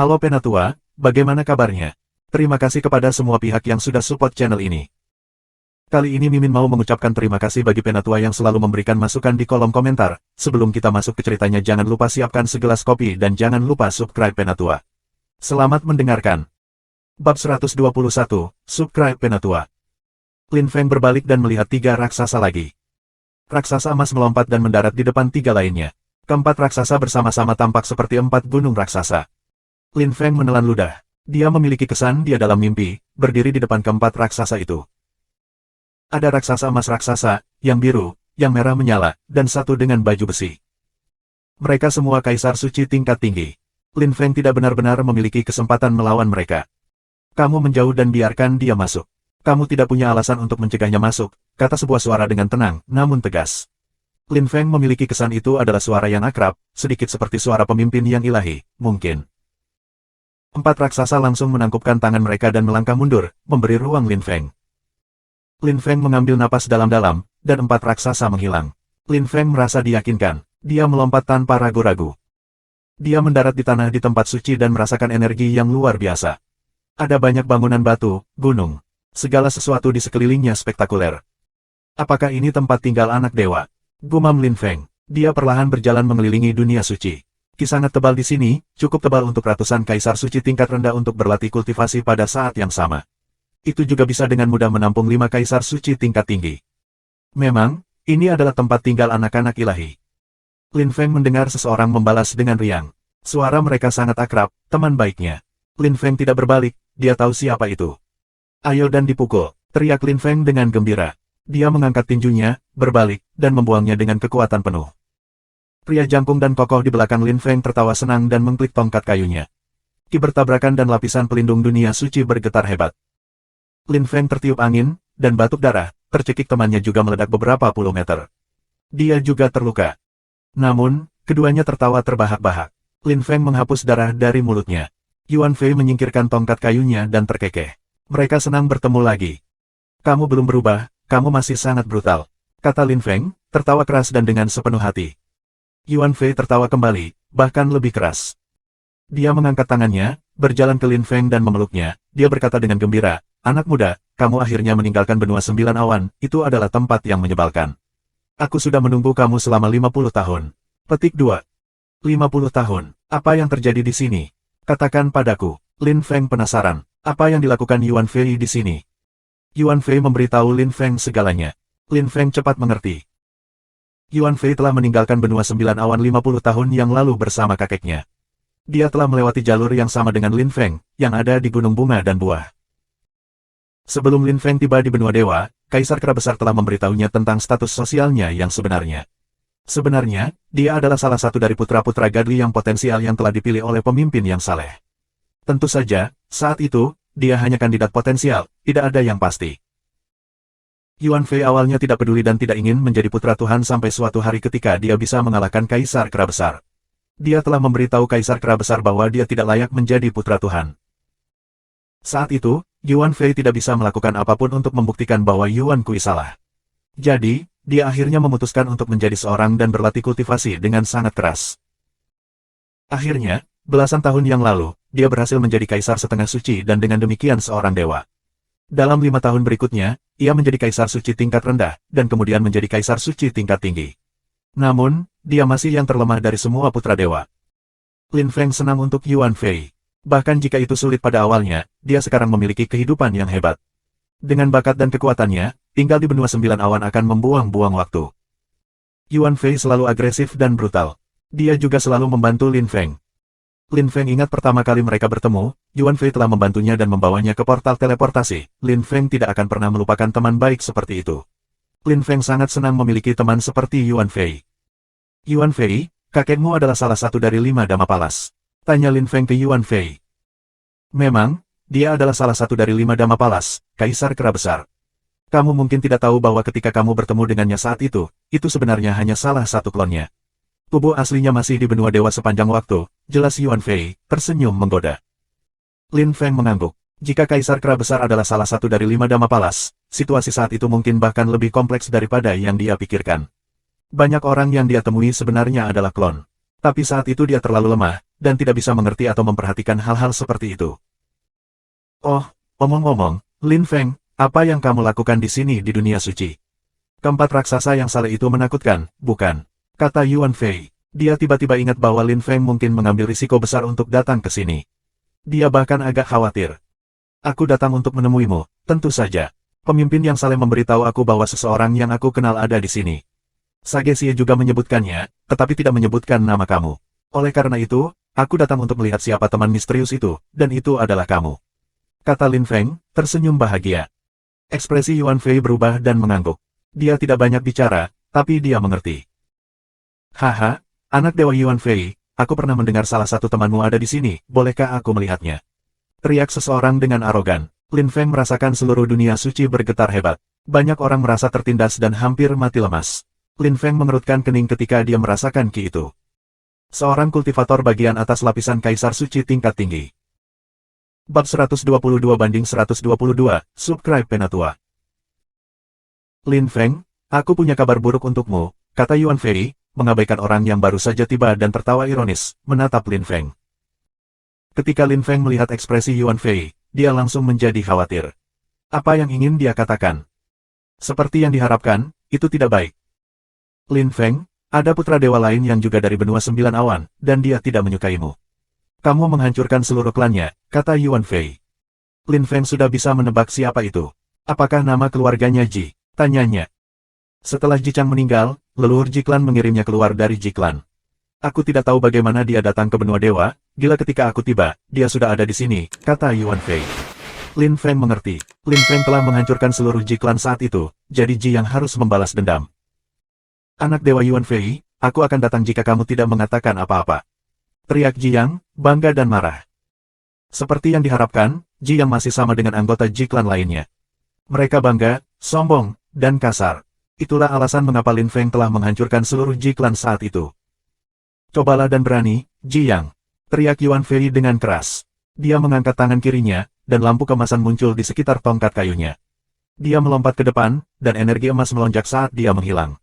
Halo Penatua, bagaimana kabarnya? Terima kasih kepada semua pihak yang sudah support channel ini. Kali ini Mimin mau mengucapkan terima kasih bagi Penatua yang selalu memberikan masukan di kolom komentar. Sebelum kita masuk ke ceritanya, jangan lupa siapkan segelas kopi dan jangan lupa subscribe Penatua. Selamat mendengarkan. Bab 121, Subscribe Penatua. Lin Feng berbalik dan melihat 3 raksasa lagi. Raksasa emas melompat dan mendarat di depan 3 lainnya. Keempat raksasa bersama-sama tampak seperti 4 gunung raksasa. Lin Feng menelan ludah. Dia memiliki kesan dia dalam mimpi, berdiri di depan keempat raksasa itu. Ada raksasa emas raksasa, yang biru, yang merah menyala, dan satu dengan baju besi. Mereka semua kaisar suci tingkat tinggi. Lin Feng tidak benar-benar memiliki kesempatan melawan mereka. Kamu menjauh dan biarkan dia masuk. Kamu tidak punya alasan untuk mencegahnya masuk, kata sebuah suara dengan tenang, namun tegas. Lin Feng memiliki kesan itu adalah suara yang akrab, sedikit seperti suara pemimpin yang ilahi, mungkin. 4 raksasa langsung menangkupkan tangan mereka dan melangkah mundur, memberi ruang Lin Feng. Lin Feng mengambil napas dalam-dalam, dan 4 raksasa menghilang. Lin Feng merasa diyakinkan, dia melompat tanpa ragu-ragu. Dia mendarat di tanah di tempat suci dan merasakan energi yang luar biasa. Ada banyak bangunan batu, gunung. Segala sesuatu di sekelilingnya spektakuler. Apakah ini tempat tinggal anak dewa? Gumam Lin Feng. Dia perlahan berjalan mengelilingi dunia suci. Sangat tebal di sini, cukup tebal untuk ratusan kaisar suci tingkat rendah untuk berlatih kultivasi pada saat yang sama. Itu juga bisa dengan mudah menampung 5 kaisar suci tingkat tinggi. Memang, ini adalah tempat tinggal anak-anak ilahi. Lin Feng mendengar seseorang membalas dengan riang. Suara mereka sangat akrab, teman baiknya. Lin Feng tidak berbalik, dia tahu siapa itu. Ayo dan dipukul, teriak Lin Feng dengan gembira. Dia mengangkat tinjunya, berbalik, dan membuangnya dengan kekuatan penuh. Pria jangkung dan kokoh di belakang Lin Feng tertawa senang dan mengklik tongkat kayunya. Ki bertabrakan dan lapisan pelindung dunia suci bergetar hebat. Lin Feng tertiup angin, dan batuk darah, tercekik temannya juga meledak beberapa puluh meter. Dia juga terluka. Namun, keduanya tertawa terbahak-bahak. Lin Feng menghapus darah dari mulutnya. Yuan Fei menyingkirkan tongkat kayunya dan terkekeh. Mereka senang bertemu lagi. Kamu belum berubah, kamu masih sangat brutal, kata Lin Feng, tertawa keras dan dengan sepenuh hati. Yuan Fei tertawa kembali, bahkan lebih keras. Dia mengangkat tangannya, berjalan ke Lin Feng dan memeluknya. Dia berkata dengan gembira, anak muda, kamu akhirnya meninggalkan benua 9 awan, itu adalah tempat yang menyebalkan. Aku sudah menunggu kamu selama 50 tahun. Petik 2. 50 tahun, apa yang terjadi di sini? Katakan padaku. Lin Feng penasaran, apa yang dilakukan Yuan Fei di sini? Yuan Fei memberitahu Lin Feng segalanya. Lin Feng cepat mengerti. Yuan Fei telah meninggalkan benua 9 awan 50 tahun yang lalu bersama kakeknya. Dia telah melewati jalur yang sama dengan Lin Feng, yang ada di Gunung Bunga dan Buah. Sebelum Lin Feng tiba di benua dewa, Kaisar Kera Besar telah memberitahunya tentang status sosialnya yang sebenarnya. Sebenarnya, dia adalah salah satu dari putra-putra gadli yang potensial yang telah dipilih oleh pemimpin yang saleh. Tentu saja, saat itu, dia hanya kandidat potensial, tidak ada yang pasti. Yuan Fei awalnya tidak peduli dan tidak ingin menjadi putra Tuhan sampai suatu hari ketika dia bisa mengalahkan Kaisar Kera Besar. Dia telah memberitahu Kaisar Kera Besar bahwa dia tidak layak menjadi putra Tuhan. Saat itu, Yuan Fei tidak bisa melakukan apapun untuk membuktikan bahwa Yuan Kui salah. Jadi, dia akhirnya memutuskan untuk menjadi seorang dan berlatih kultivasi dengan sangat keras. Akhirnya, belasan tahun yang lalu, dia berhasil menjadi kaisar setengah suci dan dengan demikian seorang dewa. Dalam 5 tahun berikutnya, ia menjadi kaisar suci tingkat rendah, dan kemudian menjadi kaisar suci tingkat tinggi. Namun, dia masih yang terlemah dari semua putra dewa. Lin Feng senang untuk Yuan Fei. Bahkan jika itu sulit pada awalnya, dia sekarang memiliki kehidupan yang hebat. Dengan bakat dan kekuatannya, tinggal di benua 9 awan akan membuang-buang waktu. Yuan Fei selalu agresif dan brutal. Dia juga selalu membantu Lin Feng. Lin Feng ingat pertama kali mereka bertemu, Yuan Fei telah membantunya dan membawanya ke portal teleportasi. Lin Feng tidak akan pernah melupakan teman baik seperti itu. Lin Feng sangat senang memiliki teman seperti Yuan Fei. Yuan Fei, kakekmu adalah salah satu dari 5 Dhammapalas. Tanya Lin Feng ke Yuan Fei. Memang, dia adalah salah satu dari 5 Dhammapalas, Kaisar Kera Besar. Kamu mungkin tidak tahu bahwa ketika kamu bertemu dengannya saat itu sebenarnya hanya salah satu klonnya. Tubuh aslinya masih di benua dewa sepanjang waktu, jelas Yuan Fei, tersenyum menggoda. Lin Feng mengangguk. Jika Kaisar Kera Besar adalah salah satu dari 5 Dhammapalas, situasi saat itu mungkin bahkan lebih kompleks daripada yang dia pikirkan. Banyak orang yang dia temui sebenarnya adalah klon. Tapi saat itu dia terlalu lemah, dan tidak bisa mengerti atau memperhatikan hal-hal seperti itu. Oh, omong-omong, Lin Feng, apa yang kamu lakukan di sini di dunia suci? Keempat raksasa yang saleh itu menakutkan, bukan? Kata Yuan Fei. Dia tiba-tiba ingat bahwa Lin Feng mungkin mengambil risiko besar untuk datang ke sini. Dia bahkan agak khawatir. Aku datang untuk menemuimu, tentu saja. Pemimpin yang saleh memberitahu aku bahwa seseorang yang aku kenal ada di sini. Sage Xie juga menyebutkannya, tetapi tidak menyebutkan nama kamu. Oleh karena itu, aku datang untuk melihat siapa teman misterius itu, dan itu adalah kamu. Kata Lin Feng, tersenyum bahagia. Ekspresi Yuan Fei berubah dan mengangguk. Dia tidak banyak bicara, tapi dia mengerti. Haha, anak dewa Yuan Fei, aku pernah mendengar salah satu temanmu ada di sini, bolehkah aku melihatnya? Teriak seseorang dengan arogan. Lin Feng merasakan seluruh dunia suci bergetar hebat. Banyak orang merasa tertindas dan hampir mati lemas. Lin Feng mengerutkan kening ketika dia merasakan ki itu. Seorang kultivator bagian atas lapisan kaisar suci tingkat tinggi. Bab 122/122, Subscribe Penatua. Lin Feng, aku punya kabar buruk untukmu, kata Yuan Fei, mengabaikan orang yang baru saja tiba dan tertawa ironis, menatap Lin Feng. Ketika Lin Feng melihat ekspresi Yuan Fei, dia langsung menjadi khawatir. Apa yang ingin dia katakan? Seperti yang diharapkan, itu tidak baik. Lin Feng, ada putra dewa lain yang juga dari benua 9 awan, dan dia tidak menyukaimu. Kamu menghancurkan seluruh klannya, kata Yuan Fei. Lin Feng sudah bisa menebak siapa itu. Apakah nama keluarganya Ji? Tanyanya. Setelah Ji Chang meninggal, leluhur Ji Clan mengirimnya keluar dari Ji Clan. Aku tidak tahu bagaimana dia datang ke benua dewa, gila ketika aku tiba, dia sudah ada di sini, kata Yuan Fei. Lin Feng mengerti. Lin Feng telah menghancurkan seluruh Ji Clan saat itu, jadi Ji yang harus membalas dendam. Anak dewa Yuan Fei, aku akan datang jika kamu tidak mengatakan apa-apa. Teriak Ji Yang, bangga dan marah. Seperti yang diharapkan, Ji Yang masih sama dengan anggota Ji Clan lainnya. Mereka bangga, sombong, dan kasar. Itulah alasan mengapa Lin Feng telah menghancurkan seluruh Ji Clan saat itu. Cobalah dan berani, Ji Yang. Teriak Yuan Fei dengan keras. Dia mengangkat tangan kirinya, dan lampu kemasan muncul di sekitar tongkat kayunya. Dia melompat ke depan, dan energi emas melonjak saat dia menghilang.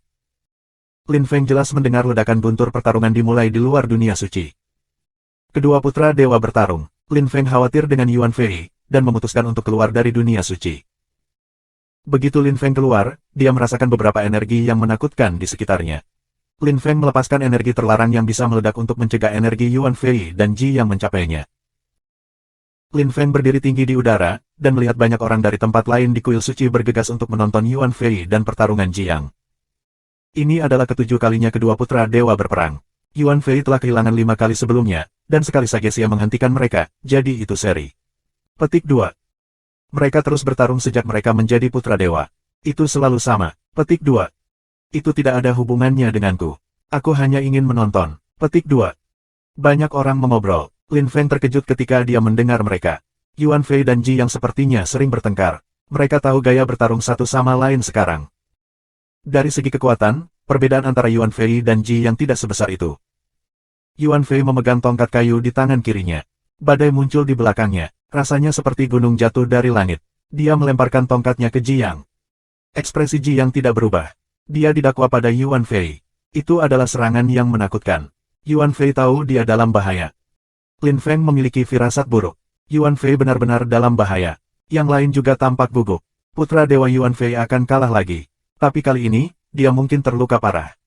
Lin Feng jelas mendengar ledakan guntur pertarungan dimulai di luar dunia suci. Kedua putra dewa bertarung. Lin Feng khawatir dengan Yuan Fei, dan memutuskan untuk keluar dari dunia suci. Begitu Lin Feng keluar, dia merasakan beberapa energi yang menakutkan di sekitarnya. Lin Feng melepaskan energi terlarang yang bisa meledak untuk mencegah energi Yuan Fei dan Ji yang mencapainya. Lin Feng berdiri tinggi di udara, dan melihat banyak orang dari tempat lain di kuil suci bergegas untuk menonton Yuan Fei dan pertarungan Ji Yang. Ini adalah ketujuh kalinya kedua putra dewa berperang. Yuan Fei telah kehilangan 5 kali sebelumnya, dan sekali Sage Xie menghentikan mereka, jadi itu seri. Petik 2. Mereka terus bertarung sejak mereka menjadi putra dewa. Itu selalu sama. Petik 2. Itu tidak ada hubungannya denganku. Aku hanya ingin menonton. Petik 2. Banyak orang mengobrol. Lin Feng terkejut ketika dia mendengar mereka. Yuan Fei dan Ji yang sepertinya sering bertengkar. Mereka tahu gaya bertarung satu sama lain sekarang. Dari segi kekuatan, perbedaan antara Yuan Fei dan Ji yang tidak sebesar itu. Yuan Fei memegang tongkat kayu di tangan kirinya. Badai muncul di belakangnya. Rasanya seperti gunung jatuh dari langit. Dia melemparkan tongkatnya ke Ji Yang. Ekspresi Ji Yang tidak berubah. Dia didakwa pada Yuan Fei. Itu adalah serangan yang menakutkan. Yuan Fei tahu dia dalam bahaya. Lin Feng memiliki firasat buruk. Yuan Fei benar-benar dalam bahaya. Yang lain juga tampak gugup. Putra dewa Yuan Fei akan kalah lagi. Tapi kali ini, dia mungkin terluka parah.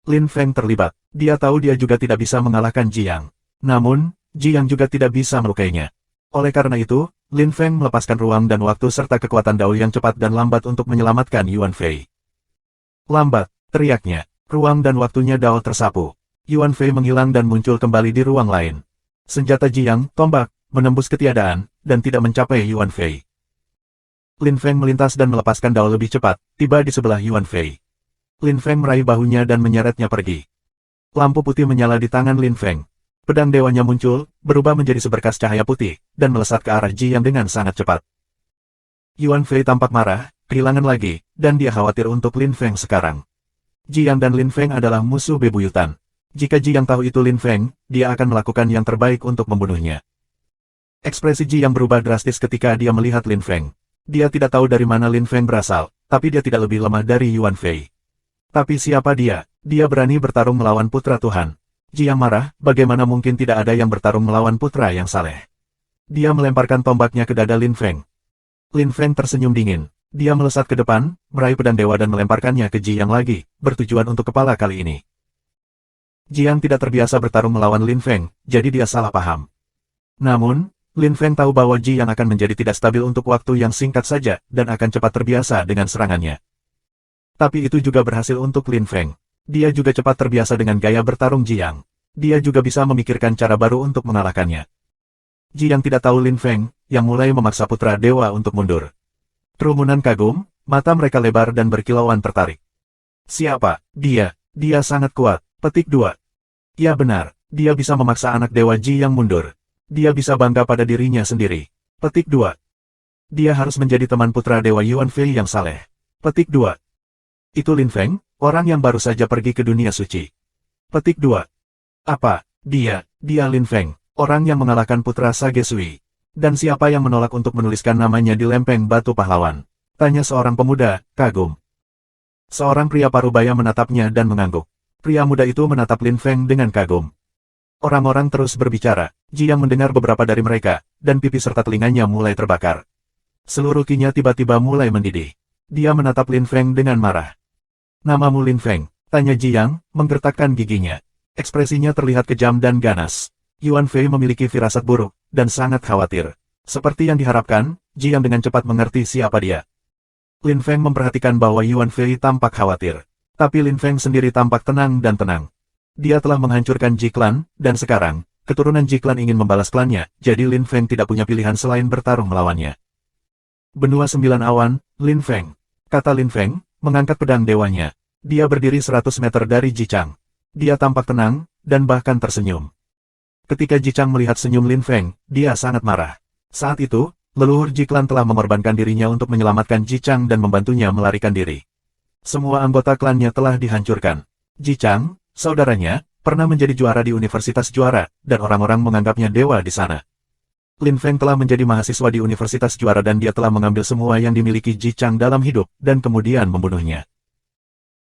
Lin Feng terlibat. Dia tahu dia juga tidak bisa mengalahkan Ji Yang. Namun, Ji Yang juga tidak bisa melukainya. Oleh karena itu, Lin Feng melepaskan ruang dan waktu serta kekuatan Dao yang cepat dan lambat untuk menyelamatkan Yuan Fei. Lambat, teriaknya. Ruang dan waktunya Dao tersapu. Yuan Fei menghilang dan muncul kembali di ruang lain. Senjata Ji Yang, tombak, menembus ketiadaan, dan tidak mencapai Yuan Fei. Lin Feng melintas dan melepaskan Dao lebih cepat, tiba di sebelah Yuan Fei. Lin Feng meraih bahunya dan menyeretnya pergi. Lampu putih menyala di tangan Lin Feng. Pedang dewanya muncul, berubah menjadi seberkas cahaya putih, dan melesat ke arah Ji Yang dengan sangat cepat. Yuan Fei tampak marah, kehilangan lagi, dan dia khawatir untuk Lin Feng sekarang. Ji Yang dan Lin Feng adalah musuh bebuyutan. Jika Ji Yang tahu itu Lin Feng, dia akan melakukan yang terbaik untuk membunuhnya. Ekspresi Ji Yang berubah drastis ketika dia melihat Lin Feng. Dia tidak tahu dari mana Lin Feng berasal, tapi dia tidak lebih lemah dari Yuan Fei. Tapi siapa dia? Dia berani bertarung melawan putra Tuhan. Jiang marah, bagaimana mungkin tidak ada yang bertarung melawan putra yang saleh. Dia melemparkan tombaknya ke dada Lin Feng. Lin Feng tersenyum dingin. Dia melesat ke depan, meraih pedang dewa dan melemparkannya ke Jiang lagi, bertujuan untuk kepala kali ini. Jiang tidak terbiasa bertarung melawan Lin Feng, jadi dia salah paham. Namun, Lin Feng tahu bahwa Jiang akan menjadi tidak stabil untuk waktu yang singkat saja, dan akan cepat terbiasa dengan serangannya. Tapi itu juga berhasil untuk Lin Feng. Dia juga cepat terbiasa dengan gaya bertarung Jiang. Dia juga bisa memikirkan cara baru untuk mengalahkannya. Jiang tidak tahu Lin Feng, yang mulai memaksa putra dewa untuk mundur. Kerumunan kagum, mata mereka lebar dan berkilauan tertarik. Siapa? Dia. Dia sangat kuat. Petik 2. Ya benar, dia bisa memaksa anak dewa Jiang mundur. Dia bisa bangga pada dirinya sendiri. Petik 2. Dia harus menjadi teman putra dewa Yuan Fei yang saleh. Petik 2. Itu Lin Feng, orang yang baru saja pergi ke dunia suci. Petik 2. Apa? Dia Lin Feng, orang yang mengalahkan putra Sage Sui. Dan siapa yang menolak untuk menuliskan namanya di lempeng batu pahlawan? Tanya seorang pemuda, kagum. Seorang pria parubaya menatapnya dan mengangguk. Pria muda itu menatap Lin Feng dengan kagum. Orang-orang terus berbicara, Jiang mendengar beberapa dari mereka, dan pipi serta telinganya mulai terbakar. Seluruh kinya tiba-tiba mulai mendidih. Dia menatap Lin Feng dengan marah. Namamu Lin Feng, tanya Jiang, menggertakkan giginya. Ekspresinya terlihat kejam dan ganas. Yuan Fei memiliki firasat buruk, dan sangat khawatir. Seperti yang diharapkan, Jiang dengan cepat mengerti siapa dia. Lin Feng memperhatikan bahwa Yuan Fei tampak khawatir. Tapi Lin Feng sendiri tampak tenang dan tenang. Dia telah menghancurkan Ji Clan, dan sekarang, keturunan Ji Clan ingin membalas klannya, jadi Lin Feng tidak punya pilihan selain bertarung melawannya. Benua 9 awan, Lin Feng. Kata Lin Feng, mengangkat pedang dewanya. Dia berdiri 100 meter dari Ji Chang. Dia tampak tenang, dan bahkan tersenyum. Ketika Ji Chang melihat senyum Lin Feng, dia sangat marah. Saat itu, leluhur Ji Clan telah mengorbankan dirinya untuk menyelamatkan Ji Chang dan membantunya melarikan diri. Semua anggota klannya telah dihancurkan. Ji Chang, saudaranya, pernah menjadi juara di Universitas Juara, dan orang-orang menganggapnya dewa di sana. Lin Feng telah menjadi mahasiswa di Universitas Juara dan dia telah mengambil semua yang dimiliki Ji Chang dalam hidup, dan kemudian membunuhnya.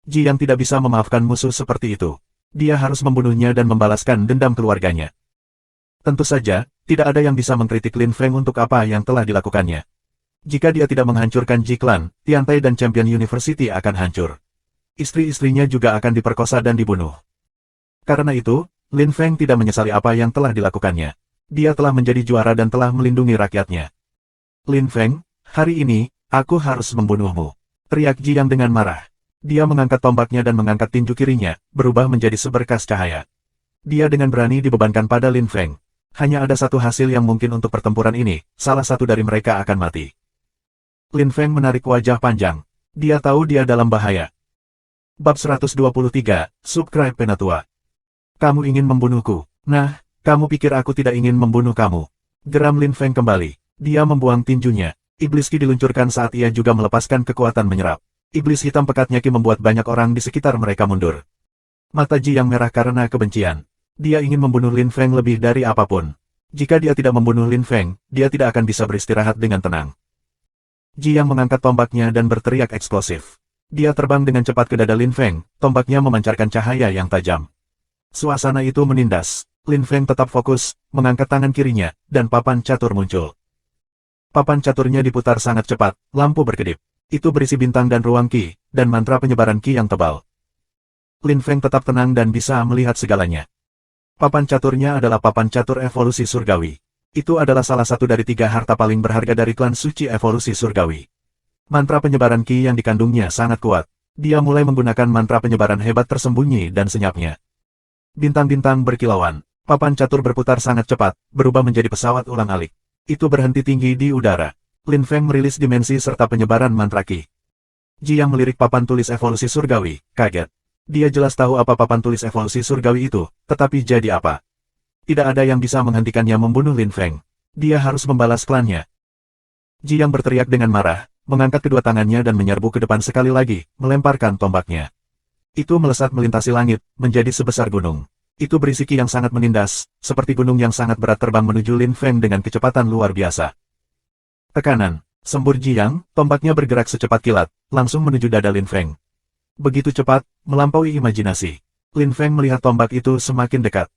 Ji yang tidak bisa memaafkan musuh seperti itu. Dia harus membunuhnya dan membalaskan dendam keluarganya. Tentu saja, tidak ada yang bisa mengkritik Lin Feng untuk apa yang telah dilakukannya. Jika dia tidak menghancurkan Ji Clan, Tiantai dan Champion University akan hancur. Istri-istrinya juga akan diperkosa dan dibunuh. Karena itu, Lin Feng tidak menyesali apa yang telah dilakukannya. Dia telah menjadi juara dan telah melindungi rakyatnya. Lin Feng, hari ini, aku harus membunuhmu. Teriak Jiang dengan marah. Dia mengangkat tombaknya dan mengangkat tinju kirinya, berubah menjadi seberkas cahaya. Dia dengan berani dibebankan pada Lin Feng. Hanya ada satu hasil yang mungkin untuk pertempuran ini, salah satu dari mereka akan mati. Lin Feng menarik wajah panjang. Dia tahu dia dalam bahaya. Bab 123, Subscribe Penatua. Kamu ingin membunuhku? Nah, kamu pikir aku tidak ingin membunuh kamu? Geram Lin Feng kembali. Dia membuang tinjunya. Iblis Ki diluncurkan saat ia juga melepaskan kekuatan menyerap. Iblis hitam pekatnya Ki membuat banyak orang di sekitar mereka mundur. Mata Ji yang merah karena kebencian. Dia ingin membunuh Lin Feng lebih dari apapun. Jika dia tidak membunuh Lin Feng, dia tidak akan bisa beristirahat dengan tenang. Ji yang mengangkat tombaknya dan berteriak eksplosif. Dia terbang dengan cepat ke dada Lin Feng, tombaknya memancarkan cahaya yang tajam. Suasana itu menindas. Lin Feng tetap fokus, mengangkat tangan kirinya, dan papan catur muncul. Papan caturnya diputar sangat cepat, lampu berkedip. Itu berisi bintang dan ruang Ki, dan mantra penyebaran Ki yang tebal. Lin Feng tetap tenang dan bisa melihat segalanya. Papan caturnya adalah papan catur evolusi surgawi. Itu adalah salah satu dari 3 harta paling berharga dari klan suci evolusi surgawi. Mantra penyebaran Ki yang dikandungnya sangat kuat. Dia mulai menggunakan mantra penyebaran hebat tersembunyi dan senyapnya. Bintang-bintang berkilauan. Papan catur berputar sangat cepat, berubah menjadi pesawat ulang-alik. Itu berhenti tinggi di udara. Lin Feng merilis dimensi serta penyebaran mantra Ki. Ji yang melirik papan tulis evolusi surgawi, kaget. Dia jelas tahu apa papan tulis evolusi surgawi itu, tetapi jadi apa? Tidak ada yang bisa menghentikannya membunuh Lin Feng. Dia harus membalas klannya. Ji yang berteriak dengan marah, mengangkat kedua tangannya dan menyerbu ke depan sekali lagi, melemparkan tombaknya. Itu melesat melintasi langit, menjadi sebesar gunung. Itu berisi Ki yang sangat menindas, seperti gunung yang sangat berat terbang menuju Lin Feng dengan kecepatan luar biasa. Tekanan, sembur Ji yang, tombaknya bergerak secepat kilat, langsung menuju dada Lin Feng. Begitu cepat, melampaui imajinasi. Lin Feng melihat tombak itu semakin dekat.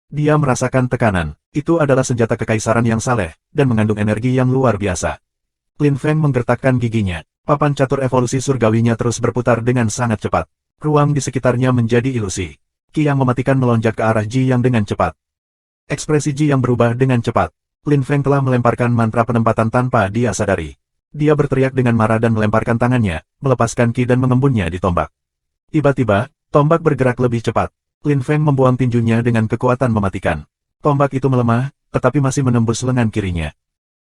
Dia merasakan tekanan. Itu adalah senjata kekaisaran yang saleh, dan mengandung energi yang luar biasa. Lin Feng menggertakkan giginya. Papan catur evolusi surgawinya terus berputar dengan sangat cepat. Ruang di sekitarnya menjadi ilusi. Qi yang mematikan melonjak ke arah Ji Yang dengan cepat. Ekspresi Ji Yang berubah dengan cepat. Lin Feng telah melemparkan mantra penempatan tanpa dia sadari. Dia berteriak dengan marah dan melemparkan tangannya, melepaskan Qi dan mengembunnya di tombak. Tiba-tiba, tombak bergerak lebih cepat. Lin Feng membuang tinjunya dengan kekuatan mematikan. Tombak itu melemah, tetapi masih menembus lengan kirinya.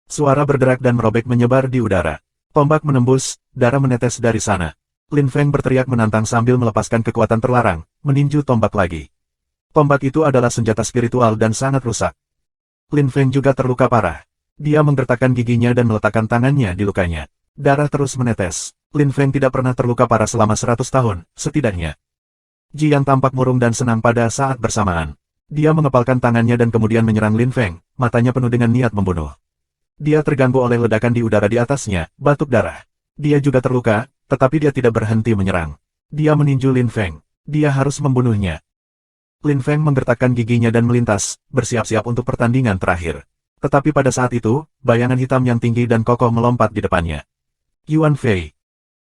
Suara berderak dan merobek menyebar di udara. Tombak menembus, darah menetes dari sana. Lin Feng berteriak menantang sambil melepaskan kekuatan terlarang, meninju tombak lagi. Tombak itu adalah senjata spiritual dan sangat rusak. Lin Feng juga terluka parah. Dia menggertakkan giginya dan meletakkan tangannya di lukanya. Darah terus menetes. Lin Feng tidak pernah terluka parah selama 100 tahun, setidaknya. Ji Yang tampak murung dan senang pada saat bersamaan. Dia mengepalkan tangannya dan kemudian menyerang Lin Feng, matanya penuh dengan niat membunuh. Dia terganggu oleh ledakan di udara di atasnya, batuk darah. Dia juga terluka, tetapi dia tidak berhenti menyerang. Dia meninju Lin Feng. Dia harus membunuhnya. Lin Feng menggertakkan giginya dan melintas, bersiap-siap untuk pertandingan terakhir. Tetapi pada saat itu, bayangan hitam yang tinggi dan kokoh melompat di depannya. Yuan Fei.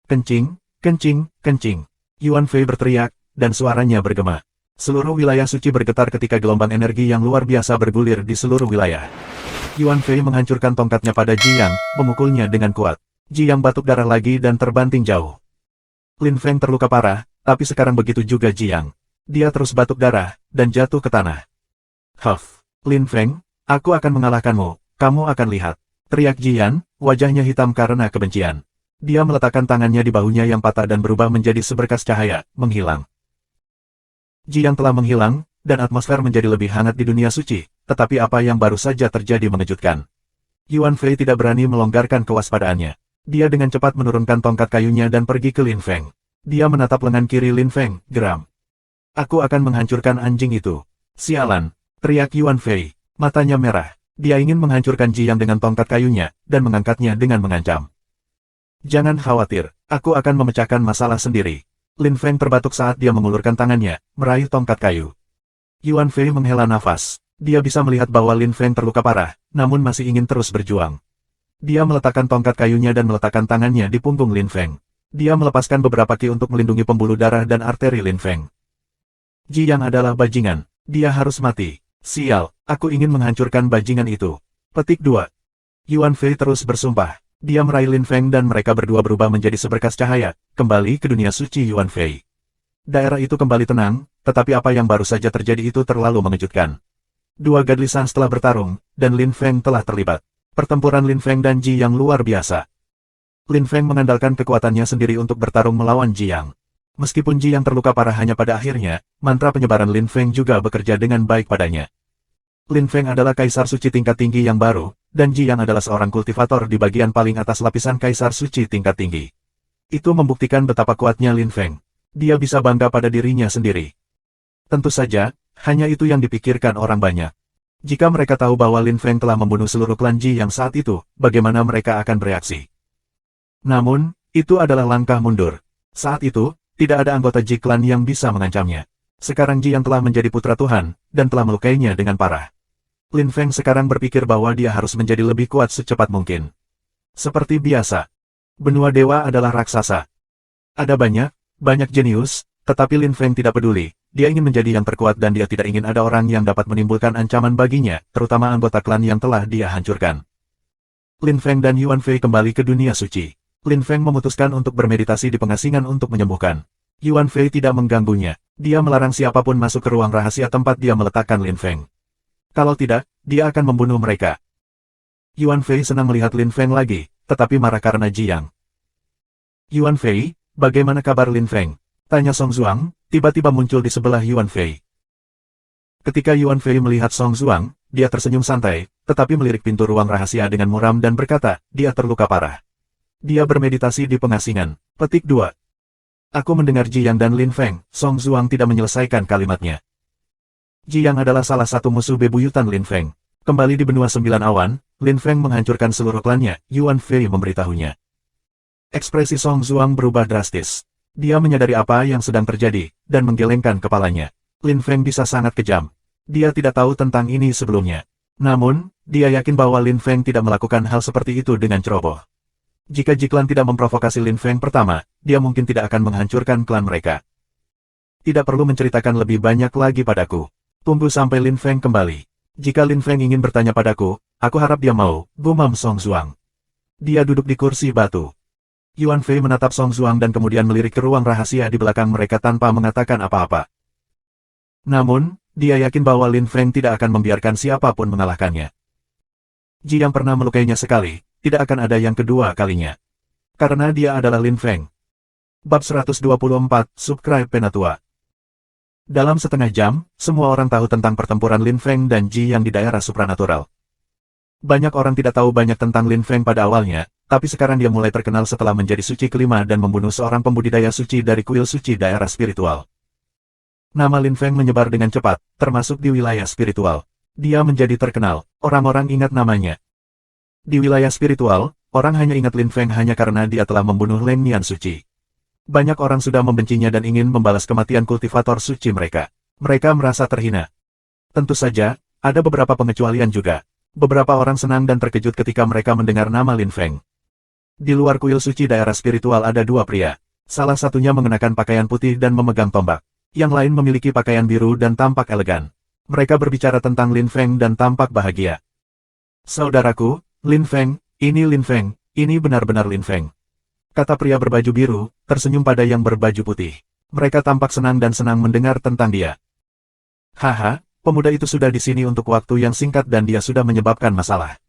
Kencing, kencing, kencing. Yuan Fei berteriak, dan suaranya bergema. Seluruh wilayah suci bergetar ketika gelombang energi yang luar biasa bergulir di seluruh wilayah. Yuan Fei menghancurkan tongkatnya pada Ji Yang, memukulnya dengan kuat. Ji Yang batuk darah lagi dan terbanting jauh. Lin Feng terluka parah, tapi sekarang begitu juga Ji Yang. Dia terus batuk darah, dan jatuh ke tanah. Huff, Lin Feng, aku akan mengalahkanmu, kamu akan lihat. Teriak Ji Yang, wajahnya hitam karena kebencian. Dia meletakkan tangannya di bahunya yang patah dan berubah menjadi seberkas cahaya, menghilang. Ji Yang telah menghilang, dan atmosfer menjadi lebih hangat di dunia suci, tetapi apa yang baru saja terjadi mengejutkan. Yuan Fei tidak berani melonggarkan kewaspadaannya. Dia dengan cepat menurunkan tongkat kayunya dan pergi ke Lin Feng. Dia menatap lengan kiri Lin Feng, geram. Aku akan menghancurkan anjing itu. Sialan, teriak Yuan Fei. Matanya merah. Dia ingin menghancurkan Ji Yang dengan tongkat kayunya, dan mengangkatnya dengan mengancam. Jangan khawatir, aku akan memecahkan masalah sendiri. Lin Feng terbatuk saat dia mengulurkan tangannya, meraih tongkat kayu. Yuan Fei menghela nafas. Dia bisa melihat bahwa Lin Feng terluka parah, namun masih ingin terus berjuang. Dia meletakkan tongkat kayunya dan meletakkan tangannya di punggung Lin Feng. Dia melepaskan beberapa ki untuk melindungi pembuluh darah dan arteri Lin Feng. Ji Yang adalah bajingan. Dia harus mati. Sial, aku ingin menghancurkan bajingan itu. Petik 2. Yuan Fei terus bersumpah. Dia meraih Lin Feng dan mereka berdua berubah menjadi seberkas cahaya, kembali ke dunia suci Yuan Fei. Daerah itu kembali tenang, tetapi apa yang baru saja terjadi itu terlalu mengejutkan. Dua Godly Suns telah bertarung, dan Lin Feng telah terlibat. Pertempuran Lin Feng dan Ji Yang luar biasa. Lin Feng mengandalkan kekuatannya sendiri untuk bertarung melawan Ji Yang. Meskipun Ji Yang terluka parah hanya pada akhirnya, mantra penyebaran Lin Feng juga bekerja dengan baik padanya. Lin Feng adalah kaisar suci tingkat tinggi yang baru, dan Ji Yang adalah seorang kultivator di bagian paling atas lapisan kaisar suci tingkat tinggi. Itu membuktikan betapa kuatnya Lin Feng. Dia bisa bangga pada dirinya sendiri. Tentu saja, hanya itu yang dipikirkan orang banyak. Jika mereka tahu bahwa Lin Feng telah membunuh seluruh klan Ji Yang saat itu, bagaimana mereka akan bereaksi? Namun, itu adalah langkah mundur. Saat itu, tidak ada anggota Ji Clan yang bisa mengancamnya. Sekarang Ji Yang telah menjadi putra Tuhan, dan telah melukainya dengan parah. Lin Feng sekarang berpikir bahwa dia harus menjadi lebih kuat secepat mungkin. Seperti biasa, benua dewa adalah raksasa. Ada banyak jenius, tetapi Lin Feng tidak peduli. Dia ingin menjadi yang terkuat dan dia tidak ingin ada orang yang dapat menimbulkan ancaman baginya, terutama anggota klan yang telah dia hancurkan. Lin Feng dan Yuan Fei kembali ke dunia suci. Lin Feng memutuskan untuk bermeditasi di pengasingan untuk menyembuhkan. Yuan Fei tidak mengganggunya. Dia melarang siapapun masuk ke ruang rahasia tempat dia meletakkan Lin Feng. Kalau tidak, dia akan membunuh mereka. Yuan Fei senang melihat Lin Feng lagi, tetapi marah karena Ji Yang. Yuan Fei, bagaimana kabar Lin Feng? Tanya Song Zuang, tiba-tiba muncul di sebelah Yuan Fei. Ketika Yuan Fei melihat Song Zuang, dia tersenyum santai, tetapi melirik pintu ruang rahasia dengan muram dan berkata, dia terluka parah. Dia bermeditasi di pengasingan. Petik 2. Aku mendengar Ji Yang dan Lin Feng. Song Zuang tidak menyelesaikan kalimatnya. Ji Yang adalah salah satu musuh bebuyutan Lin Feng. Kembali di benua 9 awan, Lin Feng menghancurkan seluruh klannya, Yuan Fei memberitahunya. Ekspresi Song Zuang berubah drastis. Dia menyadari apa yang sedang terjadi, dan menggelengkan kepalanya. Lin Feng bisa sangat kejam. Dia tidak tahu tentang ini sebelumnya. Namun, dia yakin bahwa Lin Feng tidak melakukan hal seperti itu dengan ceroboh. Jika Jiklan tidak memprovokasi Lin Feng pertama, dia mungkin tidak akan menghancurkan klan mereka. Tidak perlu menceritakan lebih banyak lagi padaku. Tunggu sampai Lin Feng kembali. Jika Lin Feng ingin bertanya padaku, aku harap dia mau, gumam Song Zuang. Dia duduk di kursi batu. Yuan Fei menatap Song Zuang dan kemudian melirik ke ruang rahasia di belakang mereka tanpa mengatakan apa-apa. Namun, dia yakin bahwa Lin Feng tidak akan membiarkan siapapun mengalahkannya. Ji yang pernah melukainya sekali, tidak akan ada yang kedua kalinya. Karena dia adalah Lin Feng. Bab 124, Subscribe Penatua. Dalam setengah jam, semua orang tahu tentang pertempuran Lin Feng dan Ji yang di daerah supranatural. Banyak orang tidak tahu banyak tentang Lin Feng pada awalnya, tapi sekarang dia mulai terkenal setelah menjadi suci kelima dan membunuh seorang pembudidaya suci dari kuil suci daerah spiritual. Nama Lin Feng menyebar dengan cepat, termasuk di wilayah spiritual. Dia menjadi terkenal, orang-orang ingat namanya. Di wilayah spiritual, orang hanya ingat Lin Feng hanya karena dia telah membunuh Leng Nian suci. Banyak orang sudah membencinya dan ingin membalas kematian kultivator suci mereka. Mereka merasa terhina. Tentu saja, ada beberapa pengecualian juga. Beberapa orang senang dan terkejut ketika mereka mendengar nama Lin Feng. Di luar kuil suci daerah spiritual ada dua pria. Salah satunya mengenakan pakaian putih dan memegang tombak. Yang lain memiliki pakaian biru dan tampak elegan. Mereka berbicara tentang Lin Feng dan tampak bahagia. Saudaraku, Lin Feng, ini Lin Feng, ini benar-benar Lin Feng. Kata pria berbaju biru, tersenyum pada yang berbaju putih. Mereka tampak senang dan senang mendengar tentang dia. Haha, pemuda itu sudah di sini untuk waktu yang singkat dan dia sudah menyebabkan masalah.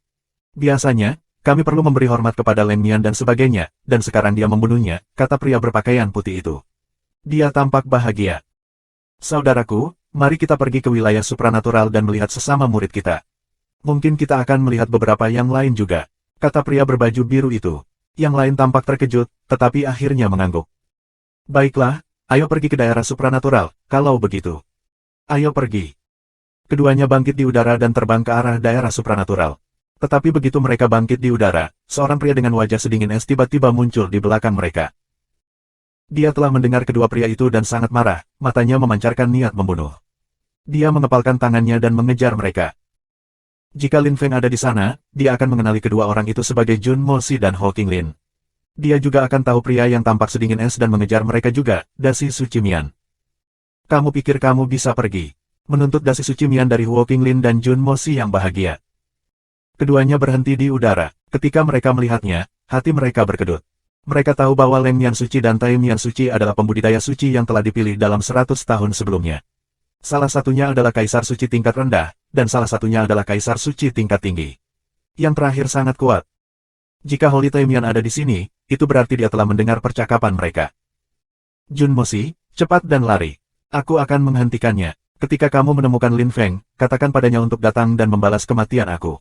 Biasanya, kami perlu memberi hormat kepada Leng Nian dan sebagainya, dan sekarang dia membunuhnya, kata pria berpakaian putih itu. Dia tampak bahagia. Saudaraku, mari kita pergi ke wilayah supranatural dan melihat sesama murid kita. Mungkin kita akan melihat beberapa yang lain juga, kata pria berbaju biru itu. Yang lain tampak terkejut, tetapi akhirnya mengangguk. Baiklah, ayo pergi ke daerah supranatural, kalau begitu. Ayo pergi. Keduanya bangkit di udara dan terbang ke arah daerah supranatural. Tetapi begitu mereka bangkit di udara, seorang pria dengan wajah sedingin es tiba-tiba muncul di belakang mereka. Dia telah mendengar kedua pria itu dan sangat marah, matanya memancarkan niat membunuh. Dia mengepalkan tangannya dan mengejar mereka. Jika Lin Feng ada di sana, dia akan mengenali kedua orang itu sebagai Jun Mosi dan Ho Qinglin. Dia juga akan tahu pria yang tampak sedingin es dan mengejar mereka juga, Dasi Suci Mian. Kamu pikir kamu bisa pergi? Menuntut Dasi Suci Mian dari Ho Qinglin dan Jun Mosi yang bahagia. Keduanya berhenti di udara. Ketika mereka melihatnya, hati mereka berkedut. Mereka tahu bahwa Leng Nian Suci dan Tai Mian Suci adalah pembudidaya suci yang telah dipilih dalam 100 tahun sebelumnya. Salah satunya adalah Kaisar Suci tingkat rendah, dan salah satunya adalah Kaisar Suci tingkat tinggi. Yang terakhir sangat kuat. Jika Holy Tai Mian ada di sini, itu berarti dia telah mendengar percakapan mereka. Jun Mosi, cepat dan lari. Aku akan menghentikannya. Ketika kamu menemukan Lin Feng, katakan padanya untuk datang dan membalas kematian aku.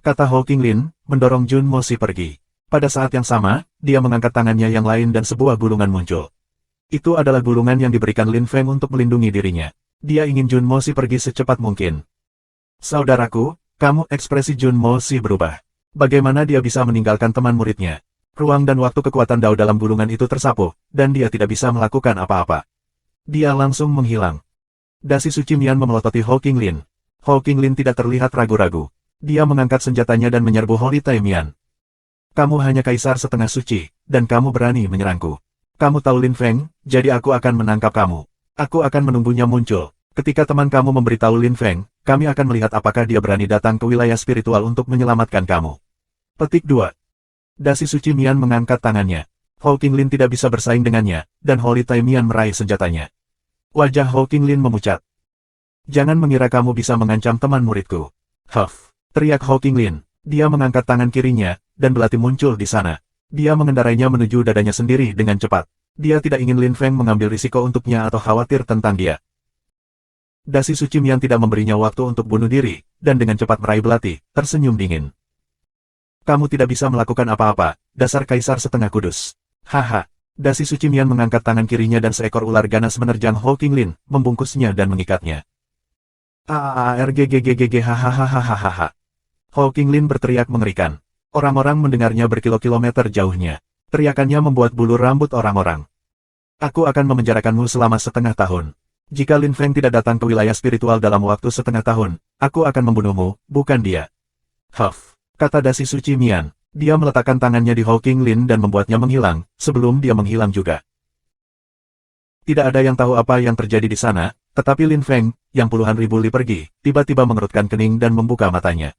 Kata Ho Qinglin, mendorong Jun Mosi pergi. Pada saat yang sama, dia mengangkat tangannya yang lain dan sebuah gulungan muncul. Itu adalah gulungan yang diberikan Lin Feng untuk melindungi dirinya. Dia ingin Jun Mosi pergi secepat mungkin. Saudaraku, kamu ekspresi Jun Mosi berubah. Bagaimana dia bisa meninggalkan teman muridnya? Ruang dan waktu kekuatan Dao dalam gulungan itu tersapu, dan dia tidak bisa melakukan apa-apa. Dia langsung menghilang. Dasi Suci Mian memelototi Ho Qinglin. Ho Qinglin tidak terlihat ragu-ragu. Dia mengangkat senjatanya dan menyerbu Holy Tai Mian. Kamu hanya kaisar setengah suci, dan kamu berani menyerangku. Kamu tahu Lin Feng, jadi aku akan menangkap kamu. Aku akan menunggunya muncul. Ketika teman kamu memberitahu Lin Feng, kami akan melihat apakah dia berani datang ke wilayah spiritual untuk menyelamatkan kamu. Petik 2. Dasi Suci Mian mengangkat tangannya. Ho Qinglin tidak bisa bersaing dengannya, dan Holy Tai Mian meraih senjatanya. Wajah Ho Qinglin memucat. Jangan mengira kamu bisa mengancam teman muridku. Huff, teriak Ho Qinglin. Dia mengangkat tangan kirinya, dan belati muncul di sana. Dia mengendarainya menuju dadanya sendiri dengan cepat. Dia tidak ingin Lin Feng mengambil risiko untuknya atau khawatir tentang dia. Dasi Suci Mian tidak memberinya waktu untuk bunuh diri, dan dengan cepat meraih belati, tersenyum dingin. Kamu tidak bisa melakukan apa-apa, dasar kaisar setengah kudus. Haha. Dasi Suci Mian mengangkat tangan kirinya dan seekor ular ganas menerjang Ho Qinglin, membungkusnya dan mengikatnya. Aarggggggg hahaha. Ho Qinglin berteriak mengerikan. Orang-orang mendengarnya berkilo-kilometer jauhnya. Teriakannya membuat bulu rambut orang-orang. Aku akan memenjarakanmu selama setengah tahun. Jika Lin Feng tidak datang ke wilayah spiritual dalam waktu setengah tahun, aku akan membunuhmu, bukan dia. Huff, kata dasi suci Mian. Dia meletakkan tangannya di Hawking Lin dan membuatnya menghilang, sebelum dia menghilang juga. Tidak ada yang tahu apa yang terjadi di sana, tetapi Lin Feng, yang puluhan ribu li pergi, tiba-tiba mengerutkan kening dan membuka matanya.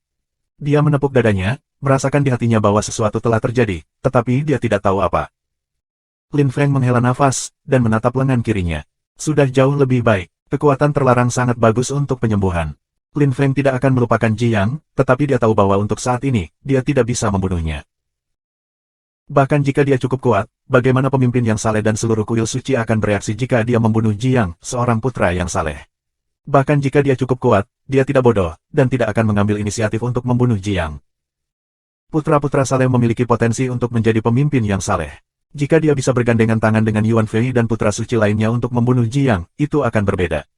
Dia menepuk dadanya, merasakan di hatinya bahwa sesuatu telah terjadi, tetapi dia tidak tahu apa. Lin Feng menghela nafas, dan menatap lengan kirinya. Sudah jauh lebih baik, kekuatan terlarang sangat bagus untuk penyembuhan. Lin Feng tidak akan melupakan Ji Yang, tetapi dia tahu bahwa untuk saat ini, dia tidak bisa membunuhnya. Bahkan jika dia cukup kuat, bagaimana pemimpin yang saleh dan seluruh kuil suci akan bereaksi jika dia membunuh Ji Yang, seorang putra yang saleh. Bahkan jika dia cukup kuat, dia tidak bodoh, dan tidak akan mengambil inisiatif untuk membunuh Ji Yang. Putra-putra saleh memiliki potensi untuk menjadi pemimpin yang saleh. Jika dia bisa bergandengan tangan dengan Yuan Fei dan putra suci lainnya untuk membunuh Ji Yang, itu akan berbeda.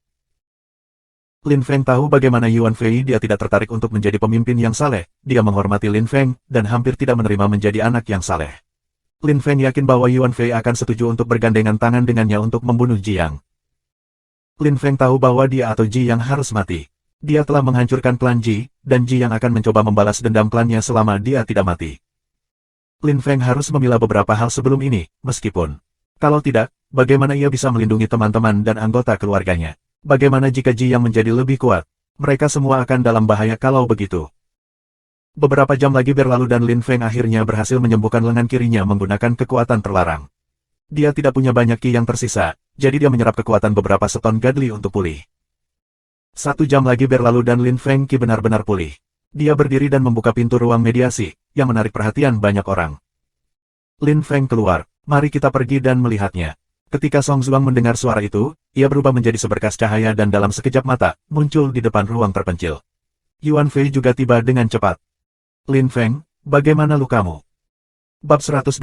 Lin Feng tahu bagaimana Yuan Fei dia tidak tertarik untuk menjadi pemimpin yang saleh, dia menghormati Lin Feng, dan hampir tidak menerima menjadi anak yang saleh. Lin Feng yakin bahwa Yuan Fei akan setuju untuk bergandengan tangan dengannya untuk membunuh Ji Yang. Lin Feng tahu bahwa dia atau Ji Yang harus mati. Dia telah menghancurkan klan Ji, dan Ji Yang akan mencoba membalas dendam klannya selama dia tidak mati. Lin Feng harus memilah beberapa hal sebelum ini, meskipun. Kalau tidak, bagaimana ia bisa melindungi teman-teman dan anggota keluarganya? Bagaimana jika Ji Yang menjadi lebih kuat? Mereka semua akan dalam bahaya kalau begitu. Beberapa jam lagi berlalu dan Lin Feng akhirnya berhasil menyembuhkan lengan kirinya menggunakan kekuatan terlarang. Dia tidak punya banyak ki yang tersisa, jadi dia menyerap kekuatan beberapa seton gadli untuk pulih. 1 jam lagi berlalu dan Lin Feng ki benar-benar pulih. Dia berdiri dan membuka pintu ruang mediasi, yang menarik perhatian banyak orang. Lin Feng keluar, mari kita pergi dan melihatnya. Ketika Song Zuang mendengar suara itu, ia berubah menjadi seberkas cahaya dan dalam sekejap mata, muncul di depan ruang terpencil. Yuan Fei juga tiba dengan cepat. Lin Feng, bagaimana lukamu? Bab 125,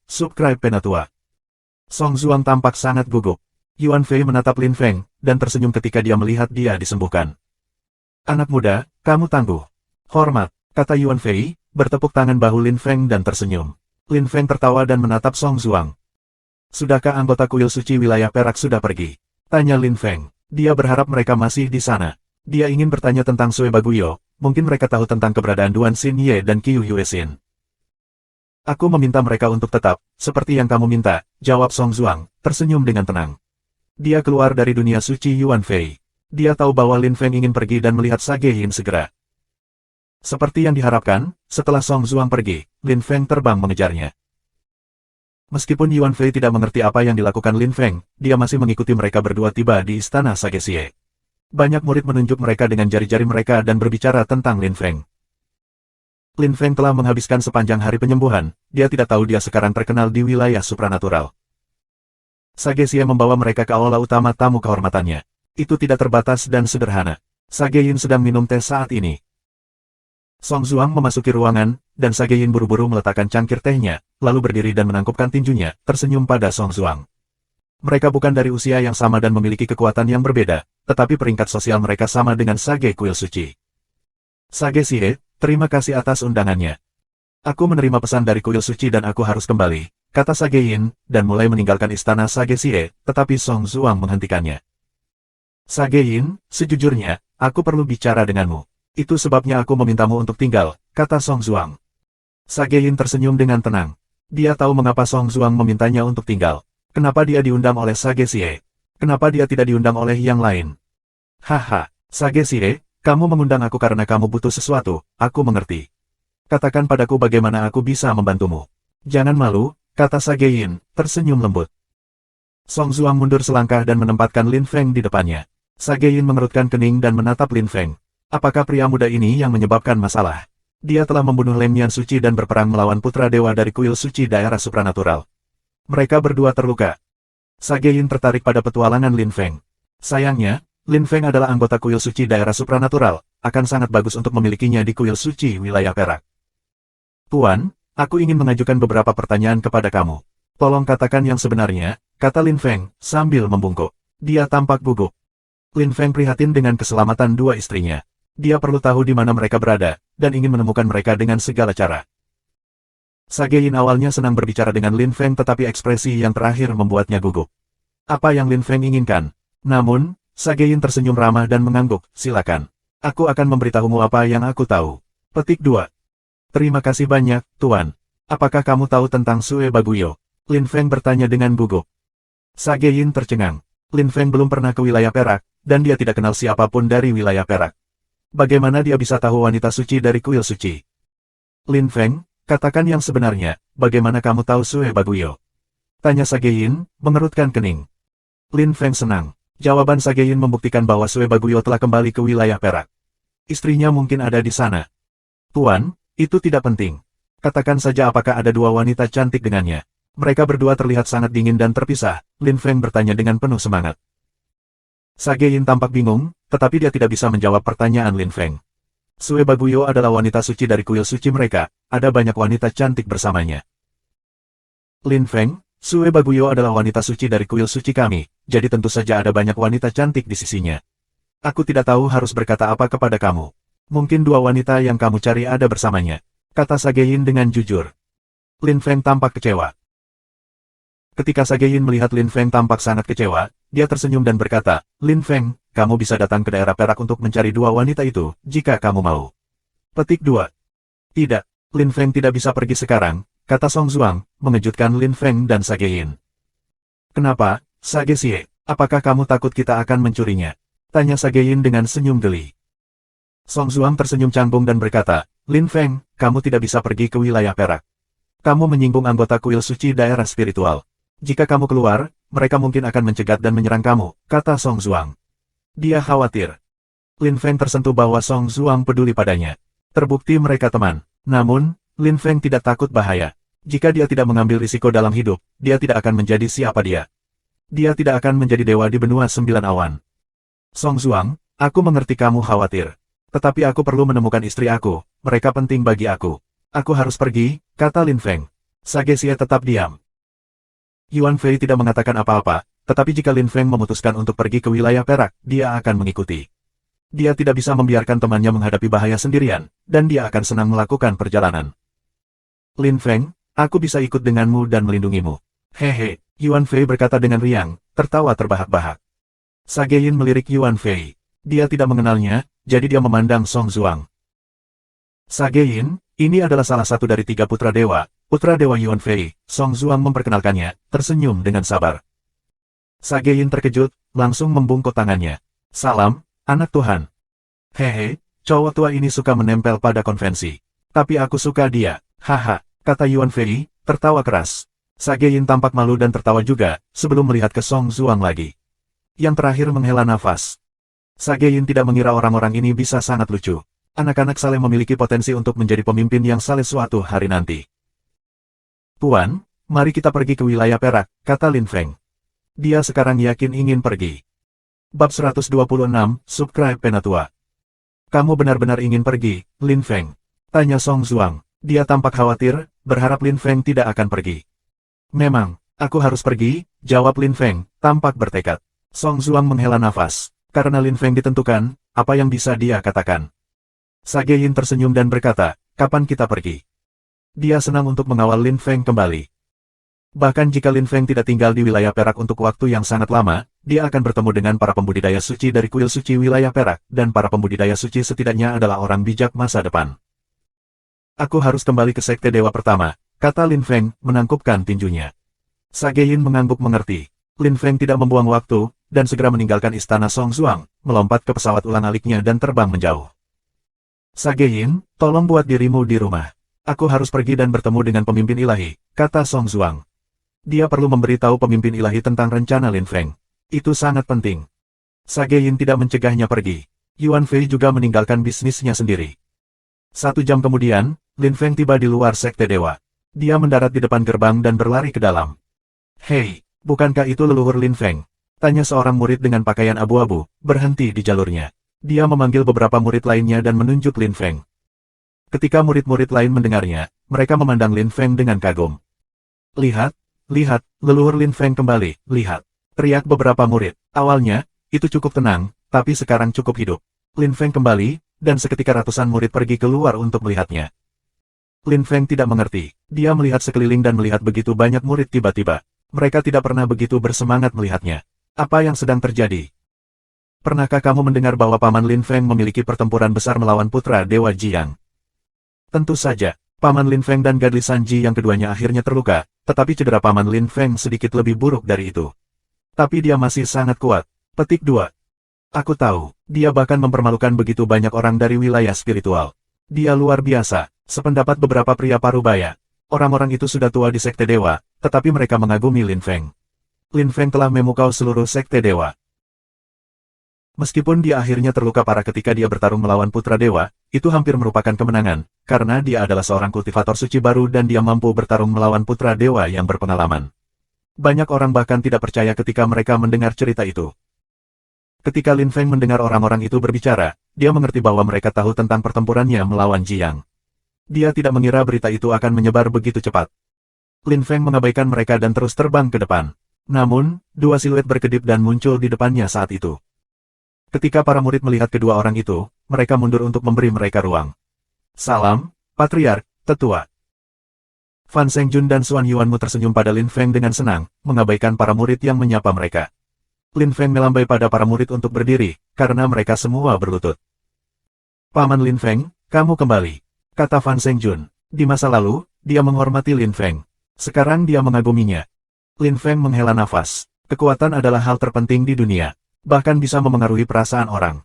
Subscribe Penatua. Song Zuang tampak sangat gugup. Yuan Fei menatap Lin Feng, dan tersenyum ketika dia melihat dia disembuhkan. Anak muda, kamu tangguh. Hormat, kata Yuan Fei, bertepuk tangan bahu Lin Feng dan tersenyum. Lin Feng tertawa dan menatap Song Zuang. Sudahkah anggota kuil suci wilayah perak sudah pergi? Tanya Lin Feng. Dia berharap mereka masih di sana. Dia ingin bertanya tentang Sui Baguyo, mungkin mereka tahu tentang keberadaan Duan Xin Ye dan Qiu Yuesin. Aku meminta mereka untuk tetap, seperti yang kamu minta, jawab Song Zuang, tersenyum dengan tenang. Dia keluar dari dunia suci Yuan Fei. Dia tahu bahwa Lin Feng ingin pergi dan melihat Sage Yin segera. Seperti yang diharapkan, setelah Song Zuang pergi, Lin Feng terbang mengejarnya. Meskipun Yuan Fei tidak mengerti apa yang dilakukan Lin Feng, dia masih mengikuti mereka berdua tiba di istana Sage Xie. Banyak murid menunjuk mereka dengan jari-jari mereka dan berbicara tentang Lin Feng. Lin Feng telah menghabiskan sepanjang hari penyembuhan, dia tidak tahu dia sekarang terkenal di wilayah supranatural. Sage Xie membawa mereka ke aula utama tamu kehormatannya. Itu tidak terbatas dan sederhana. Sage Yin sedang minum teh saat ini. Song Zuang memasuki ruangan, dan Sage Yin buru-buru meletakkan cangkir tehnya, lalu berdiri dan menangkupkan tinjunya, tersenyum pada Song Zuang. Mereka bukan dari usia yang sama dan memiliki kekuatan yang berbeda, tetapi peringkat sosial mereka sama dengan Sage Kuil Suci. Sage Xie, terima kasih atas undangannya. Aku menerima pesan dari Kuil Suci dan aku harus kembali, kata Sage Yin, dan mulai meninggalkan istana Sage Xie, tetapi Song Zuang menghentikannya. Sage Yin, sejujurnya, aku perlu bicara denganmu. Itu sebabnya aku memintamu untuk tinggal, kata Song Zuang. Sage Yin tersenyum dengan tenang. Dia tahu mengapa Song Zuang memintanya untuk tinggal. Kenapa dia diundang oleh Sage Xie? Kenapa dia tidak diundang oleh yang lain? Haha, Sage Xie, kamu mengundang aku karena kamu butuh sesuatu, aku mengerti. Katakan padaku bagaimana aku bisa membantumu. Jangan malu, kata Sage Yin, tersenyum lembut. Song Zuang mundur selangkah dan menempatkan Lin Feng di depannya. Sage Yin mengerutkan kening dan menatap Lin Feng. Apakah pria muda ini yang menyebabkan masalah? Dia telah membunuh Lem Yan Suci dan berperang melawan putra dewa dari kuil suci daerah supranatural. Mereka berdua terluka. Sage Yin tertarik pada petualangan Lin Feng. Sayangnya, Lin Feng adalah anggota kuil suci daerah supranatural, akan sangat bagus untuk memilikinya di kuil suci wilayah perak. Tuan, aku ingin mengajukan beberapa pertanyaan kepada kamu. Tolong katakan yang sebenarnya, kata Lin Feng, sambil membungkuk. Dia tampak gugup. Lin Feng prihatin dengan keselamatan dua istrinya. Dia perlu tahu di mana mereka berada, dan ingin menemukan mereka dengan segala cara. Sage Yin awalnya senang berbicara dengan Lin Feng tetapi ekspresi yang terakhir membuatnya gugup. Apa yang Lin Feng inginkan? Namun, Sage Yin tersenyum ramah dan mengangguk, silakan. Aku akan memberitahumu apa yang aku tahu. Petik 2. Terima kasih banyak, Tuan. Apakah kamu tahu tentang Sue Baguyo? Lin Feng bertanya dengan gugup. Sage Yin tercengang. Lin Feng belum pernah ke wilayah Perak, dan dia tidak kenal siapapun dari wilayah Perak. Bagaimana dia bisa tahu wanita suci dari kuil suci? Lin Feng, katakan yang sebenarnya, bagaimana kamu tahu Sue Baguyo? Tanya Sage Yin, mengerutkan kening. Lin Feng senang. Jawaban Sage Yin membuktikan bahwa Sue Baguyo telah kembali ke wilayah Perak. Istrinya mungkin ada di sana. Tuan, itu tidak penting. Katakan saja apakah ada dua wanita cantik dengannya. Mereka berdua terlihat sangat dingin dan terpisah, Lin Feng bertanya dengan penuh semangat. Sage Yin tampak bingung, tetapi dia tidak bisa menjawab pertanyaan Lin Feng. Sue Baguyo adalah wanita suci dari kuil suci mereka, ada banyak wanita cantik bersamanya. Lin Feng, Sue Baguyo adalah wanita suci dari kuil suci kami, jadi tentu saja ada banyak wanita cantik di sisinya. Aku tidak tahu harus berkata apa kepada kamu. Mungkin dua wanita yang kamu cari ada bersamanya, kata Sage Yin dengan jujur. Lin Feng tampak kecewa. Ketika Sage Yin melihat Lin Feng tampak sangat kecewa, dia tersenyum dan berkata, Lin Feng, kamu bisa datang ke daerah Perak untuk mencari dua wanita itu, jika kamu mau. Petik 2. Tidak, Lin Feng tidak bisa pergi sekarang, kata Song Zuang, mengejutkan Lin Feng dan Sage Yin. Kenapa, Sage Xie, apakah kamu takut kita akan mencurinya? Tanya Sage Yin dengan senyum geli. Song Zuang tersenyum canggung dan berkata, Lin Feng, kamu tidak bisa pergi ke wilayah Perak. Kamu menyinggung anggota kuil suci daerah spiritual. Jika kamu keluar, mereka mungkin akan mencegat dan menyerang kamu, kata Song Zuang. Dia khawatir. Lin Feng tersentuh bahwa Song Zuang peduli padanya. Terbukti mereka teman. Namun, Lin Feng tidak takut bahaya. Jika dia tidak mengambil risiko dalam hidup, dia tidak akan menjadi siapa dia. Dia tidak akan menjadi dewa di benua 9 awan. Song Zuang, aku mengerti kamu khawatir. Tetapi aku perlu menemukan istri aku, mereka penting bagi aku. Aku harus pergi, kata Lin Feng. Sage Xie tetap diam. Yuan Fei tidak mengatakan apa-apa, tetapi jika Lin Feng memutuskan untuk pergi ke wilayah Perak, dia akan mengikuti. Dia tidak bisa membiarkan temannya menghadapi bahaya sendirian, dan dia akan senang melakukan perjalanan. Lin Feng, aku bisa ikut denganmu dan melindungimu. Hehe, Yuan Fei berkata dengan riang, tertawa terbahak-bahak. Sage Yin melirik Yuan Fei. Dia tidak mengenalnya, jadi dia memandang Song Zuang. Sage Yin, ini adalah salah satu dari 3 putra dewa, putra dewa Yuan Fei. Song Zuang memperkenalkannya, tersenyum dengan sabar. Sage Yin terkejut, langsung membungkuk tangannya. Salam, anak Tuhan. Hehe, cowok tua ini suka menempel pada konvensi. Tapi aku suka dia, haha, kata Yuan Fei, tertawa keras. Sage Yin tampak malu dan tertawa juga, sebelum melihat ke Song Zuang lagi. Yang terakhir menghela nafas. Sage Yin tidak mengira orang-orang ini bisa sangat lucu. Anak-anak Saleh memiliki potensi untuk menjadi pemimpin yang saleh suatu hari nanti. Tuan, mari kita pergi ke wilayah Perak, kata Lin Feng. Dia sekarang yakin ingin pergi. Bab 126, Subscribe Penatua. Kamu benar-benar ingin pergi, Lin Feng? Tanya Song Zuang. Dia tampak khawatir, berharap Lin Feng tidak akan pergi. Memang, aku harus pergi, jawab Lin Feng, tampak bertekad. Song Zuang menghela nafas. Karena Lin Feng ditentukan, apa yang bisa dia katakan? Sage Yin tersenyum dan berkata, kapan kita pergi? Dia senang untuk mengawal Lin Feng kembali. Bahkan jika Lin Feng tidak tinggal di wilayah Perak untuk waktu yang sangat lama, dia akan bertemu dengan para pembudidaya suci dari kuil suci wilayah Perak, dan para pembudidaya suci setidaknya adalah orang bijak masa depan. Aku harus kembali ke Sekte Dewa Pertama, kata Lin Feng, menangkupkan tinjunya. Sage Yin mengangguk mengerti. Lin Feng tidak membuang waktu, dan segera meninggalkan istana Song Zuang, melompat ke pesawat ulang-aliknya dan terbang menjauh. Sage Yin, tolong buat dirimu di rumah. Aku harus pergi dan bertemu dengan pemimpin ilahi, kata Song Zuang. Dia perlu memberitahu pemimpin ilahi tentang rencana Lin Feng. Itu sangat penting. Sage Yin tidak mencegahnya pergi. Yuan Fei juga meninggalkan bisnisnya sendiri. 1 jam kemudian, Lin Feng tiba di luar Sekte Dewa. Dia mendarat di depan gerbang dan berlari ke dalam. Hei, bukankah itu leluhur Lin Feng? Tanya seorang murid dengan pakaian abu-abu, berhenti di jalurnya. Dia memanggil beberapa murid lainnya dan menunjuk Lin Feng. Ketika murid-murid lain mendengarnya, mereka memandang Lin Feng dengan kagum. Lihat, lihat, leluhur Lin Feng kembali, lihat. Teriak beberapa murid. Awalnya, itu cukup tenang, tapi sekarang cukup hidup. Lin Feng kembali, dan seketika ratusan murid pergi keluar untuk melihatnya. Lin Feng tidak mengerti. Dia melihat sekeliling dan melihat begitu banyak murid tiba-tiba. Mereka tidak pernah begitu bersemangat melihatnya. Apa yang sedang terjadi? Pernahkah kamu mendengar bahwa Paman Lin Feng memiliki pertempuran besar melawan putra Dewa Jiang? Tentu saja, Paman Lin Feng dan Gadli Sanji yang keduanya akhirnya terluka, tetapi cedera Paman Lin Feng sedikit lebih buruk dari itu. Tapi dia masih sangat kuat. Petik 2. Aku tahu, dia bahkan mempermalukan begitu banyak orang dari wilayah spiritual. Dia luar biasa, sependapat beberapa pria parubaya. Orang-orang itu sudah tua di Sekte Dewa, tetapi mereka mengagumi Lin Feng. Lin Feng telah memukau seluruh Sekte Dewa. Meskipun dia akhirnya terluka parah ketika dia bertarung melawan Putra Dewa, itu hampir merupakan kemenangan, karena dia adalah seorang kultivator suci baru dan dia mampu bertarung melawan Putra Dewa yang berpengalaman. Banyak orang bahkan tidak percaya ketika mereka mendengar cerita itu. Ketika Lin Feng mendengar orang-orang itu berbicara, dia mengerti bahwa mereka tahu tentang pertempurannya melawan Jiang. Dia tidak mengira berita itu akan menyebar begitu cepat. Lin Feng mengabaikan mereka dan terus terbang ke depan. Namun, dua siluet berkedip dan muncul di depannya saat itu. Ketika para murid melihat kedua orang itu, mereka mundur untuk memberi mereka ruang. Salam, Patriark, Tetua. Fan Sengjun dan Xuan Yuanmu tersenyum pada Lin Feng dengan senang, mengabaikan para murid yang menyapa mereka. Lin Feng melambai pada para murid untuk berdiri, karena mereka semua berlutut. Paman Lin Feng, kamu kembali, kata Fan Sengjun. Di masa lalu, dia menghormati Lin Feng. Sekarang dia mengaguminya. Lin Feng menghela nafas. Kekuatan adalah hal terpenting di dunia. Bahkan bisa memengaruhi perasaan orang.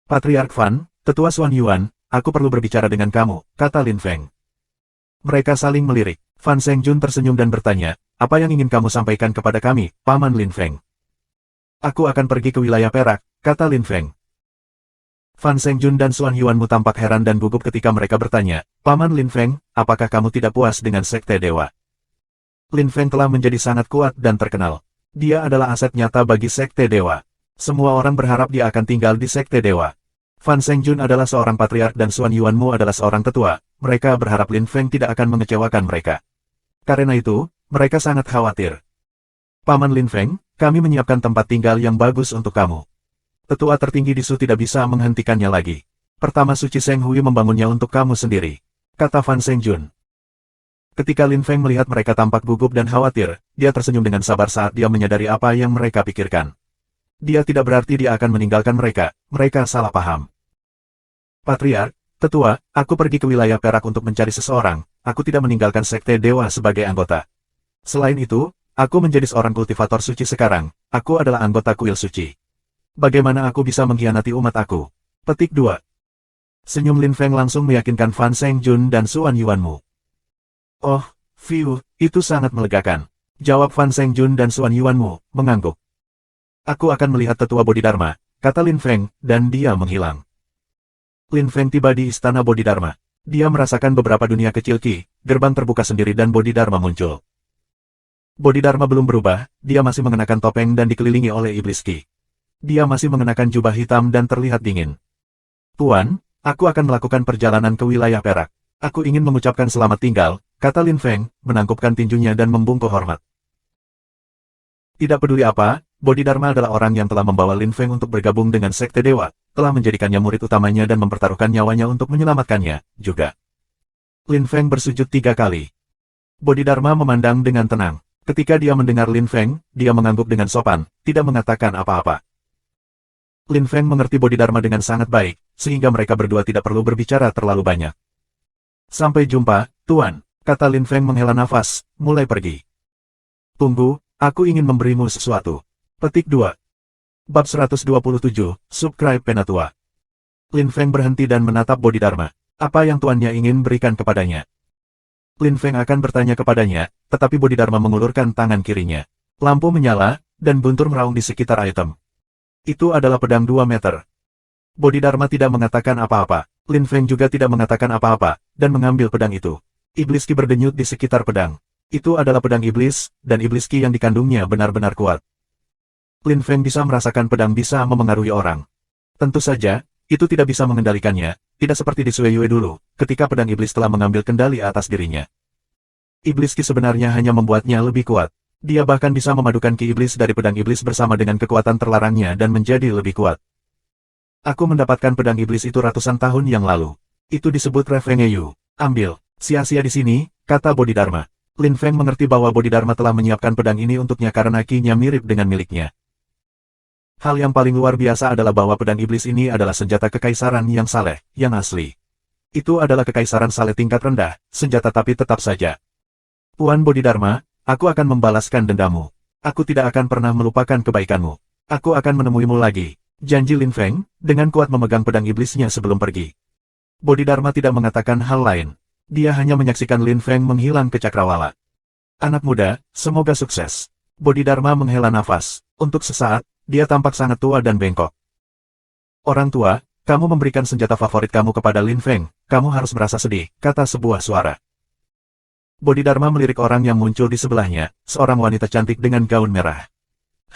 Patriark Fan, Tetua Xuan Yuan, aku perlu berbicara dengan kamu, kata Lin Feng. Mereka saling melirik. Fan Sengjun tersenyum dan bertanya, apa yang ingin kamu sampaikan kepada kami, Paman Lin Feng? Aku akan pergi ke wilayah perak, kata Lin Feng. Fan Sengjun dan Xuan Yuanmu tampak heran dan gugup ketika mereka bertanya, Paman Lin Feng, apakah kamu tidak puas dengan Sekte Dewa? Lin Feng telah menjadi sangat kuat dan terkenal. Dia adalah aset nyata bagi Sekte Dewa. Semua orang berharap dia akan tinggal di Sekte Dewa. Fan Sengjun adalah seorang patriark dan Xuan Yuanmu adalah seorang tetua. Mereka berharap Lin Feng tidak akan mengecewakan mereka. Karena itu, mereka sangat khawatir. Paman Lin Feng, kami menyiapkan tempat tinggal yang bagus untuk kamu. Tetua tertinggi di Su tidak bisa menghentikannya lagi. Pertama Suci Seng Hui membangunnya untuk kamu sendiri, kata Fan Sengjun. Ketika Lin Feng melihat mereka tampak gugup dan khawatir, dia tersenyum dengan sabar saat dia menyadari apa yang mereka pikirkan. Dia tidak berarti dia akan meninggalkan mereka, mereka salah paham. Patriark, Tetua, aku pergi ke wilayah perak untuk mencari seseorang, aku tidak meninggalkan Sekte Dewa sebagai anggota. Selain itu, aku menjadi seorang kultivator suci sekarang, aku adalah anggota kuil suci. Bagaimana aku bisa mengkhianati umat aku? Petik 2. Senyum Lin Feng langsung meyakinkan Fan Sengjun dan Xuan Yuanmu. Oh, Fiu, itu sangat melegakan. Jawab Fan Sengjun dan Xuan Yuanmu, mengangguk. Aku akan melihat Tetua Bodhidharma, kata Lin Feng, dan dia menghilang. Lin Feng tiba di Istana Bodhidharma. Dia merasakan beberapa dunia kecil Qi, gerbang terbuka sendiri dan Bodhidharma muncul. Bodhidharma belum berubah, dia masih mengenakan topeng dan dikelilingi oleh iblis Qi. Dia masih mengenakan jubah hitam dan terlihat dingin. Tuan, aku akan melakukan perjalanan ke wilayah perak. Aku ingin mengucapkan selamat tinggal, kata Lin Feng, menangkupkan tinjunya dan membungkuk hormat. Tidak peduli apa, Bodhidharma adalah orang yang telah membawa Lin Feng untuk bergabung dengan Sekte Dewa, telah menjadikannya murid utamanya dan mempertaruhkan nyawanya untuk menyelamatkannya, juga. Lin Feng bersujud 3 kali. Bodhidharma memandang dengan tenang. Ketika dia mendengar Lin Feng, dia mengangguk dengan sopan, tidak mengatakan apa-apa. Lin Feng mengerti Bodhidharma dengan sangat baik, sehingga mereka berdua tidak perlu berbicara terlalu banyak. Sampai jumpa, Tuan, kata Lin Feng menghela nafas, mulai pergi. Tunggu, aku ingin memberimu sesuatu. Petik 2. Bab 127, Subscribe Penatua. Lin Feng berhenti dan menatap Bodhidharma. Apa yang tuannya ingin berikan kepadanya? Lin Feng akan bertanya kepadanya, tetapi Bodhidharma mengulurkan tangan kirinya. Lampu menyala, dan buntur meraung di sekitar item. Itu adalah pedang 2 meter. Bodhidharma tidak mengatakan apa-apa. Lin Feng juga tidak mengatakan apa-apa, dan mengambil pedang itu. Iblis Qi berdenyut di sekitar pedang. Itu adalah pedang iblis, dan iblis Qi yang dikandungnya benar-benar kuat. Lin Feng bisa merasakan pedang bisa memengaruhi orang. Tentu saja, itu tidak bisa mengendalikannya, tidak seperti di Sui Yue dulu, ketika pedang iblis telah mengambil kendali atas dirinya. Iblis Qi sebenarnya hanya membuatnya lebih kuat. Dia bahkan bisa memadukan Qi iblis dari pedang iblis bersama dengan kekuatan terlarangnya dan menjadi lebih kuat. Aku mendapatkan pedang iblis itu ratusan tahun yang lalu. Itu disebut Refengeyu. Ambil. Sia-sia di sini, kata Bodhidharma. Lin Feng mengerti bahwa Bodhidharma telah menyiapkan pedang ini untuknya karena kinya mirip dengan miliknya. Hal yang paling luar biasa adalah bahwa pedang iblis ini adalah senjata kekaisaran yang saleh, yang asli. Itu adalah kekaisaran saleh tingkat rendah, senjata tapi tetap saja. Tuan Bodhidharma, aku akan membalaskan dendamu. Aku tidak akan pernah melupakan kebaikanmu. Aku akan menemuimu lagi. Janji Lin Feng, dengan kuat memegang pedang iblisnya sebelum pergi. Bodhidharma tidak mengatakan hal lain. Dia hanya menyaksikan Lin Feng menghilang ke cakrawala. Anak muda, semoga sukses. Bodhidharma menghela nafas. Untuk sesaat, dia tampak sangat tua dan bengkok. Orang tua, kamu memberikan senjata favorit kamu kepada Lin Feng, kamu harus merasa sedih, kata sebuah suara. Bodhidharma melirik orang yang muncul di sebelahnya, seorang wanita cantik dengan gaun merah.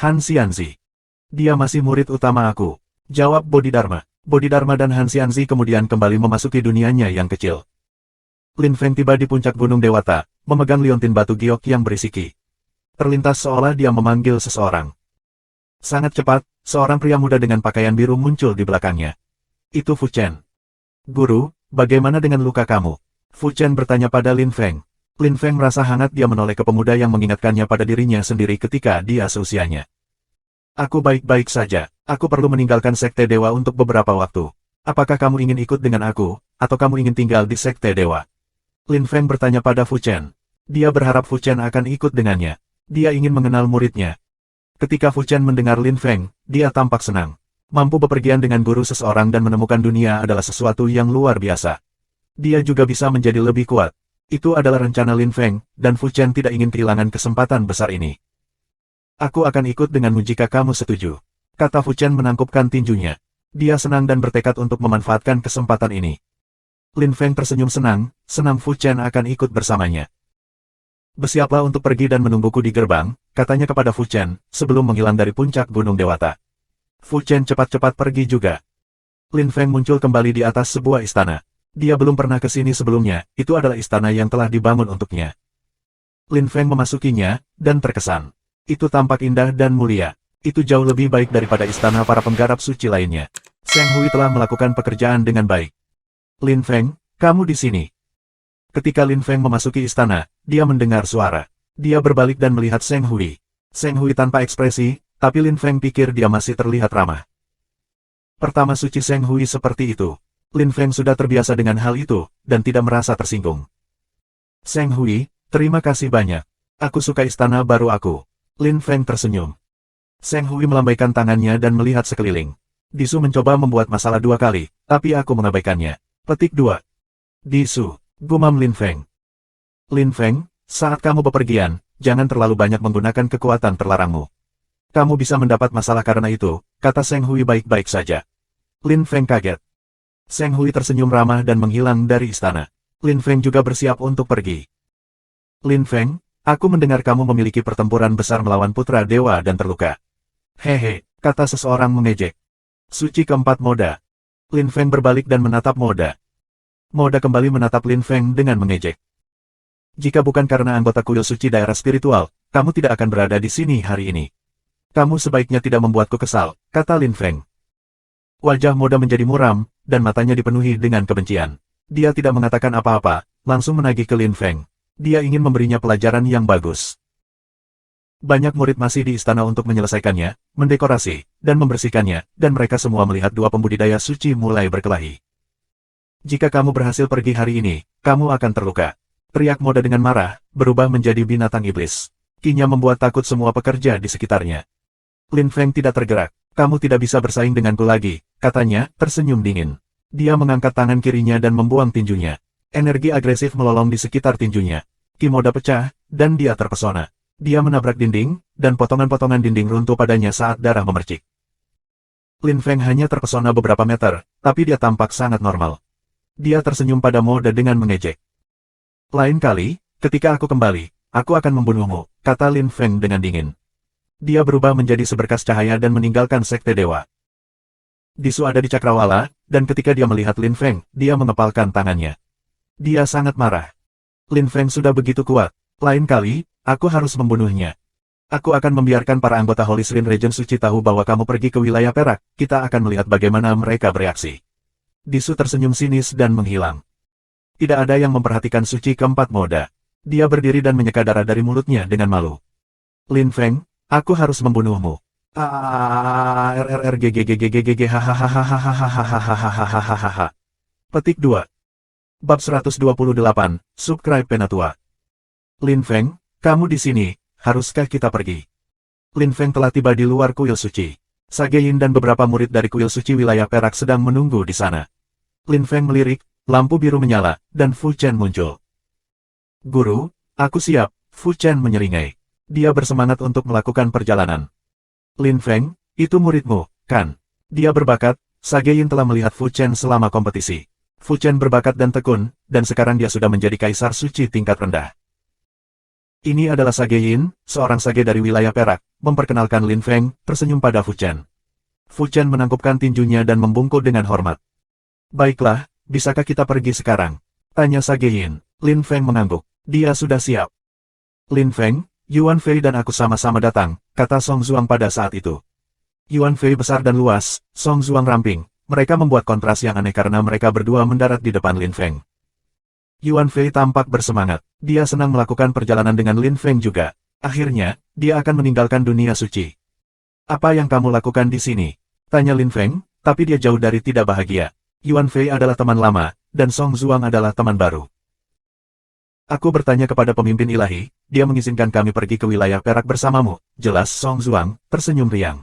Han Xianzi. Dia masih murid utama aku. Jawab Bodhidharma. Bodhidharma dan Han Xianzi kemudian kembali memasuki dunianya yang kecil. Lin Feng tiba di puncak Gunung Dewata, memegang liontin batu giok yang berisi ki. Terlintas seolah dia memanggil seseorang. Sangat cepat, seorang pria muda dengan pakaian biru muncul di belakangnya. Itu Fu Chen. Guru, bagaimana dengan luka kamu? Fu Chen bertanya pada Lin Feng. Lin Feng merasa hangat dia menoleh ke pemuda yang mengingatkannya pada dirinya sendiri ketika dia seusianya. Aku baik-baik saja, aku perlu meninggalkan Sekte Dewa untuk beberapa waktu. Apakah kamu ingin ikut dengan aku, atau kamu ingin tinggal di Sekte Dewa? Lin Feng bertanya pada Fu Chen. Dia berharap Fu Chen akan ikut dengannya. Dia ingin mengenal muridnya. Ketika Fu Chen mendengar Lin Feng, dia tampak senang. Mampu bepergian dengan guru seseorang dan menemukan dunia adalah sesuatu yang luar biasa. Dia juga bisa menjadi lebih kuat. Itu adalah rencana Lin Feng, dan Fu Chen tidak ingin kehilangan kesempatan besar ini. Aku akan ikut denganmu jika kamu setuju. Kata Fu Chen menangkupkan tinjunya. Dia senang dan bertekad untuk memanfaatkan kesempatan ini. Lin Feng tersenyum senang Fu Chen akan ikut bersamanya. Bersiaplah untuk pergi dan menungguku di gerbang, katanya kepada Fu Chen, sebelum menghilang dari puncak Gunung Dewata. Fu Chen cepat-cepat pergi juga. Lin Feng muncul kembali di atas sebuah istana. Dia belum pernah ke sini sebelumnya, itu adalah istana yang telah dibangun untuknya. Lin Feng memasukinya, dan terkesan. Itu tampak indah dan mulia. Itu jauh lebih baik daripada istana para penggarap suci lainnya. Zheng Hui telah melakukan pekerjaan dengan baik. Lin Feng, kamu di sini. Ketika Lin Feng memasuki istana, dia mendengar suara. Dia berbalik dan melihat Zheng Hui. Zheng Hui tanpa ekspresi, tapi Lin Feng pikir dia masih terlihat ramah. Pertama suci Zheng Hui seperti itu. Lin Feng sudah terbiasa dengan hal itu, dan tidak merasa tersinggung. Zheng Hui, terima kasih banyak. Aku suka istana baru aku. Lin Feng tersenyum. Zheng Hui melambaikan tangannya dan melihat sekeliling. Disu mencoba membuat masalah 2 kali, tapi aku mengabaikannya. Petik 2. Disu, gumam Lin Feng. Lin Feng, saat kamu bepergian, jangan terlalu banyak menggunakan kekuatan terlarangmu. Kamu bisa mendapat masalah karena itu, kata Zheng Hui baik-baik saja. Lin Feng kaget. Zheng Hui tersenyum ramah dan menghilang dari istana. Lin Feng juga bersiap untuk pergi. Lin Feng, aku mendengar kamu memiliki pertempuran besar melawan putra dewa dan terluka. Hehe, kata seseorang mengejek. Suci keempat Moda. Lin Feng berbalik dan menatap Moda. Moda kembali menatap Lin Feng dengan mengejek. Jika bukan karena anggota kuil suci daerah spiritual, kamu tidak akan berada di sini hari ini. Kamu sebaiknya tidak membuatku kesal, kata Lin Feng. Wajah Moda menjadi muram, dan matanya dipenuhi dengan kebencian. Dia tidak mengatakan apa-apa, langsung menagih ke Lin Feng. Dia ingin memberinya pelajaran yang bagus. Banyak murid masih di istana untuk menyelesaikannya, mendekorasi, dan membersihkannya, dan mereka semua melihat 2 pembudidaya suci mulai berkelahi. Jika kamu berhasil pergi hari ini, kamu akan terluka. Teriak Moda dengan marah, berubah menjadi binatang iblis. Kinya membuat takut semua pekerja di sekitarnya. Lin Feng tidak tergerak. Kamu tidak bisa bersaing denganku lagi, katanya, tersenyum dingin. Dia mengangkat tangan kirinya dan membuang tinjunya. Energi agresif melolong di sekitar tinjunya. Ki Moda pecah, dan dia terpesona. Dia menabrak dinding, dan potongan-potongan dinding runtuh padanya saat darah memercik. Lin Feng hanya terpesona beberapa meter, tapi dia tampak sangat normal. Dia tersenyum pada Moda dengan mengejek. Lain kali, ketika aku kembali, aku akan membunuhmu, kata Lin Feng dengan dingin. Dia berubah menjadi seberkas cahaya dan meninggalkan Sekte Dewa. Disu ada di cakrawala, dan ketika dia melihat Lin Feng, dia mengepalkan tangannya. Dia sangat marah. Lin Feng sudah begitu kuat. Lain kali, aku harus membunuhnya. Aku akan membiarkan para anggota Holy Shrine Region Suci tahu bahwa kamu pergi ke wilayah perak, kita akan melihat bagaimana mereka bereaksi. Disu tersenyum sinis dan menghilang. Tidak ada yang memperhatikan suci keempat moda. Dia berdiri dan menyeka darah dari mulutnya dengan malu. Lin Feng, aku harus membunuhmu. Hahaha. Petik 2. Bab 128, Subscribe Penatua. Lin Feng, kamu di sini, haruskah kita pergi? Lin Feng telah tiba di luar kuil suci. Sage Yin dan beberapa murid dari kuil suci wilayah perak sedang menunggu di sana. Lin Feng melirik, lampu biru menyala, dan Fu Chen muncul. Guru, aku siap, Fu Chen menyeringai. Dia bersemangat untuk melakukan perjalanan. Lin Feng, itu muridmu, kan? Dia berbakat, Sage Yin telah melihat Fu Chen selama kompetisi. Fu Chen berbakat dan tekun, dan sekarang dia sudah menjadi kaisar suci tingkat rendah. Ini adalah Sage Yin, seorang sage dari wilayah perak, memperkenalkan Lin Feng, tersenyum pada Fu Chen. Fu Chen menangkupkan tinjunya dan membungkuk dengan hormat. Baiklah, bisakah kita pergi sekarang? Tanya Sage Yin. Lin Feng mengangguk. Dia sudah siap. Lin Feng, Yuan Fei dan aku sama-sama datang, kata Song Zuang pada saat itu. Yuan Fei besar dan luas, Song Zuang ramping. Mereka membuat kontras yang aneh karena mereka berdua mendarat di depan Lin Feng. Yuan Fei tampak bersemangat. Dia senang melakukan perjalanan dengan Lin Feng juga. Akhirnya, dia akan meninggalkan dunia suci. Apa yang kamu lakukan di sini? Tanya Lin Feng, tapi dia jauh dari tidak bahagia. Yuan Fei adalah teman lama, dan Song Zuang adalah teman baru. Aku bertanya kepada pemimpin ilahi, dia mengizinkan kami pergi ke wilayah perak bersamamu, jelas Song Zuang, tersenyum riang.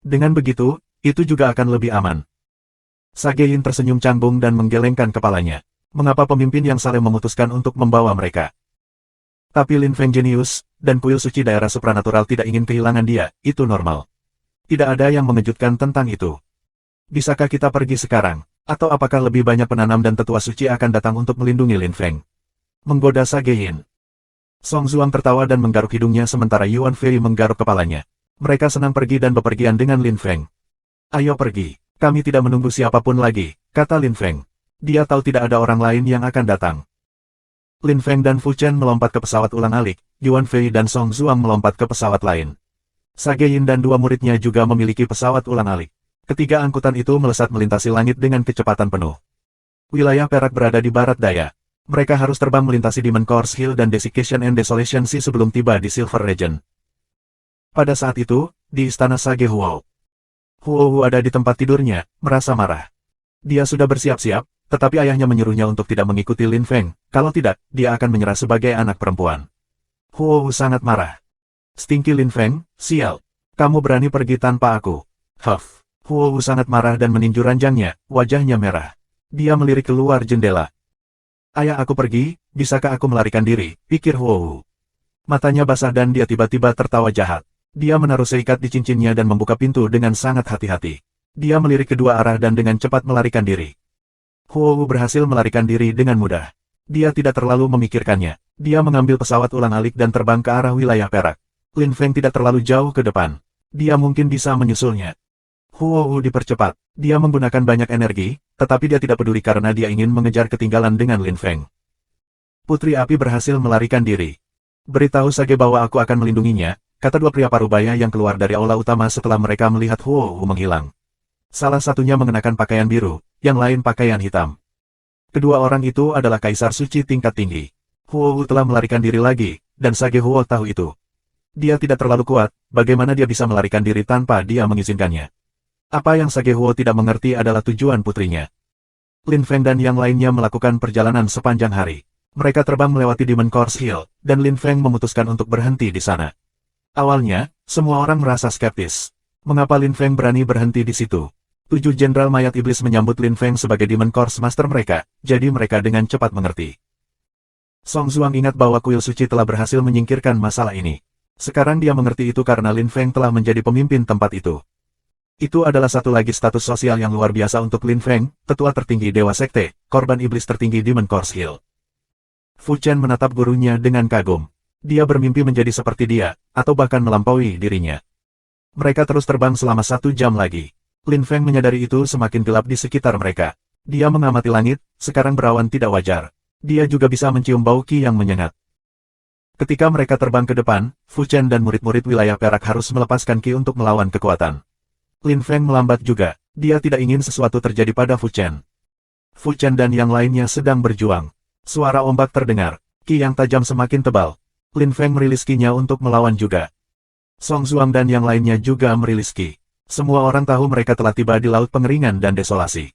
Dengan begitu, itu juga akan lebih aman. Sage Yin tersenyum canggung dan menggelengkan kepalanya. Mengapa pemimpin yang saling memutuskan untuk membawa mereka? Tapi Lin Feng jenius, dan kuil suci daerah supranatural tidak ingin kehilangan dia, itu normal. Tidak ada yang mengejutkan tentang itu. Bisakah kita pergi sekarang? Atau apakah lebih banyak penanam dan tetua suci akan datang untuk melindungi Lin Feng? Menggoda Sage Yin. Song Zuang tertawa dan menggaruk hidungnya sementara Yuan Fei menggaruk kepalanya. Mereka senang pergi dan bepergian dengan Lin Feng. Ayo pergi, kami tidak menunggu siapapun lagi, kata Lin Feng. Dia tahu tidak ada orang lain yang akan datang. Lin Feng dan Fu Chen melompat ke pesawat ulang-alik, Yuan Fei dan Song Zuang melompat ke pesawat lain. Sage Yin dan dua muridnya juga memiliki pesawat ulang-alik. Ketiga angkutan itu melesat melintasi langit dengan kecepatan penuh. Wilayah perak berada di barat daya. Mereka harus terbang melintasi Demon Course Hill dan Desiccation and Desolation Sea sebelum tiba di Silver Region. Pada saat itu, di istana Sage Huo. Huo ada di tempat tidurnya, merasa marah. Dia sudah bersiap-siap, tetapi ayahnya menyuruhnya untuk tidak mengikuti Lin Feng, kalau tidak, dia akan menyerah sebagai anak perempuan. Huo sangat marah. Stinky Lin Feng, sial. Kamu berani pergi tanpa aku. Huff. Huo sangat marah dan meninju ranjangnya, wajahnya merah. Dia melirik keluar jendela. Ayah aku pergi, bisakah aku melarikan diri, pikir Huo. Matanya basah dan dia tiba-tiba tertawa jahat. Dia menaruh seikat di cincinnya dan membuka pintu dengan sangat hati-hati. Dia melirik kedua arah dan dengan cepat melarikan diri. Huo berhasil melarikan diri dengan mudah. Dia tidak terlalu memikirkannya. Dia mengambil pesawat ulang-alik dan terbang ke arah wilayah perak. Lin Feng tidak terlalu jauh ke depan. Dia mungkin bisa menyusulnya. Huo dipercepat. Dia menggunakan banyak energi, tetapi dia tidak peduli karena dia ingin mengejar ketinggalan dengan Lin Feng. Putri Api berhasil melarikan diri. Beritahu Sage bahwa aku akan melindunginya, kata dua pria parubaya yang keluar dari aula utama setelah mereka melihat Huo menghilang. Salah satunya mengenakan pakaian biru, yang lain pakaian hitam. Kedua orang itu adalah kaisar suci tingkat tinggi. Huo telah melarikan diri lagi, dan Sage Huo tahu itu. Dia tidak terlalu kuat, bagaimana dia bisa melarikan diri tanpa dia mengizinkannya. Apa yang Sage Huo tidak mengerti adalah tujuan putrinya. Lin Feng dan yang lainnya melakukan perjalanan sepanjang hari. Mereka terbang melewati Demon Course Hill, dan Lin Feng memutuskan untuk berhenti di sana. Awalnya, semua orang merasa skeptis. Mengapa Lin Feng berani berhenti di situ? 7 Jenderal Mayat Iblis menyambut Lin Feng sebagai Demon Course Master mereka, jadi mereka dengan cepat mengerti. Song Zuang ingat bahwa kuil suci telah berhasil menyingkirkan masalah ini. Sekarang dia mengerti itu karena Lin Feng telah menjadi pemimpin tempat itu. Itu adalah satu lagi status sosial yang luar biasa untuk Lin Feng, tetua tertinggi Dewa Sekte, korban iblis tertinggi Demon Course Hill. Fu Chen menatap gurunya dengan kagum. Dia bermimpi menjadi seperti dia, atau bahkan melampaui dirinya. Mereka terus terbang selama 1 jam lagi. Lin Feng menyadari itu semakin gelap di sekitar mereka. Dia mengamati langit, sekarang berawan tidak wajar. Dia juga bisa mencium bau ki yang menyengat. Ketika mereka terbang ke depan, Fu Chen dan murid-murid wilayah perak harus melepaskan ki untuk melawan kekuatan. Lin Feng melambat juga, dia tidak ingin sesuatu terjadi pada Fu Chen. Fu Chen dan yang lainnya sedang berjuang. Suara ombak terdengar. Ki yang tajam semakin tebal. Lin Feng merilis ki-nya untuk melawan juga. Song Zuang dan yang lainnya juga merilis ki. Semua orang tahu mereka telah tiba di Laut Pengeringan dan Desolasi.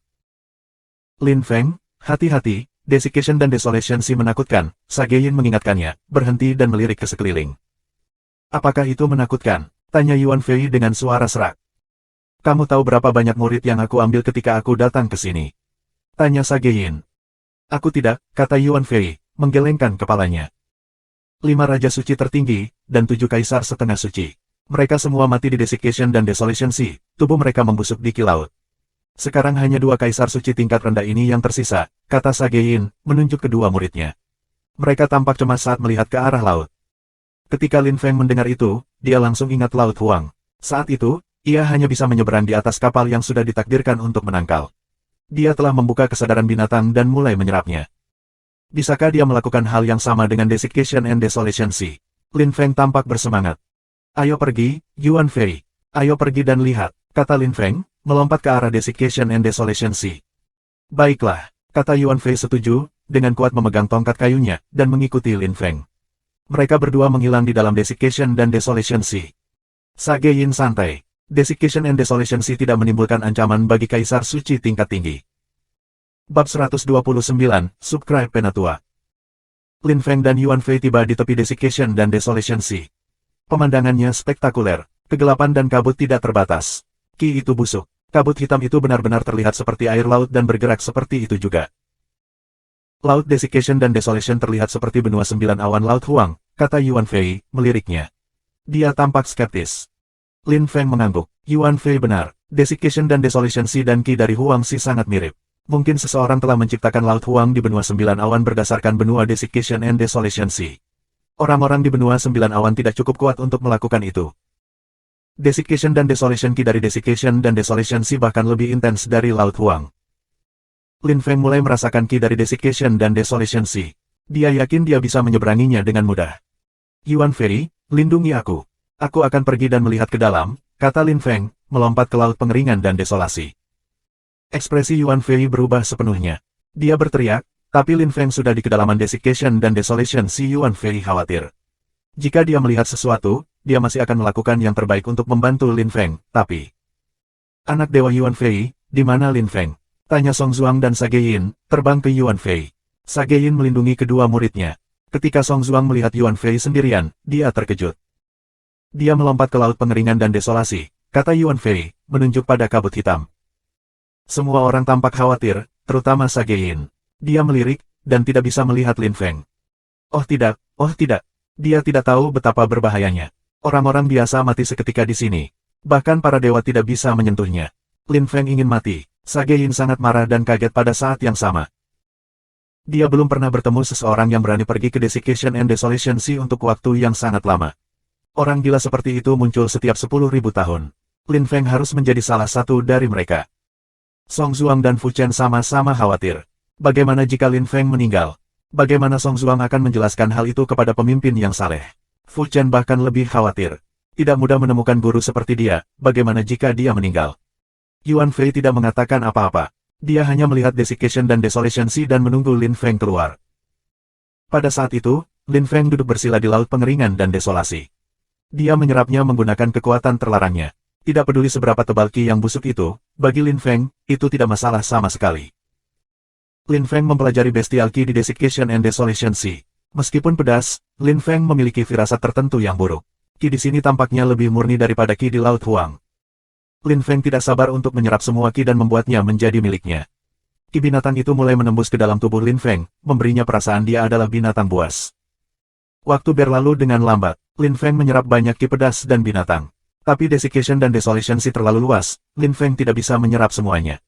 Lin Feng, hati-hati, Desiccation dan Desolation si menakutkan, Sage Yin mengingatkannya, berhenti dan melirik ke sekeliling. Apakah itu menakutkan? Tanya Yuan Fei dengan suara serak. Kamu tahu berapa banyak murid yang aku ambil ketika aku datang ke sini? Tanya Sage Yin. Aku tidak, kata Yuan Fei, menggelengkan kepalanya. 5 Raja Suci tertinggi, dan 7 Kaisar setengah suci. Mereka semua mati di Desiccation dan Desolation Sea, tubuh mereka membusuk di Ki Laut. Sekarang hanya 2 Kaisar Suci tingkat rendah ini yang tersisa, kata Sage Yin, menunjuk kedua muridnya. Mereka tampak cemas saat melihat ke arah laut. Ketika Lin Feng mendengar itu, dia langsung ingat Laut Huang. Saat itu, ia hanya bisa menyeberang di atas kapal yang sudah ditakdirkan untuk menangkal. Dia telah membuka kesadaran binatang dan mulai menyerapnya. Bisakah dia melakukan hal yang sama dengan Desiccation and Desolation Sea? Lin Feng tampak bersemangat. Ayo pergi, Yuan Fei. Ayo pergi dan lihat, kata Lin Feng, melompat ke arah Desiccation and Desolation Sea. Baiklah, kata Yuan Fei setuju, dengan kuat memegang tongkat kayunya, dan mengikuti Lin Feng. Mereka berdua menghilang di dalam Desiccation dan Desolation Sea. Sage Yin santai. Desiccation and Desolation Sea tidak menimbulkan ancaman bagi Kaisar Suci tingkat tinggi. Bab 129, Subscribe Penatua. Lin Feng dan Yuan Fei tiba di tepi Desiccation dan Desolation Sea. Pemandangannya spektakuler, kegelapan dan kabut tidak terbatas. Ki itu busuk, kabut hitam itu benar-benar terlihat seperti air laut dan bergerak seperti itu juga. Laut Desiccation dan Desolation terlihat seperti benua 9 awan Laut Huang, kata Yuan Fei, meliriknya. Dia tampak skeptis. Lin Feng mengangguk. Yuan Fei benar, Desiccation dan Desolation Sea dan Ki dari Huang Sea sangat mirip. Mungkin seseorang telah menciptakan Laut Huang di benua 9 awan berdasarkan benua Desiccation and Desolation Sea. Orang-orang di benua 9 awan tidak cukup kuat untuk melakukan itu. Desiccation dan Desolation Ki dari Desiccation dan Desolation Sea bahkan lebih intens dari Laut Huang. Lin Feng mulai merasakan Ki dari Desiccation dan Desolation Sea. Dia yakin dia bisa menyeberanginya dengan mudah. Yuan Fei, lindungi aku. Aku akan pergi dan melihat ke dalam, kata Lin Feng, melompat ke Laut Pengeringan dan Desolasi. Ekspresi Yuan Fei berubah sepenuhnya. Dia berteriak, tapi Lin Feng sudah di kedalaman Desiccation dan Desolation Sea. Yuan Fei khawatir. Jika dia melihat sesuatu, dia masih akan melakukan yang terbaik untuk membantu Lin Feng, tapi... Anak Dewa Yuan Fei, di mana Lin Feng? Tanya Song Zuang dan Sage Yin, terbang ke Yuan Fei. Sage Yin melindungi kedua muridnya. Ketika Song Zuang melihat Yuan Fei sendirian, dia terkejut. Dia melompat ke Laut Pengeringan dan Desolasi, kata Yuan Fei, menunjuk pada kabut hitam. Semua orang tampak khawatir, terutama Sage Yin. Dia melirik, dan tidak bisa melihat Lin Feng. Oh tidak, dia tidak tahu betapa berbahayanya. Orang-orang biasa mati seketika di sini. Bahkan para dewa tidak bisa menyentuhnya. Lin Feng ingin mati. Sage Yin sangat marah dan kaget pada saat yang sama. Dia belum pernah bertemu seseorang yang berani pergi ke Desiccation and Desolation Sea untuk waktu yang sangat lama. Orang gila seperti itu muncul setiap 10.000 tahun. Lin Feng harus menjadi salah satu dari mereka. Song Zuang dan Fu Chen sama-sama khawatir. Bagaimana jika Lin Feng meninggal? Bagaimana Song Zuang akan menjelaskan hal itu kepada pemimpin yang saleh? Fu Chen bahkan lebih khawatir. Tidak mudah menemukan guru seperti dia, bagaimana jika dia meninggal? Yuan Fei tidak mengatakan apa-apa. Dia hanya melihat Desiccation dan Desolation Sea dan menunggu Lin Feng keluar. Pada saat itu, Lin Feng duduk bersila di Laut Pengeringan dan Desolasi. Dia menyerapnya menggunakan kekuatan terlarangnya. Tidak peduli seberapa tebal ki yang busuk itu, bagi Lin Feng, itu tidak masalah sama sekali. Lin Feng mempelajari bestial ki di Desiccation and Desolation Sea. Meskipun pedas, Lin Feng memiliki firasat tertentu yang buruk. Ki di sini tampaknya lebih murni daripada ki di Laut Huang. Lin Feng tidak sabar untuk menyerap semua ki dan membuatnya menjadi miliknya. Ki binatang itu mulai menembus ke dalam tubuh Lin Feng, memberinya perasaan dia adalah binatang buas. Waktu berlalu dengan lambat, Lin Feng menyerap banyak ki pedas dan binatang. Tapi Desiccation dan Desolation Sea terlalu luas, Lin Feng tidak bisa menyerap semuanya.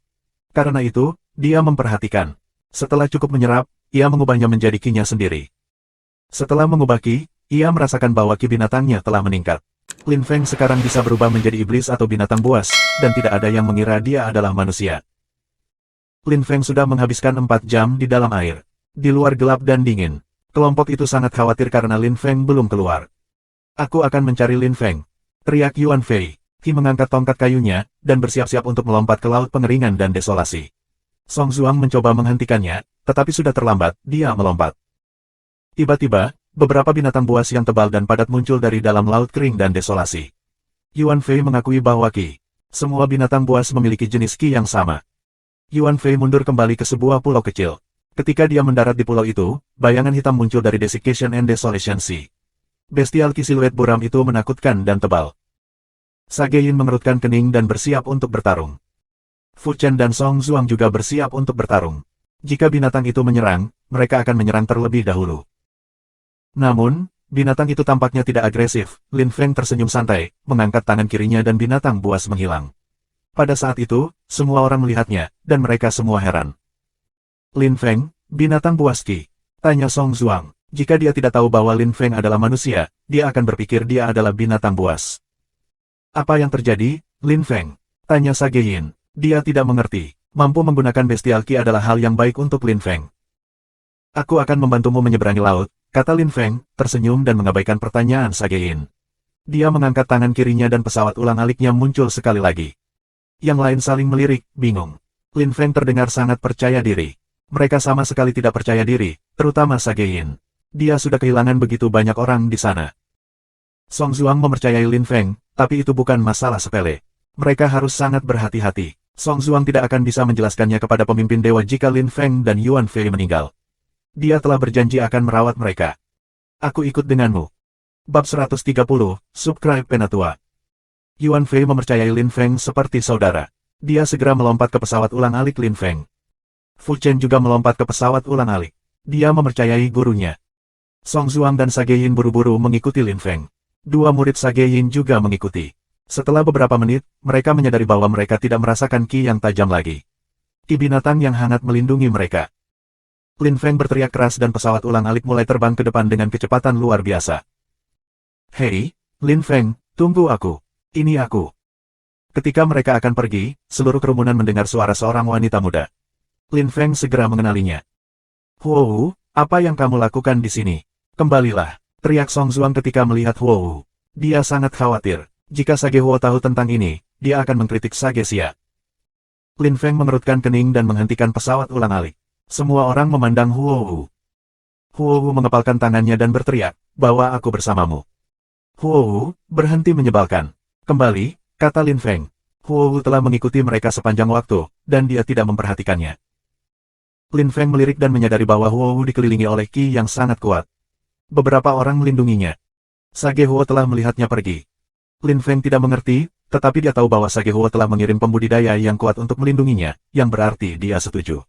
Karena itu, dia memperhatikan. Setelah cukup menyerap, ia mengubahnya menjadi ki-nya sendiri. Setelah mengubah ki, ia merasakan bahwa ki binatangnya telah meningkat. Lin Feng sekarang bisa berubah menjadi iblis atau binatang buas, dan tidak ada yang mengira dia adalah manusia. Lin Feng sudah menghabiskan 4 jam di dalam air. Di luar gelap dan dingin. Kelompok itu sangat khawatir karena Lin Feng belum keluar. Aku akan mencari Lin Feng. Teriak Yuan Fei. Ki mengangkat tongkat kayunya, dan bersiap-siap untuk melompat ke Laut Pengeringan dan Desolasi. Song Zuang mencoba menghentikannya, tetapi sudah terlambat, dia melompat. Tiba-tiba, beberapa binatang buas yang tebal dan padat muncul dari dalam laut kering dan desolasi. Yuan Fei mengakui bahwa semua binatang buas memiliki jenis ki yang sama. Yuan Fei mundur kembali ke sebuah pulau kecil. Ketika dia mendarat di pulau itu, bayangan hitam muncul dari Desiccation and Desolation Sea. Bestial ki siluet buram itu menakutkan dan tebal. Sage Yin mengerutkan kening dan bersiap untuk bertarung. Fu Chen dan Song Zuang juga bersiap untuk bertarung. Jika binatang itu menyerang, mereka akan menyerang terlebih dahulu. Namun, binatang itu tampaknya tidak agresif. Lin Feng tersenyum santai, mengangkat tangan kirinya dan binatang buas menghilang. Pada saat itu, semua orang melihatnya, dan mereka semua heran. Lin Feng, binatang buas ki? Tanya Song Zuang. Jika dia tidak tahu bahwa Lin Feng adalah manusia, dia akan berpikir dia adalah binatang buas. Apa yang terjadi, Lin Feng? Tanya Sage Yin. Dia tidak mengerti. Mampu menggunakan bestial ki adalah hal yang baik untuk Lin Feng. Aku akan membantumu menyeberangi laut, kata Lin Feng, tersenyum dan mengabaikan pertanyaan Sage Yin. Dia mengangkat tangan kirinya dan pesawat ulang-aliknya muncul sekali lagi. Yang lain saling melirik, bingung. Lin Feng terdengar sangat percaya diri. Mereka sama sekali tidak percaya diri, terutama Sage Yin. Dia sudah kehilangan begitu banyak orang di sana. Song Zuang mempercayai Lin Feng, tapi itu bukan masalah sepele. Mereka harus sangat berhati-hati. Song Zuang tidak akan bisa menjelaskannya kepada pemimpin dewa jika Lin Feng dan Yuan Fei meninggal. Dia telah berjanji akan merawat mereka. Aku ikut denganmu. Bab 130, Subscribe Penatua. Yuan Fei mempercayai Lin Feng seperti saudara. Dia segera melompat ke pesawat ulang-alik Lin Feng. Fu Chen juga melompat ke pesawat ulang-alik. Dia mempercayai gurunya. Song Zuang dan Sage Yin buru-buru mengikuti Lin Feng. Dua murid Sage Yin juga mengikuti. Setelah beberapa menit, mereka menyadari bahwa mereka tidak merasakan ki yang tajam lagi. Ki binatang yang hangat melindungi mereka. Lin Feng berteriak keras dan pesawat ulang-alik mulai terbang ke depan dengan kecepatan luar biasa. Hei, Lin Feng, tunggu aku. Ini aku. Ketika mereka akan pergi, seluruh kerumunan mendengar suara seorang wanita muda. Lin Feng segera mengenalinya. Huo, apa yang kamu lakukan di sini? Kembalilah, teriak Song Zuang ketika melihat Huo. Dia sangat khawatir. Jika Sage Huo tahu tentang ini, dia akan mengkritik Sage Xia. Lin Feng mengerutkan kening dan menghentikan pesawat ulang-alik. Semua orang memandang Huo. Huo mengepalkan tangannya dan berteriak, bahwa aku bersamamu. Huo, berhenti menyebalkan. Kembali, kata Lin Feng. Huo telah mengikuti mereka sepanjang waktu, dan dia tidak memperhatikannya. Lin Feng melirik dan menyadari bahwa Huo dikelilingi oleh ki yang sangat kuat. Beberapa orang melindunginya. Sage Huo telah melihatnya pergi. Lin Feng tidak mengerti, tetapi dia tahu bahwa Sage Huo telah mengirim pembudidaya yang kuat untuk melindunginya, yang berarti dia setuju.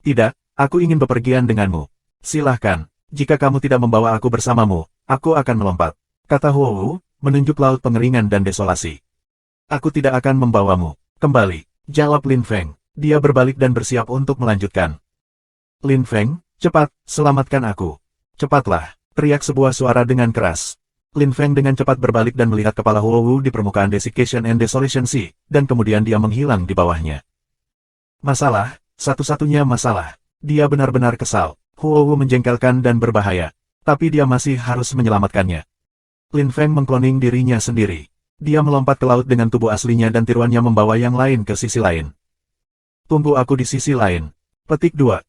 Tidak, aku ingin bepergian denganmu. Silahkan, jika kamu tidak membawa aku bersamamu, aku akan melompat, kata Huo, menunjuk laut pengeringan dan desolasi. Aku tidak akan membawamu. Kembali, jawab Lin Feng. Dia berbalik dan bersiap untuk melanjutkan. Lin Feng, cepat, selamatkan aku. Cepatlah, teriak sebuah suara dengan keras. Lin Feng dengan cepat berbalik dan melihat kepala Huo di permukaan Desiccation and Desolation Sea, dan kemudian dia menghilang di bawahnya. Masalah, satu-satunya masalah. Dia benar-benar kesal. Huo menjengkelkan dan berbahaya. Tapi dia masih harus menyelamatkannya. Lin Feng mengkloning dirinya sendiri. Dia melompat ke laut dengan tubuh aslinya dan tiruannya membawa yang lain ke sisi lain. Tunggu aku di sisi lain. Petik 2.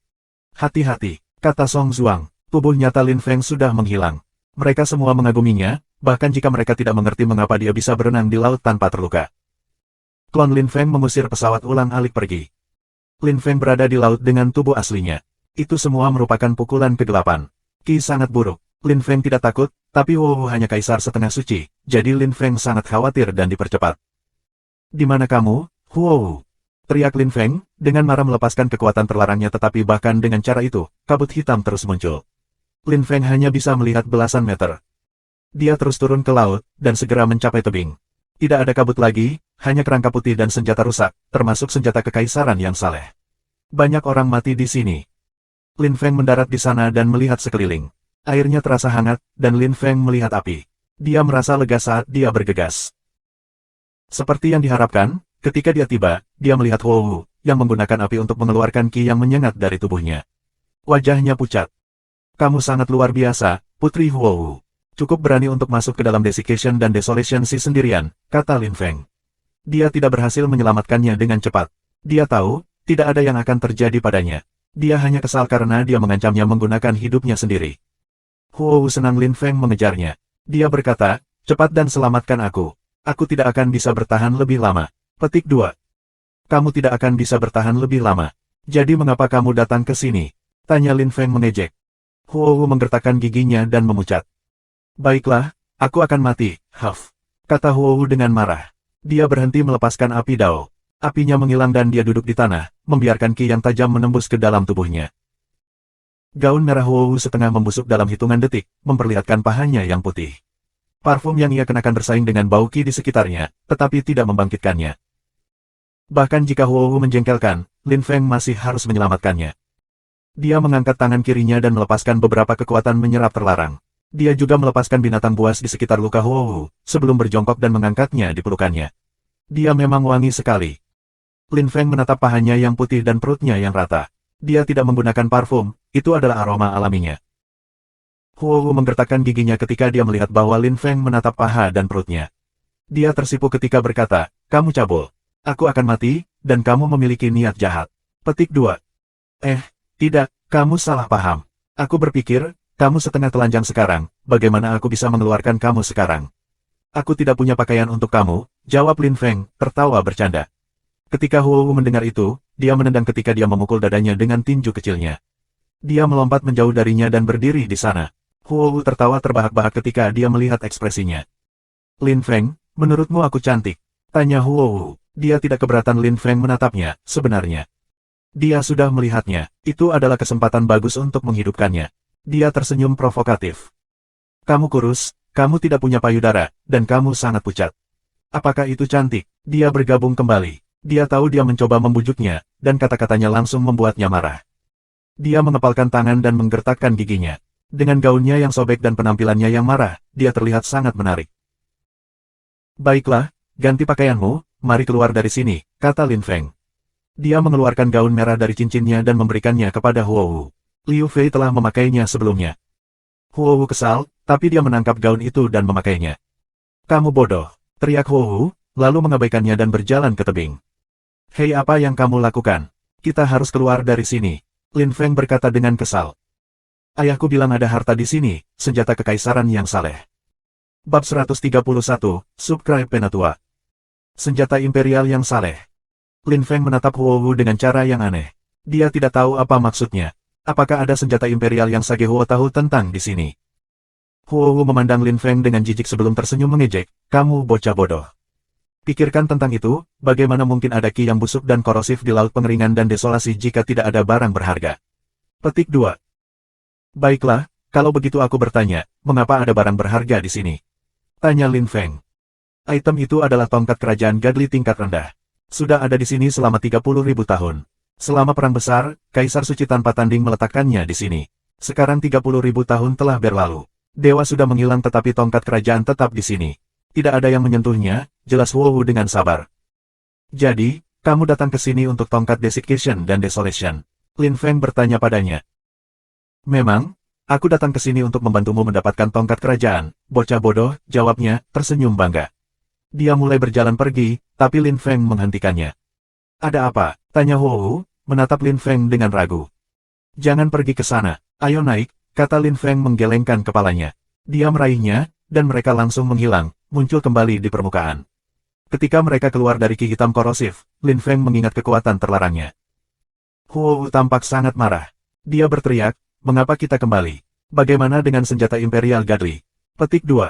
Hati-hati, kata Song Zuang. Tubuh nyata Lin Feng sudah menghilang. Mereka semua mengaguminya, bahkan jika mereka tidak mengerti mengapa dia bisa berenang di laut tanpa terluka. Klon Lin Feng mengusir pesawat ulang-alik pergi. Lin Feng berada di laut dengan tubuh aslinya. Itu semua merupakan pukulan kegelapan. Ki sangat buruk. Lin Feng tidak takut, tapi Huo hanya kaisar setengah suci, jadi Lin Feng sangat khawatir dan dipercepat. Di mana kamu, Huo? Teriak Lin Feng, dengan marah melepaskan kekuatan terlarangnya tetapi bahkan dengan cara itu, kabut hitam terus muncul. Lin Feng hanya bisa melihat belasan meter. Dia terus turun ke laut, dan segera mencapai tebing. Tidak ada kabut lagi, hanya kerangka putih dan senjata rusak, termasuk senjata kekaisaran yang saleh. Banyak orang mati di sini. Lin Feng mendarat di sana dan melihat sekeliling. Airnya terasa hangat, dan Lin Feng melihat api. Dia merasa lega saat dia bergegas. Seperti yang diharapkan, ketika dia tiba, dia melihat Huo, yang menggunakan api untuk mengeluarkan ki yang menyengat dari tubuhnya. Wajahnya pucat. Kamu sangat luar biasa, Putri Huo. Cukup berani untuk masuk ke dalam Desiccation dan Desolation Sea sendirian, kata Lin Feng. Dia tidak berhasil menyelamatkannya dengan cepat. Dia tahu, tidak ada yang akan terjadi padanya. Dia hanya kesal karena dia mengancamnya menggunakan hidupnya sendiri. Huo senang Lin Feng mengejarnya. Dia berkata, cepat dan selamatkan aku. Aku tidak akan bisa bertahan lebih lama. Petik 2. Kamu tidak akan bisa bertahan lebih lama. Jadi mengapa kamu datang ke sini? Tanya Lin Feng mengejek. Huo menggertakkan giginya dan memucat. Baiklah, aku akan mati, Huff. Kata Huo dengan marah. Dia berhenti melepaskan api dao. Apinya menghilang dan dia duduk di tanah, membiarkan ki yang tajam menembus ke dalam tubuhnya. Gaun merah Huo setengah membusuk dalam hitungan detik, memperlihatkan pahanya yang putih. Parfum yang ia kenakan bersaing dengan bau ki di sekitarnya, tetapi tidak membangkitkannya. Bahkan jika Huo menjengkelkan, Lin Feng masih harus menyelamatkannya. Dia mengangkat tangan kirinya dan melepaskan beberapa kekuatan menyerap terlarang. Dia juga melepaskan binatang buas di sekitar luka Huo sebelum berjongkok dan mengangkatnya di pelukannya. Dia memang wangi sekali. Lin Feng menatap pahanya yang putih dan perutnya yang rata. Dia tidak menggunakan parfum, itu adalah aroma alaminya. Huo menggertakkan giginya ketika dia melihat bahwa Lin Feng menatap paha dan perutnya. Dia tersipu ketika berkata, kamu cabul. Aku akan mati, dan kamu memiliki niat jahat. Petik 2. Tidak, kamu salah paham. Aku berpikir, kamu setengah telanjang sekarang, bagaimana aku bisa mengeluarkan kamu sekarang? Aku tidak punya pakaian untuk kamu, jawab Lin Feng, tertawa bercanda. Ketika Huo mendengar itu, dia menendang ketika dia memukul dadanya dengan tinju kecilnya. Dia melompat menjauh darinya dan berdiri di sana. Huo tertawa terbahak-bahak ketika dia melihat ekspresinya. Lin Feng, menurutmu aku cantik? Tanya Huo. Dia tidak keberatan Lin Feng menatapnya, sebenarnya. Dia sudah melihatnya, itu adalah kesempatan bagus untuk menghidupkannya. Dia tersenyum provokatif. Kamu kurus, kamu tidak punya payudara, dan kamu sangat pucat. Apakah itu cantik? Dia bergabung kembali. Dia tahu dia mencoba membujuknya, dan kata-katanya langsung membuatnya marah. Dia mengepalkan tangan dan menggertakkan giginya. Dengan gaunnya yang sobek dan penampilannya yang marah, dia terlihat sangat menarik. Baiklah, ganti pakaianmu, mari keluar dari sini, kata Lin Feng. Dia mengeluarkan gaun merah dari cincinnya dan memberikannya kepada Huo. Liu Fei telah memakainya sebelumnya. Huo kesal, tapi dia menangkap gaun itu dan memakainya. Kamu bodoh, teriak Huo, lalu mengabaikannya dan berjalan ke tebing. Hei, apa yang kamu lakukan? Kita harus keluar dari sini. Lin Feng berkata dengan kesal. Ayahku bilang ada harta di sini, senjata kekaisaran yang saleh. Bab 131, Subscribe Penatua. Senjata imperial yang saleh. Lin Feng menatap Huo dengan cara yang aneh. Dia tidak tahu apa maksudnya. Apakah ada senjata imperial yang Sage Huo tahu tentang di sini? Huo memandang Lin Feng dengan jijik sebelum tersenyum mengejek, kamu bocah bodoh. Pikirkan tentang itu, bagaimana mungkin ada ki yang busuk dan korosif di laut pengeringan dan desolasi jika tidak ada barang berharga? Petik 2. Baiklah, kalau begitu aku bertanya, mengapa ada barang berharga di sini? Tanya Lin Feng. Item itu adalah tongkat kerajaan Gadli tingkat rendah. Sudah ada di sini selama 30.000 tahun. Selama Perang Besar, Kaisar Suci tanpa tanding meletakkannya di sini. Sekarang 30.000 tahun telah berlalu. Dewa sudah menghilang tetapi tongkat kerajaan tetap di sini. Tidak ada yang menyentuhnya, jelas Huo dengan sabar. Jadi, kamu datang ke sini untuk tongkat Desiccation dan Desolation. Lin Feng bertanya padanya. Memang, aku datang ke sini untuk membantumu mendapatkan tongkat kerajaan, bocah bodoh, jawabnya, tersenyum bangga. Dia mulai berjalan pergi, tapi Lin Feng menghentikannya. Ada apa? Tanya Huo, menatap Lin Feng dengan ragu. Jangan pergi ke sana, ayo naik, kata Lin Feng menggelengkan kepalanya. Dia meraihnya, dan mereka langsung menghilang, muncul kembali di permukaan. Ketika mereka keluar dari ki hitam korosif, Lin Feng mengingat kekuatan terlarangnya. Huo tampak sangat marah. Dia berteriak, mengapa kita kembali? Bagaimana dengan senjata Imperial Gadli? Petik 2.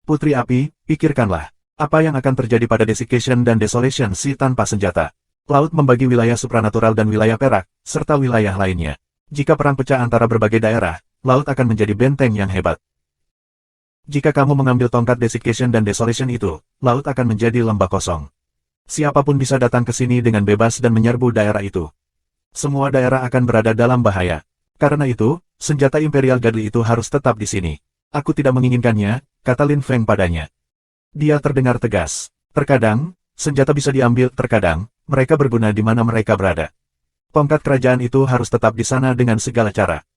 Putri Api, pikirkanlah. Apa yang akan terjadi pada Desiccation dan Desolation Sea tanpa senjata? Laut membagi wilayah supranatural dan wilayah perak, serta wilayah lainnya. Jika perang pecah antara berbagai daerah, laut akan menjadi benteng yang hebat. Jika kamu mengambil tongkat Desiccation dan Desolation itu, laut akan menjadi lembah kosong. Siapapun bisa datang ke sini dengan bebas dan menyerbu daerah itu. Semua daerah akan berada dalam bahaya. Karena itu, senjata Imperial Gadli itu harus tetap di sini. Aku tidak menginginkannya, kata Lin Feng padanya. Dia terdengar tegas. Terkadang, senjata bisa diambil, terkadang, mereka berguna di mana mereka berada. Tongkat kerajaan itu harus tetap di sana dengan segala cara.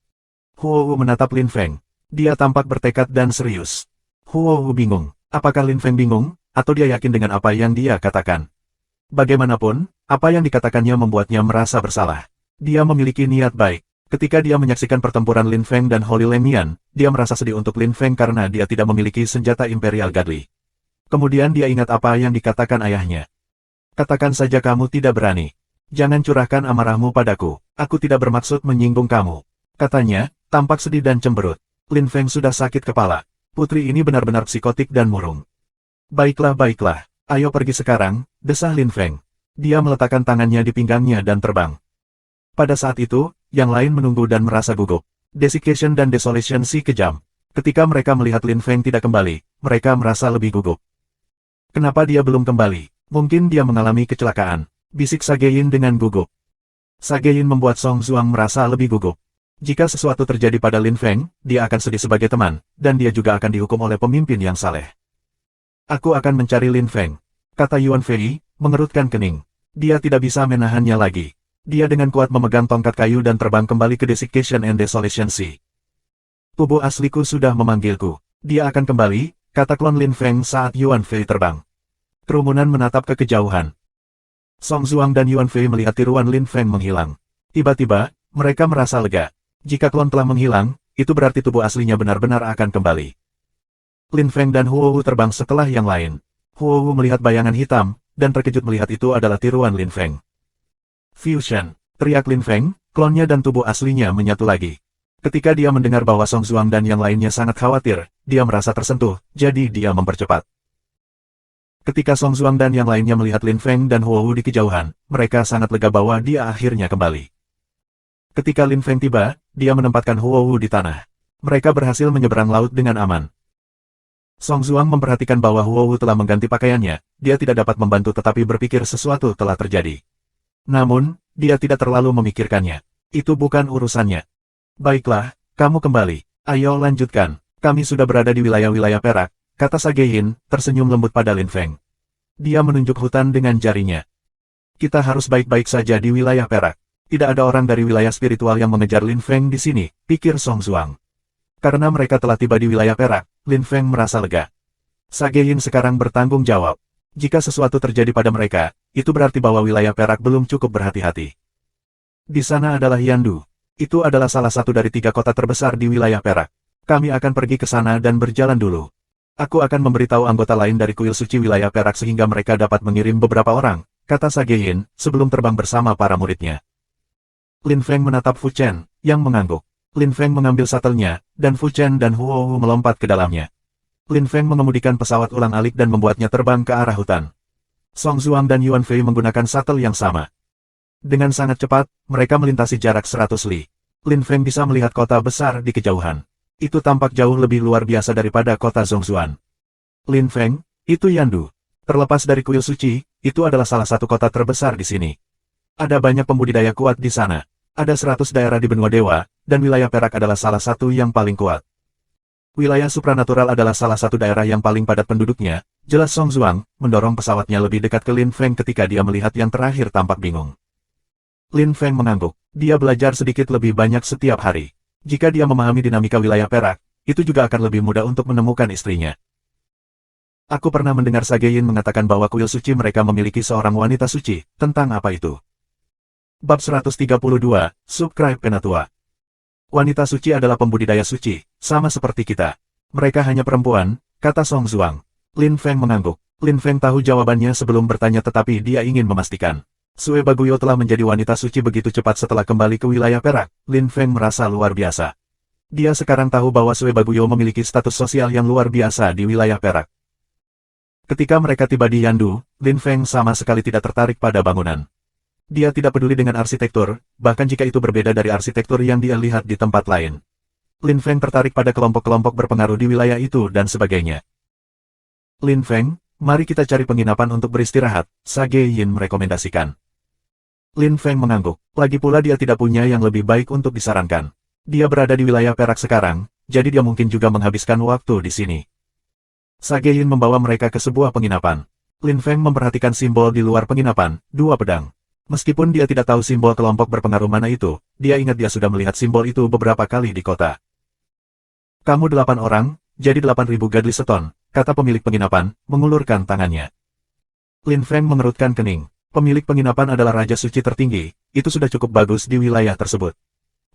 Huo menatap Lin Feng. Dia tampak bertekad dan serius. Huo bingung. Apakah Lin Feng bingung, atau dia yakin dengan apa yang dia katakan? Bagaimanapun, apa yang dikatakannya membuatnya merasa bersalah. Dia memiliki niat baik. Ketika dia menyaksikan pertempuran Lin Feng dan Holy Lemian, dia merasa sedih untuk Lin Feng karena dia tidak memiliki senjata Imperial Godly. Kemudian dia ingat apa yang dikatakan ayahnya. Katakan saja kamu tidak berani. Jangan curahkan amarahmu padaku. Aku tidak bermaksud menyinggung kamu. Katanya, tampak sedih dan cemberut. Lin Feng sudah sakit kepala. Putri ini benar-benar psikotik dan murung. Baiklah, baiklah. Ayo pergi sekarang, desah Lin Feng. Dia meletakkan tangannya di pinggangnya dan terbang. Pada saat itu, yang lain menunggu dan merasa gugup. Desiccation dan Desolation si kejam. Ketika mereka melihat Lin Feng tidak kembali, mereka merasa lebih gugup. Kenapa dia belum kembali? Mungkin dia mengalami kecelakaan. Bisik Sageyin dengan gugup. Sageyin membuat Song Zuang merasa lebih gugup. Jika sesuatu terjadi pada Lin Feng, dia akan sedih sebagai teman, dan dia juga akan dihukum oleh pemimpin yang saleh. Aku akan mencari Lin Feng, kata Yuan Fei, mengerutkan kening. Dia tidak bisa menahannya lagi. Dia dengan kuat memegang tongkat kayu dan terbang kembali ke Desiccation and Desolation Sea. Tubuh asliku sudah memanggilku. Dia akan kembali, kata klon Lin Feng saat Yuan Fei terbang. Kerumunan menatap ke kejauhan. Song Zuang dan Yuan Fei melihat tiruan Lin Feng menghilang. Tiba-tiba, mereka merasa lega. Jika klon telah menghilang, itu berarti tubuh aslinya benar-benar akan kembali. Lin Feng dan Huo Wu terbang setelah yang lain. Huo Wu melihat bayangan hitam, dan terkejut melihat itu adalah tiruan Lin Feng. Fusion, teriak Lin Feng, klonnya dan tubuh aslinya menyatu lagi. Ketika dia mendengar bahwa Song Zuang dan yang lainnya sangat khawatir, dia merasa tersentuh, jadi dia mempercepat. Ketika Song Zuang dan yang lainnya melihat Lin Feng dan Huo Wu di kejauhan, mereka sangat lega bahwa dia akhirnya kembali. Ketika Lin Feng tiba, dia menempatkan Huo Wu di tanah. Mereka berhasil menyeberang laut dengan aman. Song Zuang memperhatikan bahwa Huo Wu telah mengganti pakaiannya, dia tidak dapat membantu tetapi berpikir sesuatu telah terjadi. Namun, dia tidak terlalu memikirkannya. Itu bukan urusannya. Baiklah, kamu kembali. Ayo lanjutkan. Kami sudah berada di wilayah-wilayah perak, kata Sageyin, tersenyum lembut pada Lin Feng. Dia menunjuk hutan dengan jarinya. Kita harus baik-baik saja di wilayah perak. Tidak ada orang dari wilayah spiritual yang mengejar Lin Feng di sini, pikir Song Zuang. Karena mereka telah tiba di wilayah perak, Lin Feng merasa lega. Sageyin sekarang bertanggung jawab. Jika sesuatu terjadi pada mereka, itu berarti bahwa wilayah perak belum cukup berhati-hati. Di sana adalah Yandu. Itu adalah salah satu dari 3 kota terbesar di wilayah perak. Kami akan pergi ke sana dan berjalan dulu. Aku akan memberitahu anggota lain dari kuil suci wilayah perak sehingga mereka dapat mengirim beberapa orang, kata Sageyin, sebelum terbang bersama para muridnya. Lin Feng menatap Fu Chen, yang mengangguk. Lin Feng mengambil shuttle-nya, dan Fu Chen dan Huo Wu melompat ke dalamnya. Lin Feng mengemudikan pesawat ulang-alik dan membuatnya terbang ke arah hutan. Song Zuang dan Yuan Fei menggunakan shuttle yang sama. Dengan sangat cepat, mereka melintasi jarak 100 li. Lin Feng bisa melihat kota besar di kejauhan. Itu tampak jauh lebih luar biasa daripada kota Zhongzuan. Lin Feng, itu Yandu. Terlepas dari kuil suci, itu adalah salah satu kota terbesar di sini. Ada banyak pembudidaya kuat di sana. Ada 100 daerah di benua dewa, dan wilayah perak adalah salah satu yang paling kuat. Wilayah supranatural adalah salah satu daerah yang paling padat penduduknya, jelas Song Zuang, mendorong pesawatnya lebih dekat ke Lin Feng ketika dia melihat yang terakhir tampak bingung. Lin Feng mengangguk. Dia belajar sedikit lebih banyak setiap hari. Jika dia memahami dinamika wilayah perak, itu juga akan lebih mudah untuk menemukan istrinya. Aku pernah mendengar Sageyin mengatakan bahwa kuil suci mereka memiliki seorang wanita suci, tentang apa itu? Bab 132, Subscribe Penatua. Wanita suci adalah pembudidaya suci, sama seperti kita. Mereka hanya perempuan, kata Song Zuang. Lin Feng mengangguk. Lin Feng tahu jawabannya sebelum bertanya tetapi dia ingin memastikan. Sue Baguyo telah menjadi wanita suci begitu cepat setelah kembali ke wilayah perak. Lin Feng merasa luar biasa. Dia sekarang tahu bahwa Sue Baguyo memiliki status sosial yang luar biasa di wilayah perak. Ketika mereka tiba di Yandu, Lin Feng sama sekali tidak tertarik pada bangunan. Dia tidak peduli dengan arsitektur, bahkan jika itu berbeda dari arsitektur yang dia lihat di tempat lain. Lin Feng tertarik pada kelompok-kelompok berpengaruh di wilayah itu dan sebagainya. Lin Feng, mari kita cari penginapan untuk beristirahat, Sageyin merekomendasikan. Lin Feng mengangguk. Lagi pula dia tidak punya yang lebih baik untuk disarankan. Dia berada di wilayah perak sekarang, jadi dia mungkin juga menghabiskan waktu di sini. Sageyin membawa mereka ke sebuah penginapan. Lin Feng memperhatikan simbol di luar penginapan, 2 pedang. Meskipun dia tidak tahu simbol kelompok berpengaruh mana itu, dia ingat dia sudah melihat simbol itu beberapa kali di kota. Kamu 8 orang, jadi 8.000 Godly Stone, kata pemilik penginapan, mengulurkan tangannya. Lin Feng mengerutkan kening. Pemilik penginapan adalah Raja Suci tertinggi, itu sudah cukup bagus di wilayah tersebut.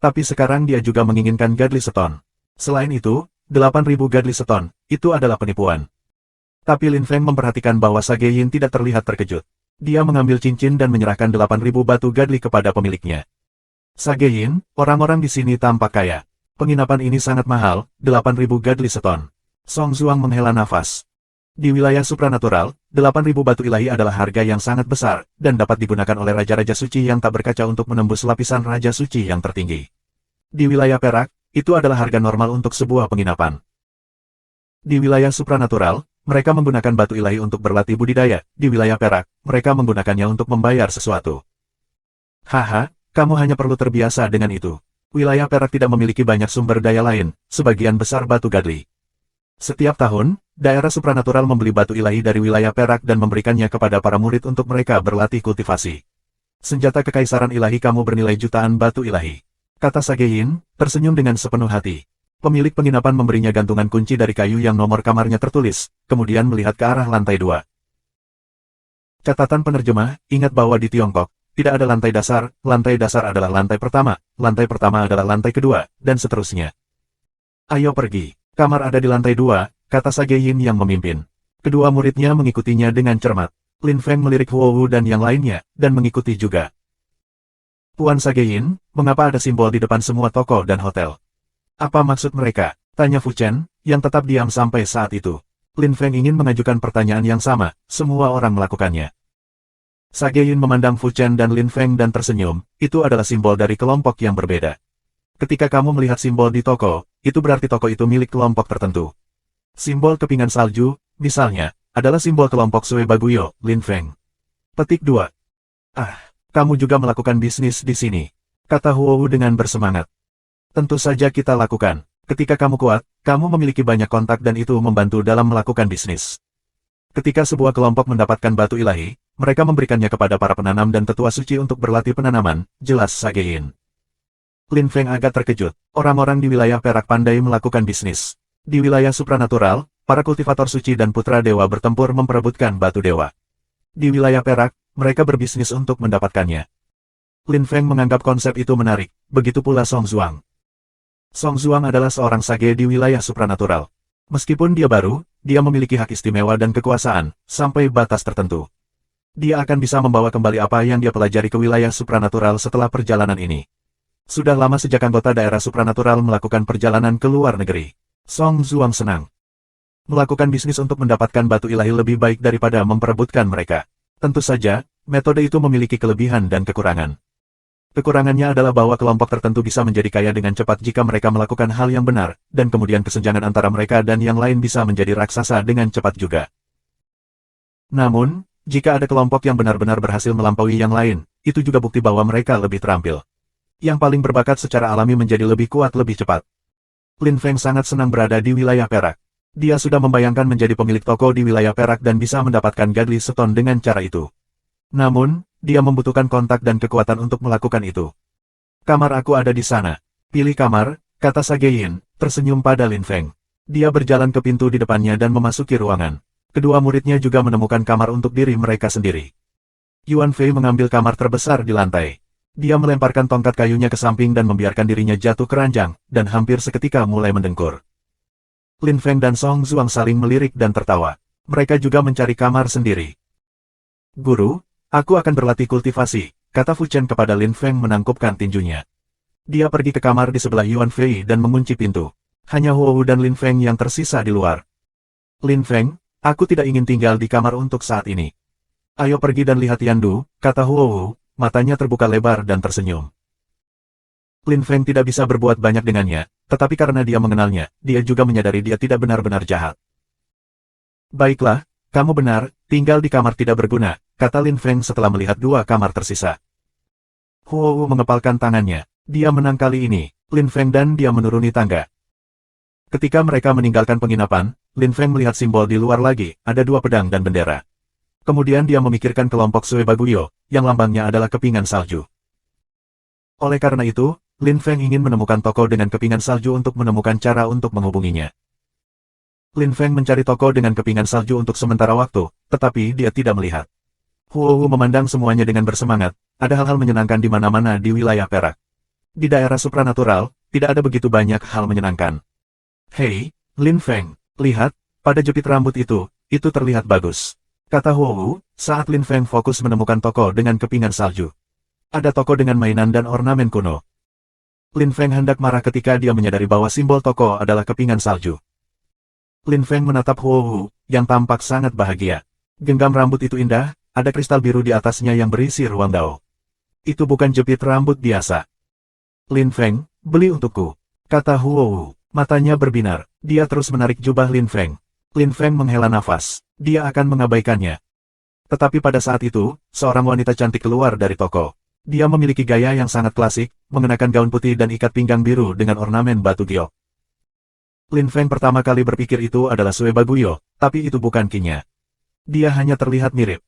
Tapi sekarang dia juga menginginkan Godly Stone. Selain itu, 8.000 Godly Stone, itu adalah penipuan. Tapi Lin Feng memperhatikan bahwa Sage Yin tidak terlihat terkejut. Dia mengambil cincin dan menyerahkan 8.000 batu Godly kepada pemiliknya. Sage Yin, orang-orang di sini tampak kaya. Penginapan ini sangat mahal, 8.000 Godly Stone. Song Zhuang menghela nafas. Di wilayah supranatural, 8.000 batu ilahi adalah harga yang sangat besar, dan dapat digunakan oleh Raja-Raja Suci yang tak berkaca untuk menembus lapisan Raja Suci yang tertinggi. Di wilayah perak, itu adalah harga normal untuk sebuah penginapan. Di wilayah supranatural, mereka menggunakan batu ilahi untuk berlatih budidaya. Di wilayah perak, mereka menggunakannya untuk membayar sesuatu. Haha, kamu hanya perlu terbiasa dengan itu. Wilayah perak tidak memiliki banyak sumber daya lain, sebagian besar batu Godly. Setiap tahun, daerah supranatural membeli batu ilahi dari wilayah perak dan memberikannya kepada para murid untuk mereka berlatih kultivasi. Senjata kekaisaran ilahi kamu bernilai jutaan batu ilahi. Kata Sage Yin, tersenyum dengan sepenuh hati. Pemilik penginapan memberinya gantungan kunci dari kayu yang nomor kamarnya tertulis, kemudian melihat ke arah lantai 2. Catatan penerjemah, ingat bahwa di Tiongkok, tidak ada lantai dasar adalah lantai pertama adalah lantai kedua, dan seterusnya. Ayo pergi. Kamar ada di lantai 2, kata Sage Yin yang memimpin. Kedua muridnya mengikutinya dengan cermat. Lin Feng melirik Huo Wu dan yang lainnya, dan mengikuti juga. Puan Sage Yin, mengapa ada simbol di depan semua toko dan hotel? Apa maksud mereka? Tanya Fu Chen, yang tetap diam sampai saat itu. Lin Feng ingin mengajukan pertanyaan yang sama, semua orang melakukannya. Sage Yin memandang Fu Chen dan Lin Feng dan tersenyum, itu adalah simbol dari kelompok yang berbeda. Ketika kamu melihat simbol di toko, itu berarti toko itu milik kelompok tertentu. Simbol kepingan salju, misalnya, adalah simbol kelompok Sui Baguyo, Lin Feng. Petik 2. Kamu juga melakukan bisnis di sini, kata Huo Wu dengan bersemangat. Tentu saja kita lakukan. Ketika kamu kuat, kamu memiliki banyak kontak dan itu membantu dalam melakukan bisnis. Ketika sebuah kelompok mendapatkan batu ilahi, mereka memberikannya kepada para penanam dan tetua suci untuk berlatih penanaman, jelas Sage Yin. Lin Feng agak terkejut. Orang-orang di wilayah perak pandai melakukan bisnis. Di wilayah supranatural, para kultivator suci dan putra dewa bertempur memperebutkan batu dewa. Di wilayah perak, mereka berbisnis untuk mendapatkannya. Lin Feng menganggap konsep itu menarik, begitu pula Song Zhuang. Song Zhuang adalah seorang sage di wilayah supranatural. Meskipun dia baru, dia memiliki hak istimewa dan kekuasaan, sampai batas tertentu. Dia akan bisa membawa kembali apa yang dia pelajari ke wilayah supranatural setelah perjalanan ini. Sudah lama sejak anggota daerah supranatural melakukan perjalanan ke luar negeri. Song Zhuang senang. Melakukan bisnis untuk mendapatkan batu ilahi lebih baik daripada memperebutkan mereka. Tentu saja, metode itu memiliki kelebihan dan kekurangan. Kekurangannya adalah bahwa kelompok tertentu bisa menjadi kaya dengan cepat jika mereka melakukan hal yang benar, dan kemudian kesenjangan antara mereka dan yang lain bisa menjadi raksasa dengan cepat juga. Namun, jika ada kelompok yang benar-benar berhasil melampaui yang lain, itu juga bukti bahwa mereka lebih terampil. Yang paling berbakat secara alami menjadi lebih kuat lebih cepat. Lin Feng sangat senang berada di wilayah perak. Dia sudah membayangkan menjadi pemilik toko di wilayah perak dan bisa mendapatkan Godly Stone dengan cara itu. Namun, dia membutuhkan kontak dan kekuatan untuk melakukan itu. Kamar aku ada di sana. Pilih kamar, kata Sage Yin, tersenyum pada Lin Feng. Dia berjalan ke pintu di depannya dan memasuki ruangan. Kedua muridnya juga menemukan kamar untuk diri mereka sendiri. Yuan Fei mengambil kamar terbesar di lantai. Dia melemparkan tongkat kayunya ke samping dan membiarkan dirinya jatuh ke ranjang, dan hampir seketika mulai mendengkur. Lin Feng dan Song Zhuang saling melirik dan tertawa. Mereka juga mencari kamar sendiri. Guru, aku akan berlatih kultivasi, kata Fu Chen kepada Lin Feng menangkupkan tinjunya. Dia pergi ke kamar di sebelah Yuan Fei dan mengunci pintu. Hanya Huo Wu dan Lin Feng yang tersisa di luar. Lin Feng, aku tidak ingin tinggal di kamar untuk saat ini. Ayo pergi dan lihat Yandu, kata Huo Wu. Matanya terbuka lebar dan tersenyum. Lin Feng tidak bisa berbuat banyak dengannya, tetapi karena dia mengenalnya, dia juga menyadari dia tidak benar-benar jahat. Baiklah, kamu benar, tinggal di kamar tidak berguna, kata Lin Feng setelah melihat dua kamar tersisa. Huo Wu mengepalkan tangannya. Dia menang kali ini. Lin Feng dan dia menuruni tangga. Ketika mereka meninggalkan penginapan, Lin Feng melihat simbol di luar lagi, ada dua pedang dan bendera. Kemudian dia memikirkan kelompok Sui Baguyo, yang lambangnya adalah kepingan salju. Oleh karena itu, Lin Feng ingin menemukan toko dengan kepingan salju untuk menemukan cara untuk menghubunginya. Lin Feng mencari toko dengan kepingan salju untuk sementara waktu, tetapi dia tidak melihat. Huo memandang semuanya dengan bersemangat, ada hal-hal menyenangkan di mana-mana di wilayah perak. Di daerah supranatural, tidak ada begitu banyak hal menyenangkan. Hei, Lin Feng, lihat, pada jepit rambut itu terlihat bagus. Kata Huo, saat Lin Feng fokus menemukan toko dengan kepingan salju. Ada toko dengan mainan dan ornamen kuno. Lin Feng hendak marah ketika dia menyadari bahwa simbol toko adalah kepingan salju. Lin Feng menatap Huo, yang tampak sangat bahagia. Genggam rambut itu indah, ada kristal biru di atasnya yang berisi ruang dao. Itu bukan jepit rambut biasa. Lin Feng, beli untukku, kata Huo. Matanya berbinar, dia terus menarik jubah Lin Feng. Lin Feng menghela nafas, dia akan mengabaikannya. Tetapi pada saat itu, seorang wanita cantik keluar dari toko. Dia memiliki gaya yang sangat klasik, mengenakan gaun putih dan ikat pinggang biru dengan ornamen batu giok. Lin Feng pertama kali berpikir itu adalah Sue Baguyo, tapi itu bukan King-nya. Dia hanya terlihat mirip.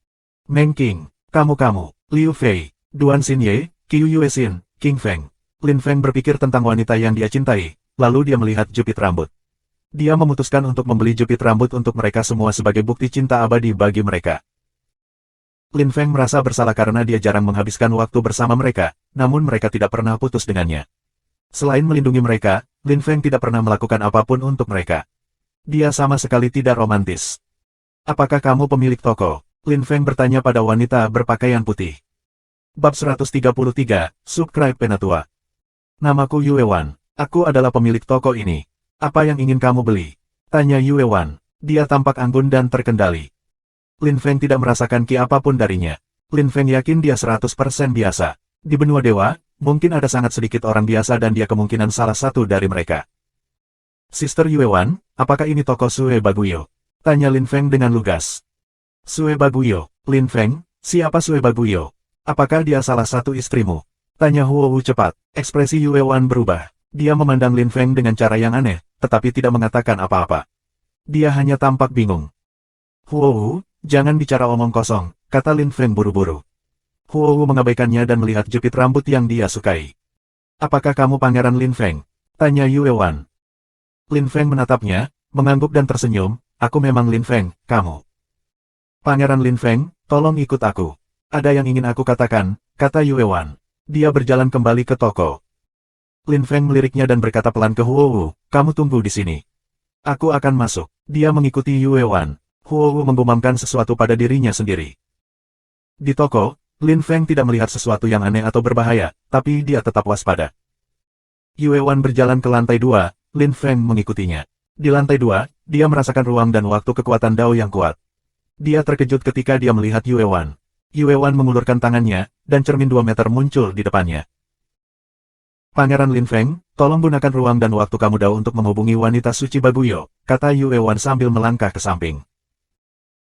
Meng King, kamu, Liu Fei, Duan Xinye, Qiu Yuexin, King Feng. Lin Feng berpikir tentang wanita yang dia cintai, lalu dia melihat jepit rambut. Dia memutuskan untuk membeli jepit rambut untuk mereka semua sebagai bukti cinta abadi bagi mereka. Lin Feng merasa bersalah karena dia jarang menghabiskan waktu bersama mereka, namun mereka tidak pernah putus dengannya. Selain melindungi mereka, Lin Feng tidak pernah melakukan apapun untuk mereka. Dia sama sekali tidak romantis. Apakah kamu pemilik toko? Lin Feng bertanya pada wanita berpakaian putih. Bab 133, Subscribe Penatua. Namaku Yue Wan. Aku adalah pemilik toko ini. Apa yang ingin kamu beli? Tanya Yue Wan. Dia tampak anggun dan terkendali. Lin Feng tidak merasakan ki apapun darinya. Lin Feng yakin dia 100% biasa. Di benua dewa, mungkin ada sangat sedikit orang biasa dan dia kemungkinan salah satu dari mereka. Sister Yue Wan, apakah ini toko Sue Baguyo? Tanya Lin Feng dengan lugas. Sue Baguyo, Lin Feng, siapa Sue Baguyo? Apakah dia salah satu istrimu? Tanya Huo cepat. Ekspresi Yue Wan berubah. Dia memandang Lin Feng dengan cara yang aneh, tetapi tidak mengatakan apa-apa. Dia hanya tampak bingung. Huo, jangan bicara omong kosong, kata Lin Feng buru-buru. Huo mengabaikannya dan melihat jepit rambut yang dia sukai. Apakah kamu Pangeran Lin Feng? Tanya Yue Wan. Lin Feng menatapnya, mengangguk dan tersenyum, aku memang Lin Feng, kamu. Pangeran Lin Feng, tolong ikut aku. Ada yang ingin aku katakan, kata Yue Wan. Dia berjalan kembali ke toko. Lin Feng meliriknya dan berkata pelan ke Huo, kamu tunggu di sini. Aku akan masuk. Dia mengikuti Yue Wan. Huo menggumamkan sesuatu pada dirinya sendiri. Di toko, Lin Feng tidak melihat sesuatu yang aneh atau berbahaya, tapi dia tetap waspada. Yue Wan berjalan ke lantai 2, Lin Feng mengikutinya. Di lantai 2, dia merasakan ruang dan waktu kekuatan Dao yang kuat. Dia terkejut ketika dia melihat Yue Wan. Yue Wan mengulurkan tangannya, dan cermin 2 meter muncul di depannya. Pangeran Lin Feng, tolong gunakan ruang dan waktu kamu Dao untuk menghubungi wanita suci Baguyo, kata Yue Wan sambil melangkah ke samping.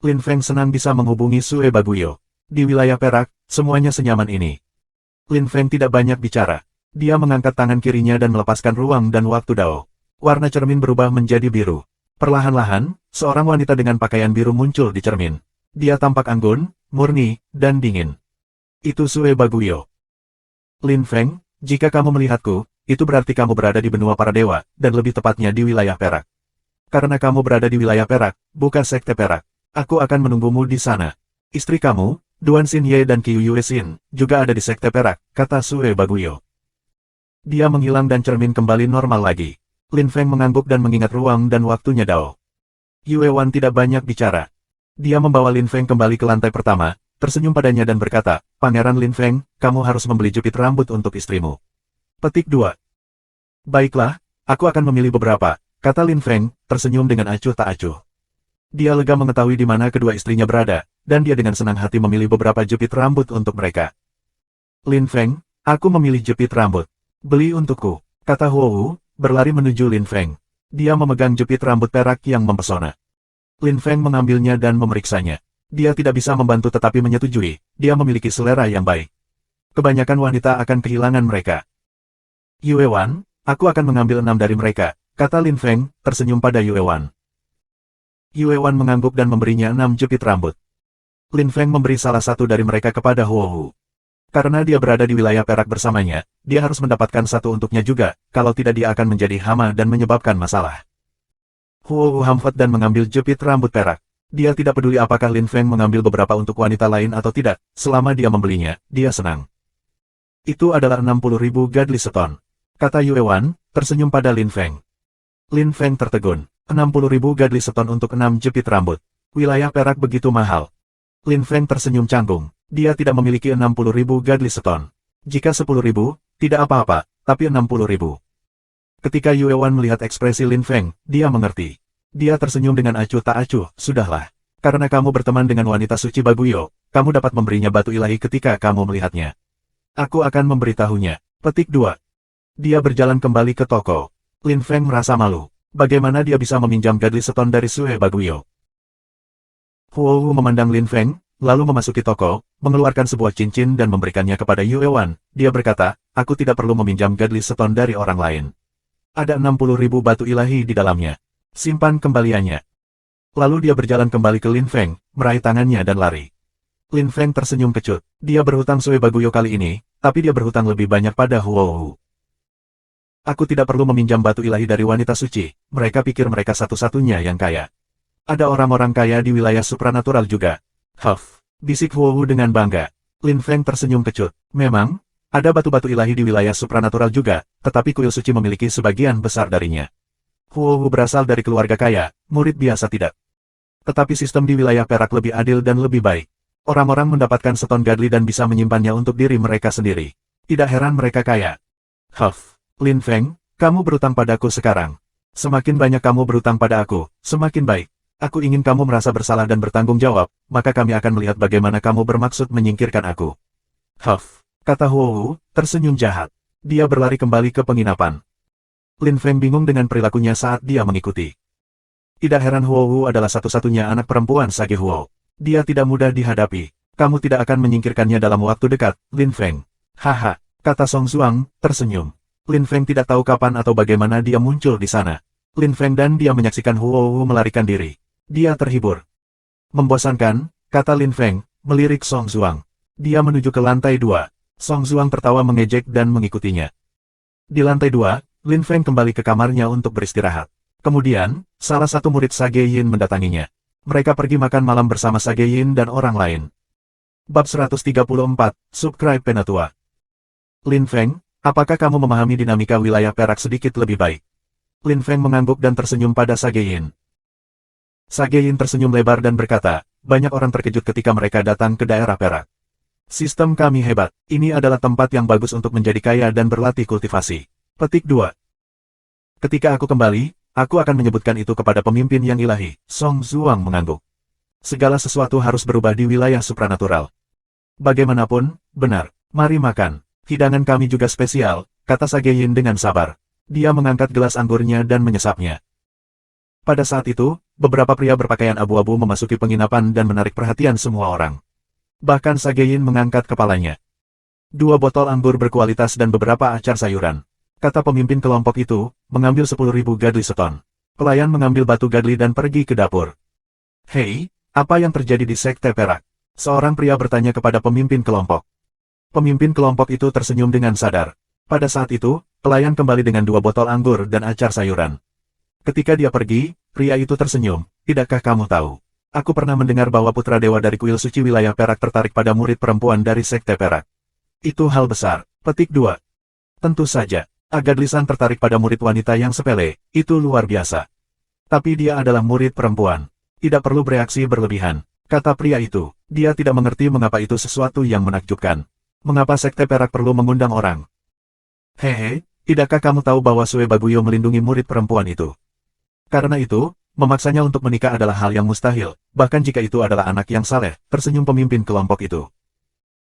Lin Feng senang bisa menghubungi Sue Baguyo. Di wilayah perak, semuanya senyaman ini. Lin Feng tidak banyak bicara. Dia mengangkat tangan kirinya dan melepaskan ruang dan waktu Dao. Warna cermin berubah menjadi biru. Perlahan-lahan, seorang wanita dengan pakaian biru muncul di cermin. Dia tampak anggun, murni, dan dingin. Itu Sue Baguyo. Lin Feng, jika kamu melihatku, itu berarti kamu berada di benua para dewa, dan lebih tepatnya di wilayah perak. Karena kamu berada di wilayah perak, bukan sekte perak. Aku akan menunggumu di sana. Istri kamu, Duan Xinye dan Qiu Yuexin, juga ada di sekte perak, kata Sue Baguyo. Dia menghilang dan cermin kembali normal lagi. Lin Feng mengangguk dan mengingat ruang dan waktunya Dao. Yue Wan tidak banyak bicara. Dia membawa Lin Feng kembali ke lantai pertama, tersenyum padanya dan berkata, Pangeran Lin Feng, kamu harus membeli jepit rambut untuk istrimu. Petik 2. Baiklah, aku akan memilih beberapa, kata Lin Feng, tersenyum dengan acuh tak acuh. Dia lega mengetahui di mana kedua istrinya berada, dan dia dengan senang hati memilih beberapa jepit rambut untuk mereka. Lin Feng, aku memilih jepit rambut. Beli untukku, kata Huo, berlari menuju Lin Feng. Dia memegang jepit rambut perak yang mempesona. Lin Feng mengambilnya dan memeriksanya. Dia tidak bisa membantu tetapi menyetujui, dia memiliki selera yang baik. Kebanyakan wanita akan kehilangan mereka. Yue Wan, aku akan mengambil 6 dari mereka, kata Lin Feng, tersenyum pada Yue Wan. Yue Wan mengangguk dan memberinya 6 jepit rambut. Lin Feng memberi salah satu dari mereka kepada Huo. Karena dia berada di wilayah perak bersamanya, dia harus mendapatkan satu untuknya juga, kalau tidak dia akan menjadi hama dan menyebabkan masalah. Huo hamfat dan mengambil jepit rambut perak. Dia tidak peduli apakah Lin Feng mengambil beberapa untuk wanita lain atau tidak, selama dia membelinya, dia senang. Itu adalah 60.000 Godly Stone, kata Yue Wan, tersenyum pada Lin Feng. Lin Feng tertegun, 60.000 Godly Stone untuk 6 jepit rambut. Wilayah perak begitu mahal. Lin Feng tersenyum canggung, dia tidak memiliki 60.000 Godly Stone. Jika 10.000, tidak apa-apa, tapi 60.000. Ketika Yue Wan melihat ekspresi Lin Feng, dia mengerti. Dia tersenyum dengan acuh tak acuh, sudahlah. Karena kamu berteman dengan wanita suci Baguyo, kamu dapat memberinya batu ilahi ketika kamu melihatnya. Aku akan memberitahunya. Petik 2. Dia berjalan kembali ke toko. Lin Feng merasa malu. Bagaimana dia bisa meminjam Godly Stone dari Sue Baguyo? Huo memandang Lin Feng, lalu memasuki toko, mengeluarkan sebuah cincin dan memberikannya kepada Yue Wan. Dia berkata, aku tidak perlu meminjam Godly Stone dari orang lain. Ada 60.000 batu ilahi di dalamnya. Simpan kembaliannya. Lalu dia berjalan kembali ke Lin Feng, meraih tangannya dan lari. Lin Feng tersenyum kecut. Dia berhutang Sue Baguyo kali ini, tapi dia berhutang lebih banyak pada Huo. Aku tidak perlu meminjam batu ilahi dari wanita suci, mereka pikir mereka satu-satunya yang kaya. Ada orang-orang kaya di wilayah supranatural juga. Huff, bisik Huo dengan bangga. Lin Feng tersenyum kecut. Memang, ada batu-batu ilahi di wilayah supranatural juga, tetapi kuil suci memiliki sebagian besar darinya. Huo berasal dari keluarga kaya, murid biasa tidak. Tetapi sistem di wilayah perak lebih adil dan lebih baik. Orang-orang mendapatkan Stone Godly dan bisa menyimpannya untuk diri mereka sendiri. Tidak heran mereka kaya. Huff, Lin Feng, kamu berutang padaku sekarang. Semakin banyak kamu berutang pada aku, semakin baik. Aku ingin kamu merasa bersalah dan bertanggung jawab, maka kami akan melihat bagaimana kamu bermaksud menyingkirkan aku. Huff, kata Huo, tersenyum jahat. Dia berlari kembali ke penginapan. Lin Feng bingung dengan perilakunya saat dia mengikuti. Tidak heran Huo adalah satu-satunya anak perempuan Sage Huo. Dia tidak mudah dihadapi. Kamu tidak akan menyingkirkannya dalam waktu dekat, Lin Feng. Haha, kata Song Zuang, tersenyum. Lin Feng tidak tahu kapan atau bagaimana dia muncul di sana. Lin Feng dan dia menyaksikan Huo melarikan diri. Dia terhibur. Membosankan, kata Lin Feng, melirik Song Zuang. Dia menuju ke lantai 2. Song Zuang tertawa mengejek dan mengikutinya. Di lantai 2, Lin Feng kembali ke kamarnya untuk beristirahat. Kemudian, salah satu murid Sage Yin mendatanginya. Mereka pergi makan malam bersama Sage Yin dan orang lain. Bab 134, Subscribe Penatua. Lin Feng, apakah kamu memahami dinamika wilayah perak sedikit lebih baik? Lin Feng mengangguk dan tersenyum pada Sage Yin. Sage Yin tersenyum lebar dan berkata, banyak orang terkejut ketika mereka datang ke daerah perak. Sistem kami hebat, ini adalah tempat yang bagus untuk menjadi kaya dan berlatih kultivasi. Petik 2. Ketika aku kembali, aku akan menyebutkan itu kepada pemimpin yang ilahi. Song Zuang mengangguk. Segala sesuatu harus berubah di wilayah supranatural. Bagaimanapun, benar, mari makan. Hidangan kami juga spesial, kata Sage Yin dengan sabar. Dia mengangkat gelas anggurnya dan menyesapnya. Pada saat itu, beberapa pria berpakaian abu-abu memasuki penginapan dan menarik perhatian semua orang. Bahkan Sage Yin mengangkat kepalanya. 2 botol anggur berkualitas dan beberapa acar sayuran. Kata pemimpin kelompok itu, mengambil 10.000 Godly Stone. Pelayan mengambil batu Godly dan pergi ke dapur. Hei, apa yang terjadi di Sekte Perak? Seorang pria bertanya kepada pemimpin kelompok. Pemimpin kelompok itu tersenyum dengan sadar. Pada saat itu, pelayan kembali dengan 2 botol anggur dan acar sayuran. Ketika dia pergi, pria itu tersenyum. Tidakkah kamu tahu? Aku pernah mendengar bahwa putra dewa dari kuil suci wilayah perak tertarik pada murid perempuan dari Sekte Perak. Itu hal besar. Petik 2. Tentu saja. Godly San tertarik pada murid wanita yang sepele, itu luar biasa. Tapi dia adalah murid perempuan. Tidak perlu bereaksi berlebihan, kata pria itu. Dia tidak mengerti mengapa itu sesuatu yang menakjubkan. Mengapa Sekte Perak perlu mengundang orang? Hehe, tidakkah kamu tahu bahwa Sue Baguyo melindungi murid perempuan itu? Karena itu, memaksanya untuk menikah adalah hal yang mustahil, bahkan jika itu adalah anak yang saleh, tersenyum pemimpin kelompok itu.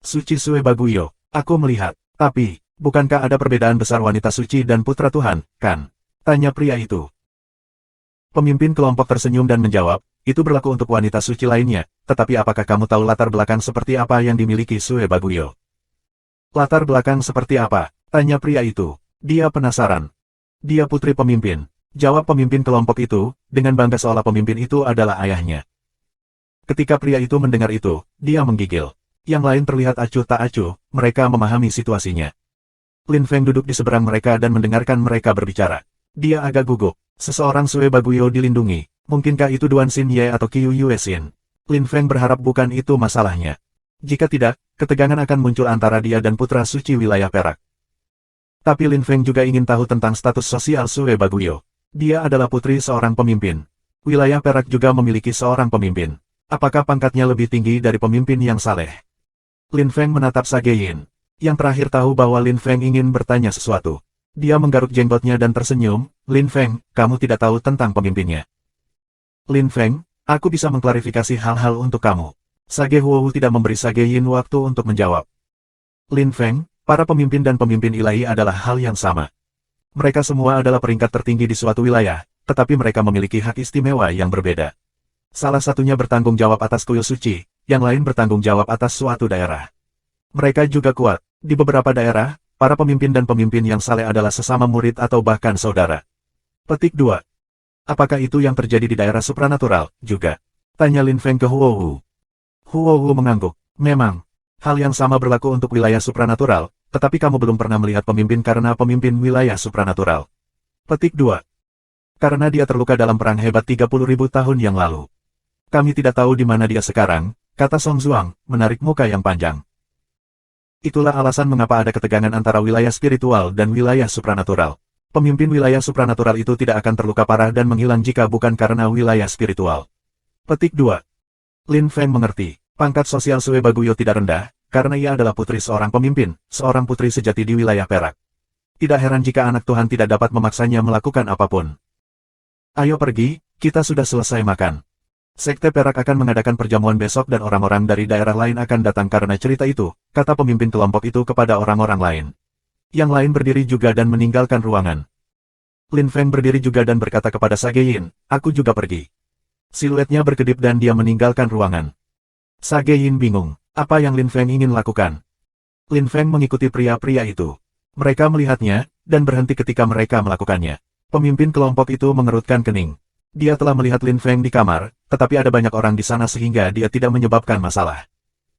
Suci Sue Baguyo, aku melihat, tapi... bukankah ada perbedaan besar wanita suci dan putra Tuhan, kan? Tanya pria itu. Pemimpin kelompok tersenyum dan menjawab, itu berlaku untuk wanita suci lainnya, tetapi apakah kamu tahu latar belakang seperti apa yang dimiliki Sue Baguyo? Latar belakang seperti apa? Tanya pria itu. Dia penasaran. Dia putri pemimpin. Jawab pemimpin kelompok itu, dengan bangga seolah pemimpin itu adalah ayahnya. Ketika pria itu mendengar itu, dia menggigil. Yang lain terlihat acuh tak acuh, mereka memahami situasinya. Lin Feng duduk di seberang mereka dan mendengarkan mereka berbicara. Dia agak gugup. Seseorang Sue Baguyo dilindungi. Mungkinkah itu Duan Xinye atau Qiu Yuexin? Lin Feng berharap bukan itu masalahnya. Jika tidak, ketegangan akan muncul antara dia dan putra suci wilayah perak. Tapi Lin Feng juga ingin tahu tentang status sosial Sue Baguio. Dia adalah putri seorang pemimpin. Wilayah perak juga memiliki seorang pemimpin. Apakah pangkatnya lebih tinggi dari pemimpin yang saleh? Lin Feng menatap Sage Yin. Yang terakhir tahu bahwa Lin Feng ingin bertanya sesuatu. Dia menggaruk jenggotnya dan tersenyum. Lin Feng, kamu tidak tahu tentang pemimpinnya. Lin Feng, aku bisa mengklarifikasi hal-hal untuk kamu. Sage Huowu tidak memberi Sage Yin waktu untuk menjawab. Lin Feng, para pemimpin dan pemimpin ilahi adalah hal yang sama. Mereka semua adalah peringkat tertinggi di suatu wilayah, tetapi mereka memiliki hak istimewa yang berbeda. Salah satunya bertanggung jawab atas kuil suci, yang lain bertanggung jawab atas suatu daerah. Mereka juga kuat. Di beberapa daerah, para pemimpin dan pemimpin yang saleh adalah sesama murid atau bahkan saudara. Petik 2. Apakah itu yang terjadi di daerah supranatural, juga? Tanya Lin Feng ke Huowu. Huowu mengangguk. Memang. Hal yang sama berlaku untuk wilayah supranatural, tetapi kamu belum pernah melihat pemimpin karena pemimpin wilayah supranatural. Petik 2. Karena dia terluka dalam perang hebat 30.000 tahun yang lalu. Kami tidak tahu di mana dia sekarang, kata Song Zhuang, menarik muka yang panjang. Itulah alasan mengapa ada ketegangan antara wilayah spiritual dan wilayah supranatural. Pemimpin wilayah supranatural itu tidak akan terluka parah dan menghilang jika bukan karena wilayah spiritual. Petik 2. Lin Feng mengerti, pangkat sosial Sue Baguio tidak rendah, karena ia adalah putri seorang pemimpin, seorang putri sejati di wilayah perak. Tidak heran jika anak Tuhan tidak dapat memaksanya melakukan apapun. Ayo pergi, kita sudah selesai makan. Sekte Perak akan mengadakan perjamuan besok dan orang-orang dari daerah lain akan datang karena cerita itu, kata pemimpin kelompok itu kepada orang-orang lain. Yang lain berdiri juga dan meninggalkan ruangan. Lin Feng berdiri juga dan berkata kepada Sage Yin, aku juga pergi. Siluetnya berkedip dan dia meninggalkan ruangan. Sage Yin bingung, apa yang Lin Feng ingin lakukan? Lin Feng mengikuti pria-pria itu. Mereka melihatnya, dan berhenti ketika mereka melakukannya. Pemimpin kelompok itu mengerutkan kening. Dia telah melihat Lin Feng di kamar, tetapi ada banyak orang di sana sehingga dia tidak menyebabkan masalah.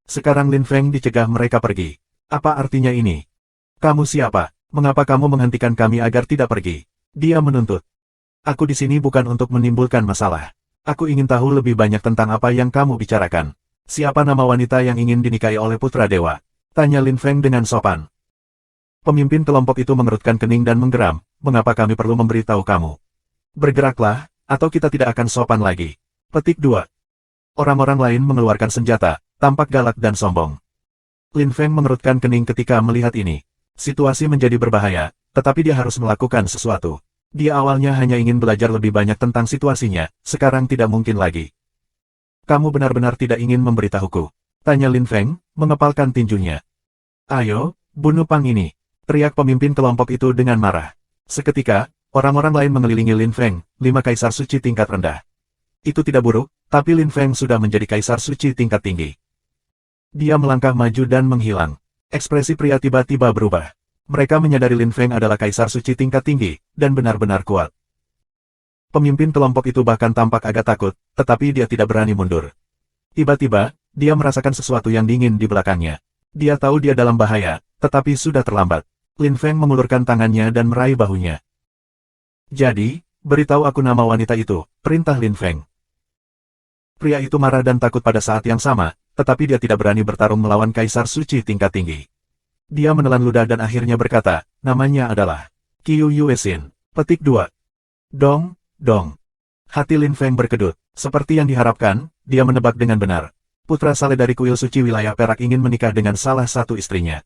Sekarang Lin Feng dicegah mereka pergi. Apa artinya ini? Kamu siapa? Mengapa kamu menghentikan kami agar tidak pergi? Dia menuntut. Aku di sini bukan untuk menimbulkan masalah. Aku ingin tahu lebih banyak tentang apa yang kamu bicarakan. Siapa nama wanita yang ingin dinikahi oleh putra dewa? Tanya Lin Feng dengan sopan. Pemimpin kelompok itu mengerutkan kening dan menggeram. Mengapa kami perlu memberitahu kamu? Bergeraklah, atau kita tidak akan sopan lagi. Petik 2. Orang-orang lain mengeluarkan senjata, tampak galak dan sombong. Lin Feng mengerutkan kening ketika melihat ini. Situasi menjadi berbahaya, tetapi dia harus melakukan sesuatu. Dia awalnya hanya ingin belajar lebih banyak tentang situasinya, sekarang tidak mungkin lagi. Kamu benar-benar tidak ingin memberitahuku? Tanya Lin Feng, mengepalkan tinjunya. Ayo, bunuh Pang ini. Teriak pemimpin kelompok itu dengan marah. Seketika, orang-orang lain mengelilingi Lin Feng, 5 kaisar suci tingkat rendah. Itu tidak buruk, tapi Lin Feng sudah menjadi kaisar suci tingkat tinggi. Dia melangkah maju dan menghilang. Ekspresi pria tiba-tiba berubah. Mereka menyadari Lin Feng adalah kaisar suci tingkat tinggi, dan benar-benar kuat. Pemimpin kelompok itu bahkan tampak agak takut, tetapi dia tidak berani mundur. Tiba-tiba, dia merasakan sesuatu yang dingin di belakangnya. Dia tahu dia dalam bahaya, tetapi sudah terlambat. Lin Feng mengulurkan tangannya dan meraih bahunya. Jadi, beritahu aku nama wanita itu, perintah Lin Feng. Pria itu marah dan takut pada saat yang sama, tetapi dia tidak berani bertarung melawan kaisar suci tingkat tinggi. Dia menelan ludah dan akhirnya berkata, namanya adalah Qiu Yuexin. Petik 2. Dong, dong. Hati Lin Feng berkedut. Seperti yang diharapkan, dia menebak dengan benar. Putra saleh dari kuil suci wilayah perak ingin menikah dengan salah satu istrinya.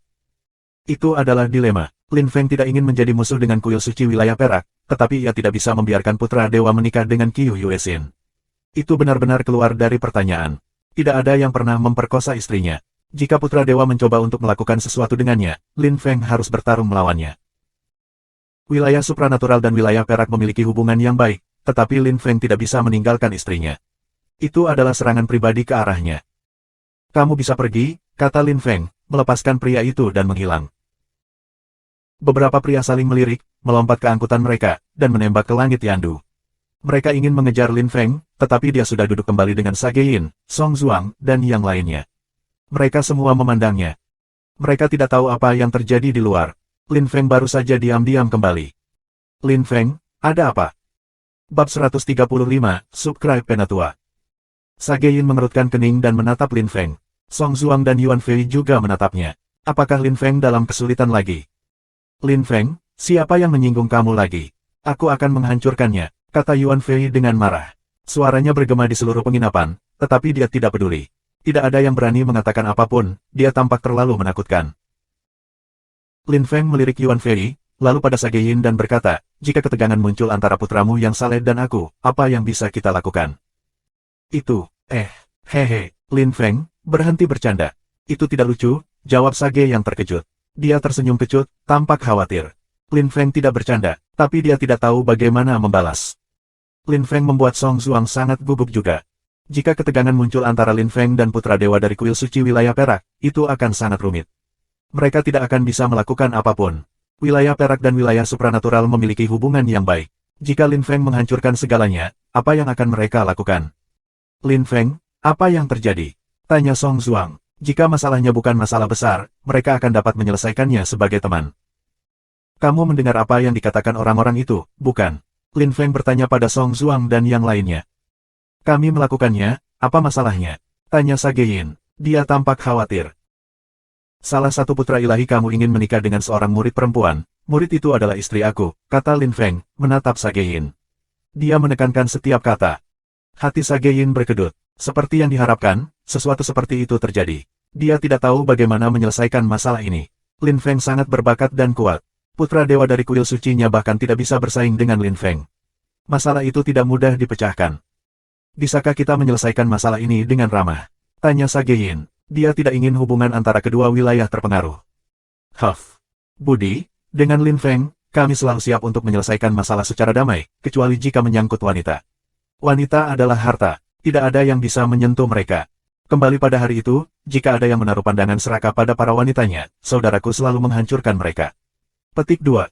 Itu adalah dilema. Lin Feng tidak ingin menjadi musuh dengan kuil suci wilayah perak, tetapi ia tidak bisa membiarkan putra dewa menikah dengan Qiu Yuexin. Itu benar-benar keluar dari pertanyaan. Tidak ada yang pernah memperkosa istrinya. Jika putra dewa mencoba untuk melakukan sesuatu dengannya, Lin Feng harus bertarung melawannya. Wilayah supranatural dan wilayah perak memiliki hubungan yang baik, tetapi Lin Feng tidak bisa meninggalkan istrinya. Itu adalah serangan pribadi ke arahnya. Kamu bisa pergi, kata Lin Feng, melepaskan pria itu dan menghilang. Beberapa pria saling melirik, melompat ke angkutan mereka, dan menembak ke langit Yandu. Mereka ingin mengejar Lin Feng, tetapi dia sudah duduk kembali dengan Sage Yin, Song Zhuang, dan yang lainnya. Mereka semua memandangnya. Mereka tidak tahu apa yang terjadi di luar. Lin Feng baru saja diam-diam kembali. Lin Feng, ada apa? Bab 135, Subscribe Penatua. Sage Yin mengerutkan kening dan menatap Lin Feng. Song Zuang dan Yuan Fei juga menatapnya. Apakah Lin Feng dalam kesulitan lagi? Lin Feng, siapa yang menyinggung kamu lagi? Aku akan menghancurkannya, kata Yuan Fei dengan marah. Suaranya bergema di seluruh penginapan, tetapi dia tidak peduli. Tidak ada yang berani mengatakan apapun, dia tampak terlalu menakutkan. Lin Feng melirik Yuan Fei, lalu pada Sage Yin dan berkata, jika ketegangan muncul antara putramu yang saleh dan aku, apa yang bisa kita lakukan? Itu, hehe, Lin Feng, berhenti bercanda. Itu tidak lucu, jawab Sage yang terkejut. Dia tersenyum kecut, tampak khawatir. Lin Feng tidak bercanda, tapi dia tidak tahu bagaimana membalas. Lin Feng membuat Song Zuang sangat gugup juga. Jika ketegangan muncul antara Lin Feng dan putra dewa dari kuil suci wilayah perak, itu akan sangat rumit. Mereka tidak akan bisa melakukan apapun. Wilayah perak dan wilayah supranatural memiliki hubungan yang baik. Jika Lin Feng menghancurkan segalanya, apa yang akan mereka lakukan? Lin Feng, apa yang terjadi? Tanya Song Zuang. Jika masalahnya bukan masalah besar, mereka akan dapat menyelesaikannya sebagai teman. Kamu mendengar apa yang dikatakan orang-orang itu, bukan? Lin Feng bertanya pada Song Zuang dan yang lainnya. Kami melakukannya, apa masalahnya? Tanya Sage Yin. Dia tampak khawatir. Salah satu putra ilahi kamu ingin menikah dengan seorang murid perempuan. Murid itu adalah istri aku, kata Lin Feng, menatap Sage Yin. Dia menekankan setiap kata. Hati Sage Yin berkedut. Seperti yang diharapkan, sesuatu seperti itu terjadi. Dia tidak tahu bagaimana menyelesaikan masalah ini. Lin Feng sangat berbakat dan kuat. Putra dewa dari kuil sucinya bahkan tidak bisa bersaing dengan Lin Feng. Masalah itu tidak mudah dipecahkan. Bisakah kita menyelesaikan masalah ini dengan ramah? Tanya Sage Yin. Dia tidak ingin hubungan antara kedua wilayah terpengaruh. Budi, dengan Lin Feng, kami selalu siap untuk menyelesaikan masalah secara damai, kecuali jika menyangkut wanita. Wanita adalah harta, tidak ada yang bisa menyentuh mereka. Kembali pada hari itu, jika ada yang menaruh pandangan serakah pada para wanitanya, saudaraku selalu menghancurkan mereka. Petik 2.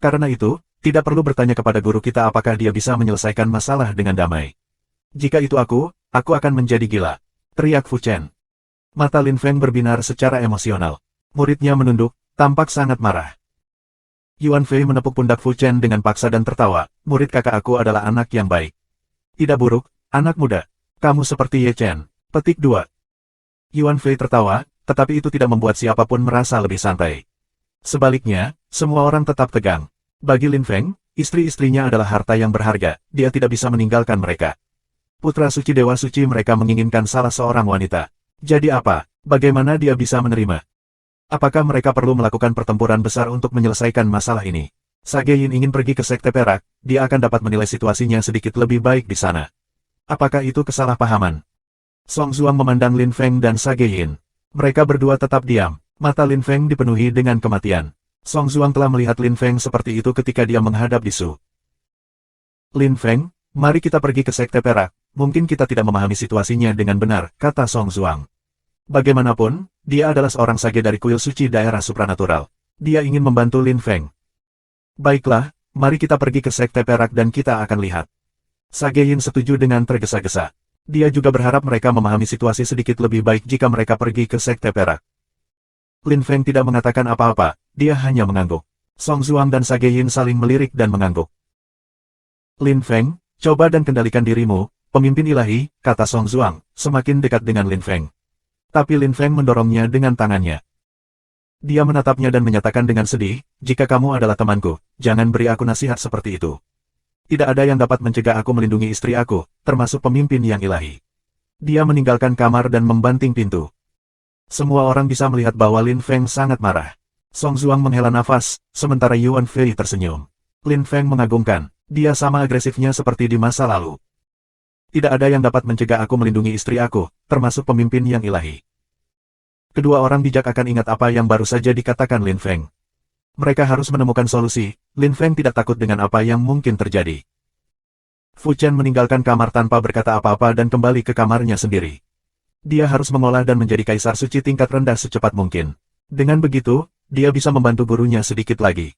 Karena itu, tidak perlu bertanya kepada guru kita apakah dia bisa menyelesaikan masalah dengan damai. Jika itu aku akan menjadi gila. Teriak Fu Chen. Mata Lin Feng berbinar secara emosional. Muridnya menunduk, tampak sangat marah. Yuan Fei menepuk pundak Fu Chen dengan paksa dan tertawa. Murid kakak aku adalah anak yang baik. Tidak buruk, anak muda. Kamu seperti Ye Chen. Petik 2. Yuan Fei tertawa, tetapi itu tidak membuat siapapun merasa lebih santai. Sebaliknya, semua orang tetap tegang. Bagi Lin Feng, istri-istrinya adalah harta yang berharga, dia tidak bisa meninggalkan mereka. Putra suci dewa suci mereka menginginkan salah seorang wanita. Jadi apa? Bagaimana dia bisa menerima? Apakah mereka perlu melakukan pertempuran besar untuk menyelesaikan masalah ini? Sage Yin ingin pergi ke Sekte Perak, dia akan dapat menilai situasinya sedikit lebih baik di sana. Apakah itu kesalahpahaman? Song Zuang memandang Lin Feng dan Sage Yin. Mereka berdua tetap diam. Mata Lin Feng dipenuhi dengan kematian. Song Zuang telah melihat Lin Feng seperti itu ketika dia menghadap di Su. Lin Feng, mari kita pergi ke Sekte Perak. Mungkin kita tidak memahami situasinya dengan benar, kata Song Zuang. Bagaimanapun, dia adalah seorang sage dari kuil suci daerah supranatural. Dia ingin membantu Lin Feng. Baiklah, mari kita pergi ke Sekte Perak dan kita akan lihat. Sage Yin setuju dengan tergesa-gesa. Dia juga berharap mereka memahami situasi sedikit lebih baik jika mereka pergi ke Sekte Perak. Lin Feng tidak mengatakan apa-apa, dia hanya mengangguk. Song Zuang dan Sage Yin saling melirik dan mengangguk. Lin Feng, coba dan kendalikan dirimu, pemimpin ilahi, kata Song Zuang, semakin dekat dengan Lin Feng. Tapi Lin Feng mendorongnya dengan tangannya. Dia menatapnya dan menyatakan dengan sedih, jika kamu adalah temanku, jangan beri aku nasihat seperti itu. Tidak ada yang dapat mencegah aku melindungi istri aku, termasuk pemimpin yang ilahi. Dia meninggalkan kamar dan membanting pintu. Semua orang bisa melihat bahwa Lin Feng sangat marah. Song Zuang menghela nafas, sementara Yuan Fei tersenyum. Lin Feng mengagumkan, dia sama agresifnya seperti di masa lalu. Tidak ada yang dapat mencegah aku melindungi istri aku, termasuk pemimpin yang ilahi. Kedua orang bijak akan ingat apa yang baru saja dikatakan Lin Feng. Mereka harus menemukan solusi, Lin Feng tidak takut dengan apa yang mungkin terjadi. Fu Chen meninggalkan kamar tanpa berkata apa-apa dan kembali ke kamarnya sendiri. Dia harus mengolah dan menjadi kaisar suci tingkat rendah secepat mungkin. Dengan begitu, dia bisa membantu gurunya sedikit lagi.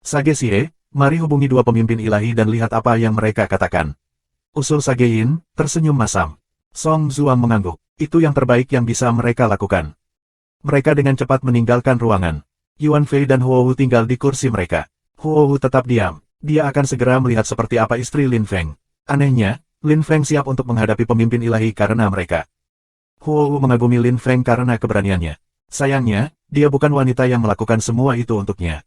Sage Xie, mari hubungi dua pemimpin ilahi dan lihat apa yang mereka katakan. Usul Sage Yin, tersenyum masam. Song Zuang mengangguk. Itu yang terbaik yang bisa mereka lakukan. Mereka dengan cepat meninggalkan ruangan. Yuan Fei dan Huo Wu tinggal di kursi mereka. Huo Wu tetap diam. Dia akan segera melihat seperti apa istri Lin Feng. Anehnya, Lin Feng siap untuk menghadapi pemimpin ilahi karena mereka. Huo Wu mengagumi Lin Feng karena keberaniannya. Sayangnya, dia bukan wanita yang melakukan semua itu untuknya.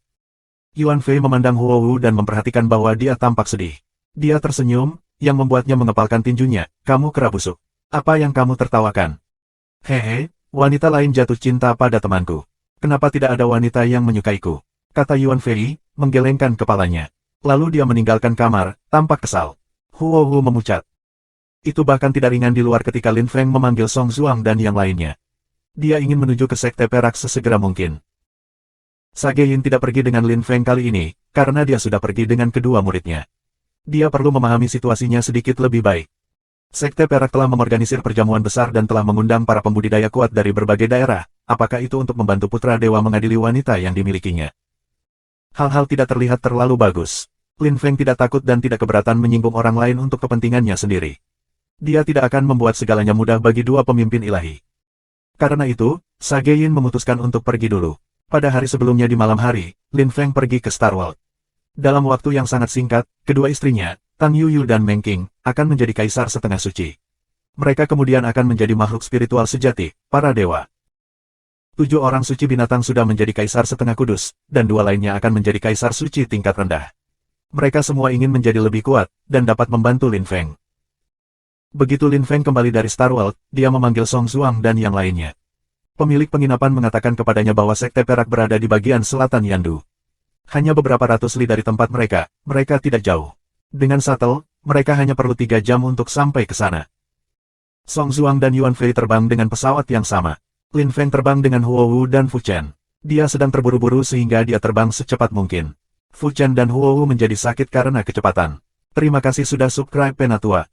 Yuan Fei memandang Huo Wu dan memperhatikan bahwa dia tampak sedih. Dia tersenyum, yang membuatnya mengepalkan tinjunya. Kamu kera busuk. Apa yang kamu tertawakan? Hehe, wanita lain jatuh cinta pada temanku. Kenapa tidak ada wanita yang menyukaiku? Kata Yuan Fei, menggelengkan kepalanya. Lalu dia meninggalkan kamar, tampak kesal. Huo Wu memucat. Itu bahkan tidak ringan di luar ketika Lin Feng memanggil Song Zuang dan yang lainnya. Dia ingin menuju ke Sekte Perak sesegera mungkin. Sage Yin tidak pergi dengan Lin Feng kali ini, karena dia sudah pergi dengan kedua muridnya. Dia perlu memahami situasinya sedikit lebih baik. Sekte Perak telah mengorganisir perjamuan besar dan telah mengundang para pembudidaya kuat dari berbagai daerah. Apakah itu untuk membantu putra dewa mengadili wanita yang dimilikinya? Hal-hal tidak terlihat terlalu bagus. Lin Feng tidak takut dan tidak keberatan menyinggung orang lain untuk kepentingannya sendiri. Dia tidak akan membuat segalanya mudah bagi dua pemimpin ilahi. Karena itu, Sage Yin memutuskan untuk pergi dulu. Pada hari sebelumnya di malam hari, Lin Feng pergi ke Star World. Dalam waktu yang sangat singkat, kedua istrinya, Tang Yuyu dan Meng Qing, akan menjadi kaisar setengah suci. Mereka kemudian akan menjadi makhluk spiritual sejati, para dewa. 7 orang suci binatang sudah menjadi kaisar setengah kudus, dan 2 lainnya akan menjadi kaisar suci tingkat rendah. Mereka semua ingin menjadi lebih kuat, dan dapat membantu Lin Feng. Begitu Lin Feng kembali dari Star World, dia memanggil Song Zuang dan yang lainnya. Pemilik penginapan mengatakan kepadanya bahwa Sekte Perak berada di bagian selatan Yandu. Hanya beberapa ratus li dari tempat mereka tidak jauh. Dengan shuttle, mereka hanya perlu 3 jam untuk sampai ke sana. Song Zuang dan Yuan Fei terbang dengan pesawat yang sama. Lin Feng terbang dengan Huo Wu dan Fu Chen. Dia sedang terburu-buru sehingga dia terbang secepat mungkin. Fu Chen dan Huo Wu menjadi sakit karena kecepatan. Terima kasih sudah subscribe Penatua.